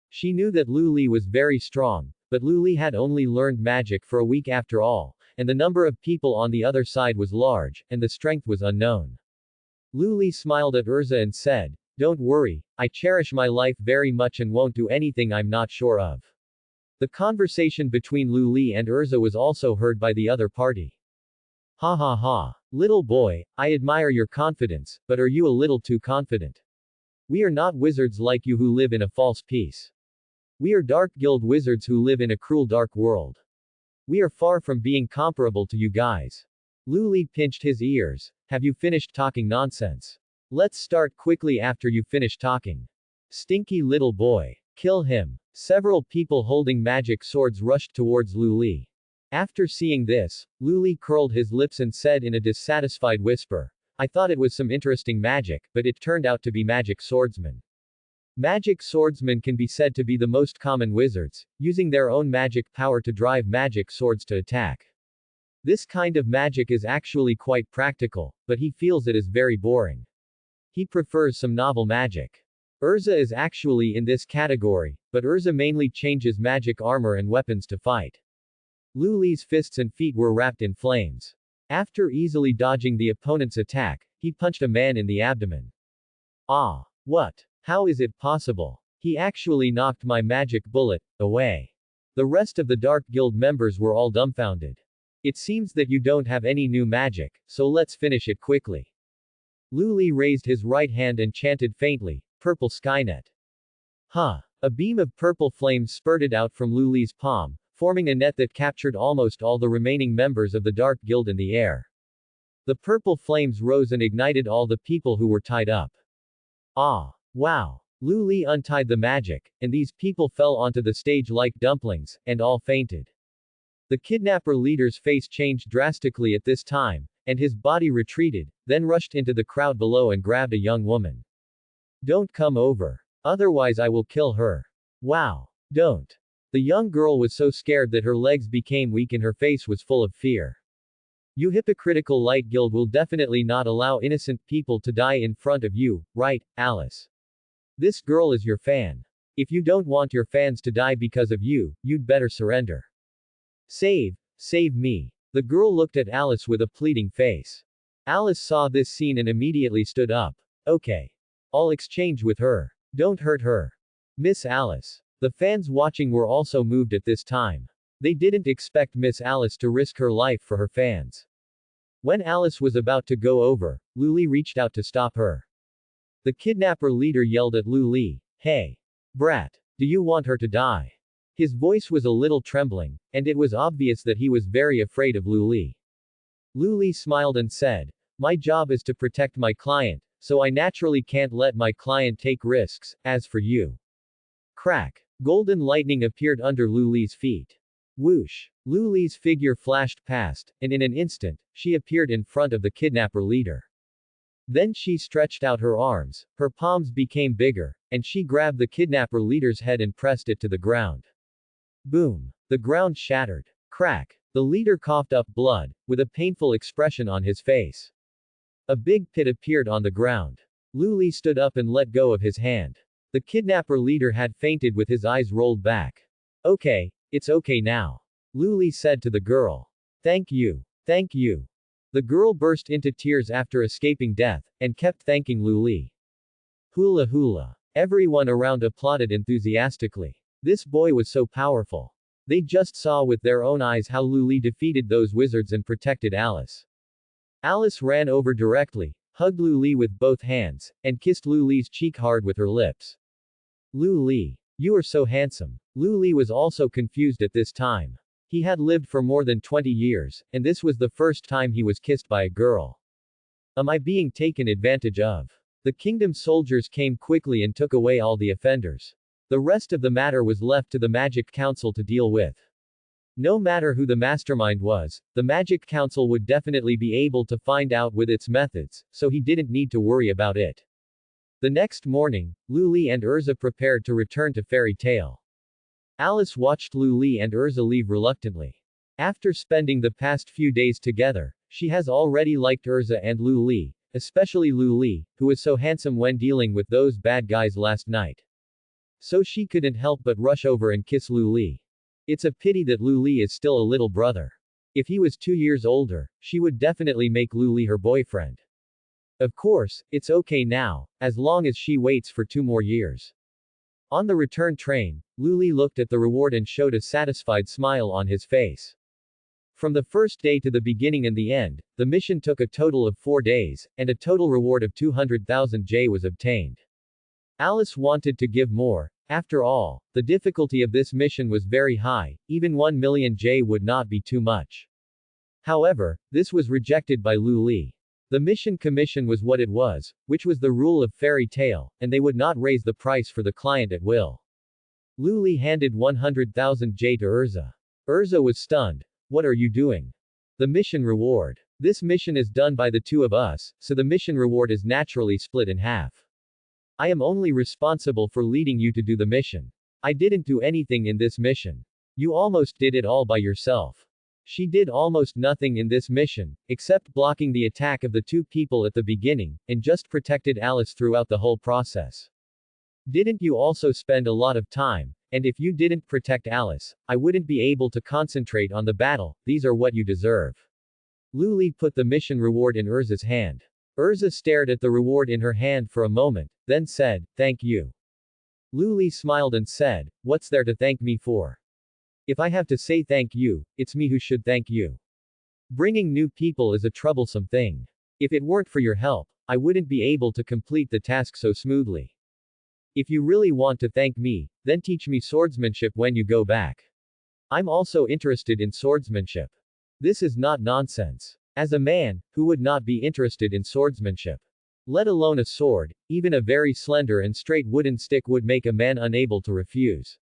She knew that Lu Li was very strong, but Lu Li had only learned magic for a week after all, and the number of people on the other side was large, and the strength was unknown. Lu Li smiled at Urza and said, don't worry, I cherish my life very much and won't do anything I'm not sure of. The conversation between Lu Li and Urza was also heard by the other party. Ha ha ha. Little boy, I admire your confidence, but are you a little too confident? We are not wizards like you who live in a false peace. We are dark guild wizards who live in a cruel dark world. We are far from being comparable to you guys. Lu Li pinched his ears. Have you finished talking nonsense? Let's start quickly after you finish talking. Stinky little boy. Kill him. Several people holding magic swords rushed towards Lu Li. After seeing this, Lu Li curled his lips and said in a dissatisfied whisper, I thought it was some interesting magic, but it turned out to be magic swordsmen. Magic swordsmen can be said to be the most common wizards, using their own magic power to drive magic swords to attack. This kind of magic is actually quite practical, but he feels it is very boring. He prefers some novel magic. Urza is actually in this category, but Urza mainly changes magic armor and weapons to fight. Lu Li's fists and feet were wrapped in flames. After easily dodging the opponent's attack, he punched a man in the abdomen. Ah! What? How is it possible? He actually knocked my magic bullet away. The rest of the Dark Guild members were all dumbfounded. It seems that you don't have any new magic, so let's finish it quickly. Lu Li raised his right hand and chanted faintly, Purple Skynet. Huh. A beam of purple flames spurted out from Luli's palm, forming a net that captured almost all the remaining members of the Dark Guild in the air. The purple flames rose and ignited all the people who were tied up. Ah. Wow. Luli untied the magic, and these people fell onto the stage like dumplings, and all fainted. The kidnapper leader's face changed drastically at this time, and his body retreated, then rushed into the crowd below and grabbed a young woman. Don't come over. Otherwise I will kill her. Wow. Don't. The young girl was so scared that her legs became weak and her face was full of fear. You hypocritical Light Guild will definitely not allow innocent people to die in front of you, right, Alice? This girl is your fan. If you don't want your fans to die because of you, you'd better surrender. Save me. The girl looked at Alice with a pleading face. Alice saw this scene and immediately stood up. Okay. I'll exchange with her. Don't hurt her. Miss Alice. The fans watching were also moved at this time. They didn't expect Miss Alice to risk her life for her fans. When Alice was about to go over, Luli reached out to stop her. The kidnapper leader yelled at Luli, "Hey, brat, do you want her to die?" His voice was a little trembling, and it was obvious that he was very afraid of Luli. Luli smiled and said, "My job is to protect my client, so I naturally can't let my client take risks. As for you." Crack. Golden lightning appeared under Luli's feet. Whoosh. Luli's figure flashed past, and in an instant, she appeared in front of the kidnapper leader. Then she stretched out her arms, her palms became bigger, and she grabbed the kidnapper leader's head and pressed it to the ground. Boom. The ground shattered. Crack. The leader coughed up blood, with a painful expression on his face. A big pit appeared on the ground. Luli stood up and let go of his hand. The kidnapper leader had fainted with his eyes rolled back. Okay, it's okay now. Luli said to the girl. Thank you. Thank you. The girl burst into tears after escaping death, and kept thanking Luli. Hula hula. Everyone around applauded enthusiastically. This boy was so powerful. They just saw with their own eyes how Luli defeated those wizards and protected Alice. Alice ran over directly, hugged Luli with both hands, and kissed Luli's cheek hard with her lips. Luli. You are so handsome. Luli was also confused at this time. He had lived for more than 20 years, and this was the first time he was kissed by a girl. Am I being taken advantage of? The kingdom soldiers came quickly and took away all the offenders. The rest of the matter was left to the Magic Council to deal with. No matter who the mastermind was, the Magic Council would definitely be able to find out with its methods, so he didn't need to worry about it. The next morning, Luli and Urza prepared to return to Fairy Tale. Alice watched Luli and Urza leave reluctantly. After spending the past few days together, she has already liked Urza and Luli, especially Luli, who was so handsome when dealing with those bad guys last night. So she couldn't help but rush over and kiss Luli. It's a pity that Luli is still a little brother. If he was 2 years older, she would definitely make Luli her boyfriend. Of course, it's okay now, as long as she waits for 2 more years. On the return train, Luli looked at the reward and showed a satisfied smile on his face. From the first day to the beginning and the end, the mission took a total of 4 days, and a total reward of 200,000 J was obtained. Alice wanted to give more. After all, the difficulty of this mission was very high, even 1 million J would not be too much. However, this was rejected by Luli. The mission commission was what it was, which was the rule of Fairy Tale, and they would not raise the price for the client at will. Luli handed 100,000 J to Urza. Urza was stunned. What are you doing? The mission reward. This mission is done by the 2 of us, so the mission reward is naturally split in half. I am only responsible for leading you to do the mission. I didn't do anything in this mission. You almost did it all by yourself. She did almost nothing in this mission, except blocking the attack of the 2 people at the beginning, and just protected Alice throughout the whole process. Didn't you also spend a lot of time? And if you didn't protect Alice, I wouldn't be able to concentrate on the battle. These are what you deserve. Luli put the mission reward in Urza's hand. Urza stared at the reward in her hand for a moment, then said, "Thank you." Luli smiled and said, "What's there to thank me for? If I have to say thank you, it's me who should thank you. Bringing new people is a troublesome thing. If it weren't for your help, I wouldn't be able to complete the task so smoothly." If you really want to thank me, then teach me swordsmanship when you go back. I'm also interested in swordsmanship. This is not nonsense. As a man, who would not be interested in swordsmanship? Let alone a sword, even a very slender and straight wooden stick would make a man unable to refuse.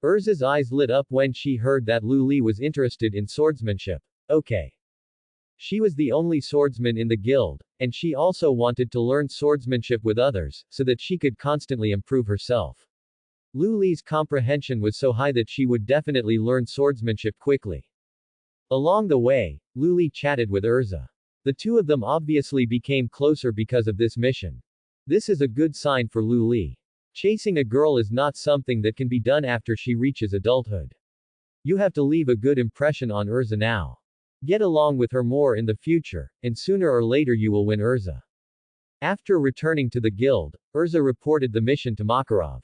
Urza's eyes lit up when she heard that Lu Li was interested in swordsmanship. Okay. She was the only swordsman in the guild, and she also wanted to learn swordsmanship with others, so that she could constantly improve herself. Lu Li's comprehension was so high that she would definitely learn swordsmanship quickly. Along the way, Lu Li chatted with Urza. The two of them obviously became closer because of this mission. This is a good sign for Lu Li. Chasing a girl is not something that can be done after she reaches adulthood. You have to leave a good impression on Urza now. Get along with her more in the future, and sooner or later you will win Urza. After returning to the guild, Urza reported the mission to Makarov.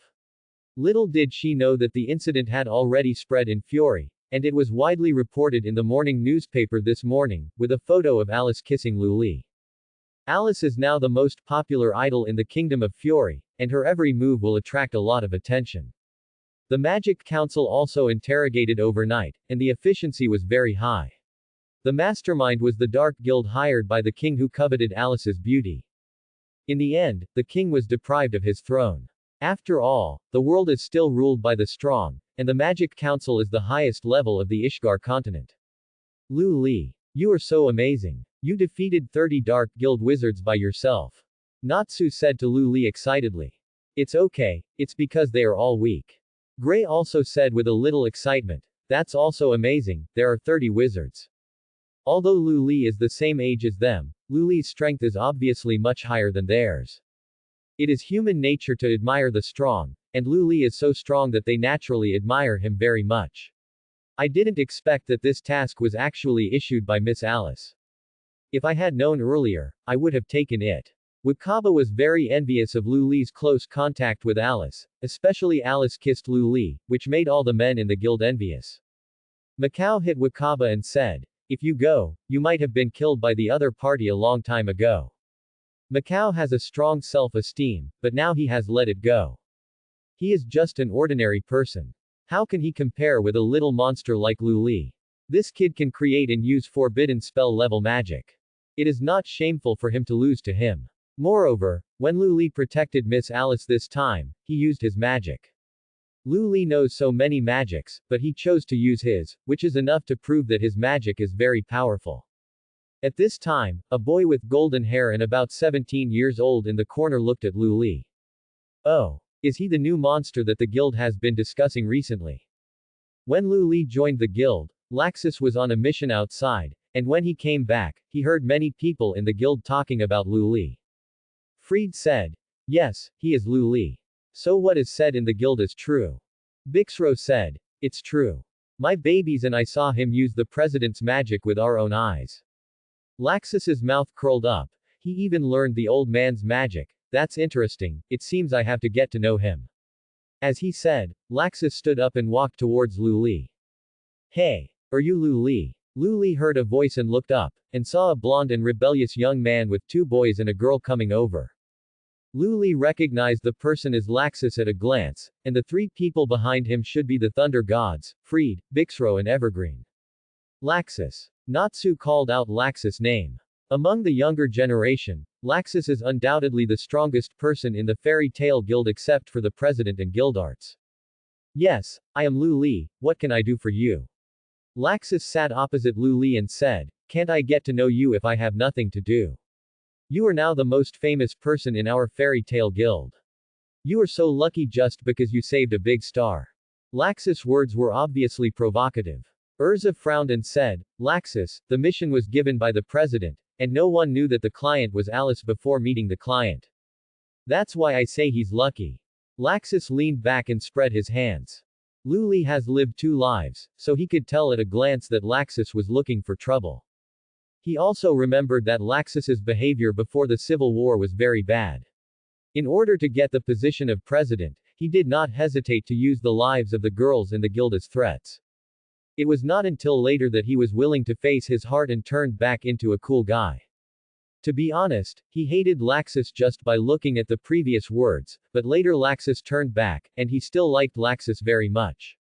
Little did she know that the incident had already spread in Fury, and it was widely reported in the morning newspaper this morning, with a photo of Alice kissing Lu Li. Alice is now the most popular idol in the Kingdom of Fury, and her every move will attract a lot of attention. The Magic Council also interrogated overnight, and the efficiency was very high. The mastermind was the Dark Guild hired by the king who coveted Alice's beauty. In the end, the king was deprived of his throne. After all, the world is still ruled by the strong, and the Magic Council is the highest level of the Ishgar continent. Lu Li, you are so amazing. You defeated 30 Dark Guild wizards by yourself. Natsu said to Lu Li excitedly. It's okay, it's because they are all weak. Gray also said with a little excitement. That's also amazing, there are 30 wizards. Although Lu Li is the same age as them, Lu Li's strength is obviously much higher than theirs. It is human nature to admire the strong, and Lu Li is so strong that they naturally admire him very much. I didn't expect that this task was actually issued by Miss Alice. If I had known earlier, I would have taken it. Wakaba was very envious of Lu Li's close contact with Alice, especially Alice kissed Lu Li, which made all the men in the guild envious. Macau hit Wakaba and said, if you go, you might have been killed by the other party a long time ago. Macau has a strong self-esteem, but now he has let it go. He is just an ordinary person. How can he compare with a little monster like Lu Li? This kid can create and use forbidden spell level magic. It is not shameful for him to lose to him. Moreover, when Lu Li protected Miss Alice this time, he used his magic. Lu Li knows so many magics, but he chose to use his, which is enough to prove that his magic is very powerful. At this time, a boy with golden hair and about 17 years old in the corner looked at Lu Li. Oh, is he the new monster that the guild has been discussing recently? When Lu Li joined the guild, Laxus was on a mission outside, and when he came back, he heard many people in the guild talking about Lu Li. Freed said, yes, he is Lu Li. So what is said in the guild is true. Bixro said, it's true. My babies and I saw him use the president's magic with our own eyes. Laxus's mouth curled up. He even learned the old man's magic. That's interesting, it seems I have to get to know him. As he said, Laxus stood up and walked towards Lu Li. Hey, are you Lu Li? Lu Li heard a voice and looked up, and saw a blonde and rebellious young man with 2 boys and a girl coming over. Lu Li recognized the person as Laxus at a glance, and the 3 people behind him should be the Thunder Gods, Freed, Bixro and Evergreen. Laxus. Natsu called out Laxus' name. Among the younger generation, Laxus is undoubtedly the strongest person in the Fairy Tale Guild except for the president and guildarts. Yes, I am Lu Li, what can I do for you? Laxus sat opposite Lu Li and said, can't I get to know you if I have nothing to do? You are now the most famous person in our Fairy Tale Guild. You are so lucky just because you saved a big star. Laxus' words were obviously provocative. Urza frowned and said, Laxus, the mission was given by the president, and no one knew that the client was Alice before meeting the client. That's why I say he's lucky. Laxus leaned back and spread his hands. Lu Li has lived 2 lives, so he could tell at a glance that Laxus was looking for trouble. He also remembered that Laxus's behavior before the Civil War was very bad. In order to get the position of president, he did not hesitate to use the lives of the girls in the guild as threats. It was not until later that he was willing to face his heart and turned back into a cool guy. To be honest, he hated Laxus just by looking at the previous words, but later Laxus turned back, and he still liked Laxus very much.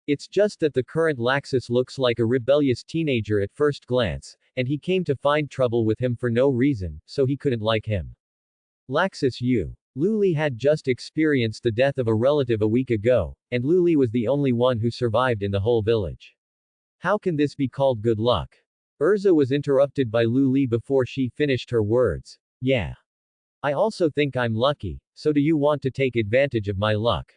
It's just that the current Laxus looks like a rebellious teenager at first glance, and he came to find trouble with him for no reason, so he couldn't like him. Laxus U. Luli had just experienced the death of a relative a week ago, and Luli was the only one who survived in the whole village. How can this be called good luck? Urza was interrupted by Luli before she finished her words. Yeah. I also think I'm lucky, so do you want to take advantage of my luck?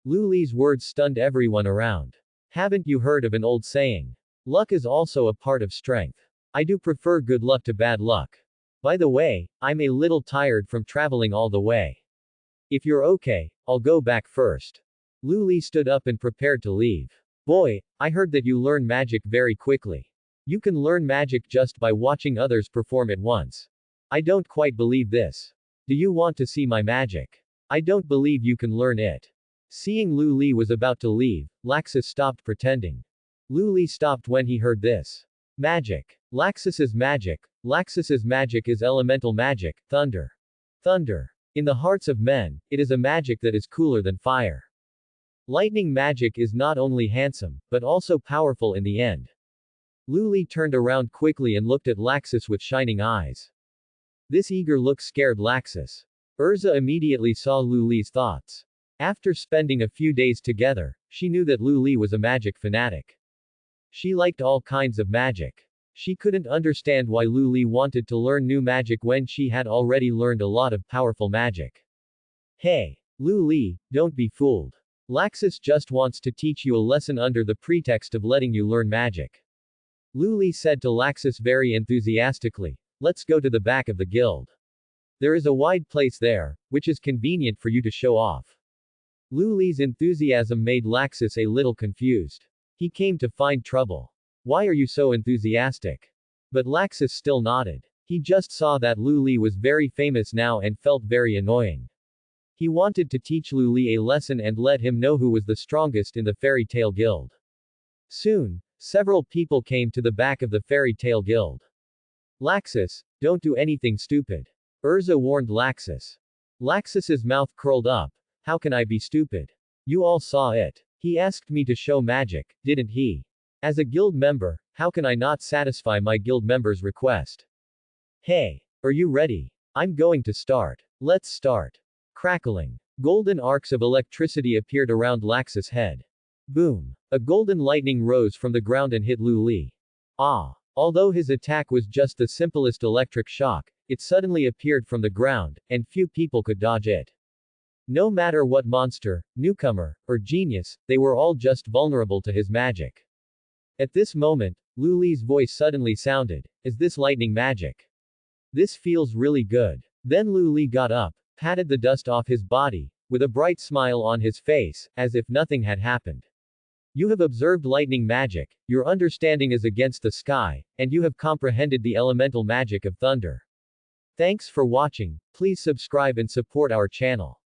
Luli's words stunned everyone around. Haven't you heard of an old saying? Luck is also a part of strength. I do prefer good luck to bad luck. By the way, I'm a little tired from traveling all the way. If you're okay, I'll go back first. Luli stood up and prepared to leave. Boy, I heard that you learn magic very quickly. You can learn magic just by watching others perform it once. I don't quite believe this. Do you want to see my magic? I don't believe you can learn it. Seeing Luli was about to leave, Laxus stopped pretending. Luli stopped when he heard this. Magic. Laxus's magic. Laxus's magic is elemental magic, thunder. Thunder. In the hearts of men, it is a magic that is cooler than fire. Lightning magic is not only handsome, but also powerful in the end. Luli turned around quickly and looked at Laxus with shining eyes. This eager look scared Laxus. Urza immediately saw Luli's thoughts. After spending a few days together, she knew that Luli was a magic fanatic. She liked all kinds of magic. She couldn't understand why Luli wanted to learn new magic when she had already learned a lot of powerful magic. Hey, Luli, don't be fooled. Laxus just wants to teach you a lesson under the pretext of letting you learn magic. Luli said to Laxus very enthusiastically, let's go to the back of the guild. There is a wide place there, which is convenient for you to show off. Luli's enthusiasm made Laxus a little confused. He came to find trouble. Why are you so enthusiastic? But Laxus still nodded. He just saw that Luli was very famous now and felt very annoying. He wanted to teach Luli a lesson and let him know who was the strongest in the fairy tale guild. Soon, several people came to the back of the fairy tale guild. Laxus, don't do anything stupid. Urza warned Laxus. Laxus's mouth curled up. How can I be stupid? You all saw it. He asked me to show magic, didn't he? As a guild member, how can I not satisfy my guild member's request? Hey, are you ready? I'm going to start. Let's start. Crackling. Golden arcs of electricity appeared around Laxus' head. Boom. A golden lightning rose from the ground and hit Luli. Ah. Although his attack was just the simplest electric shock, it suddenly appeared from the ground, and few people could dodge it. No matter what monster, newcomer, or genius, they were all just vulnerable to his magic. At this moment, Luli's voice suddenly sounded, is this lightning magic? This feels really good. Then Luli got up, patted the dust off his body, with a bright smile on his face, as if nothing had happened. You have observed lightning magic, your understanding is against the sky, and you have comprehended the elemental magic of thunder. Thanks for watching, please subscribe and support our channel.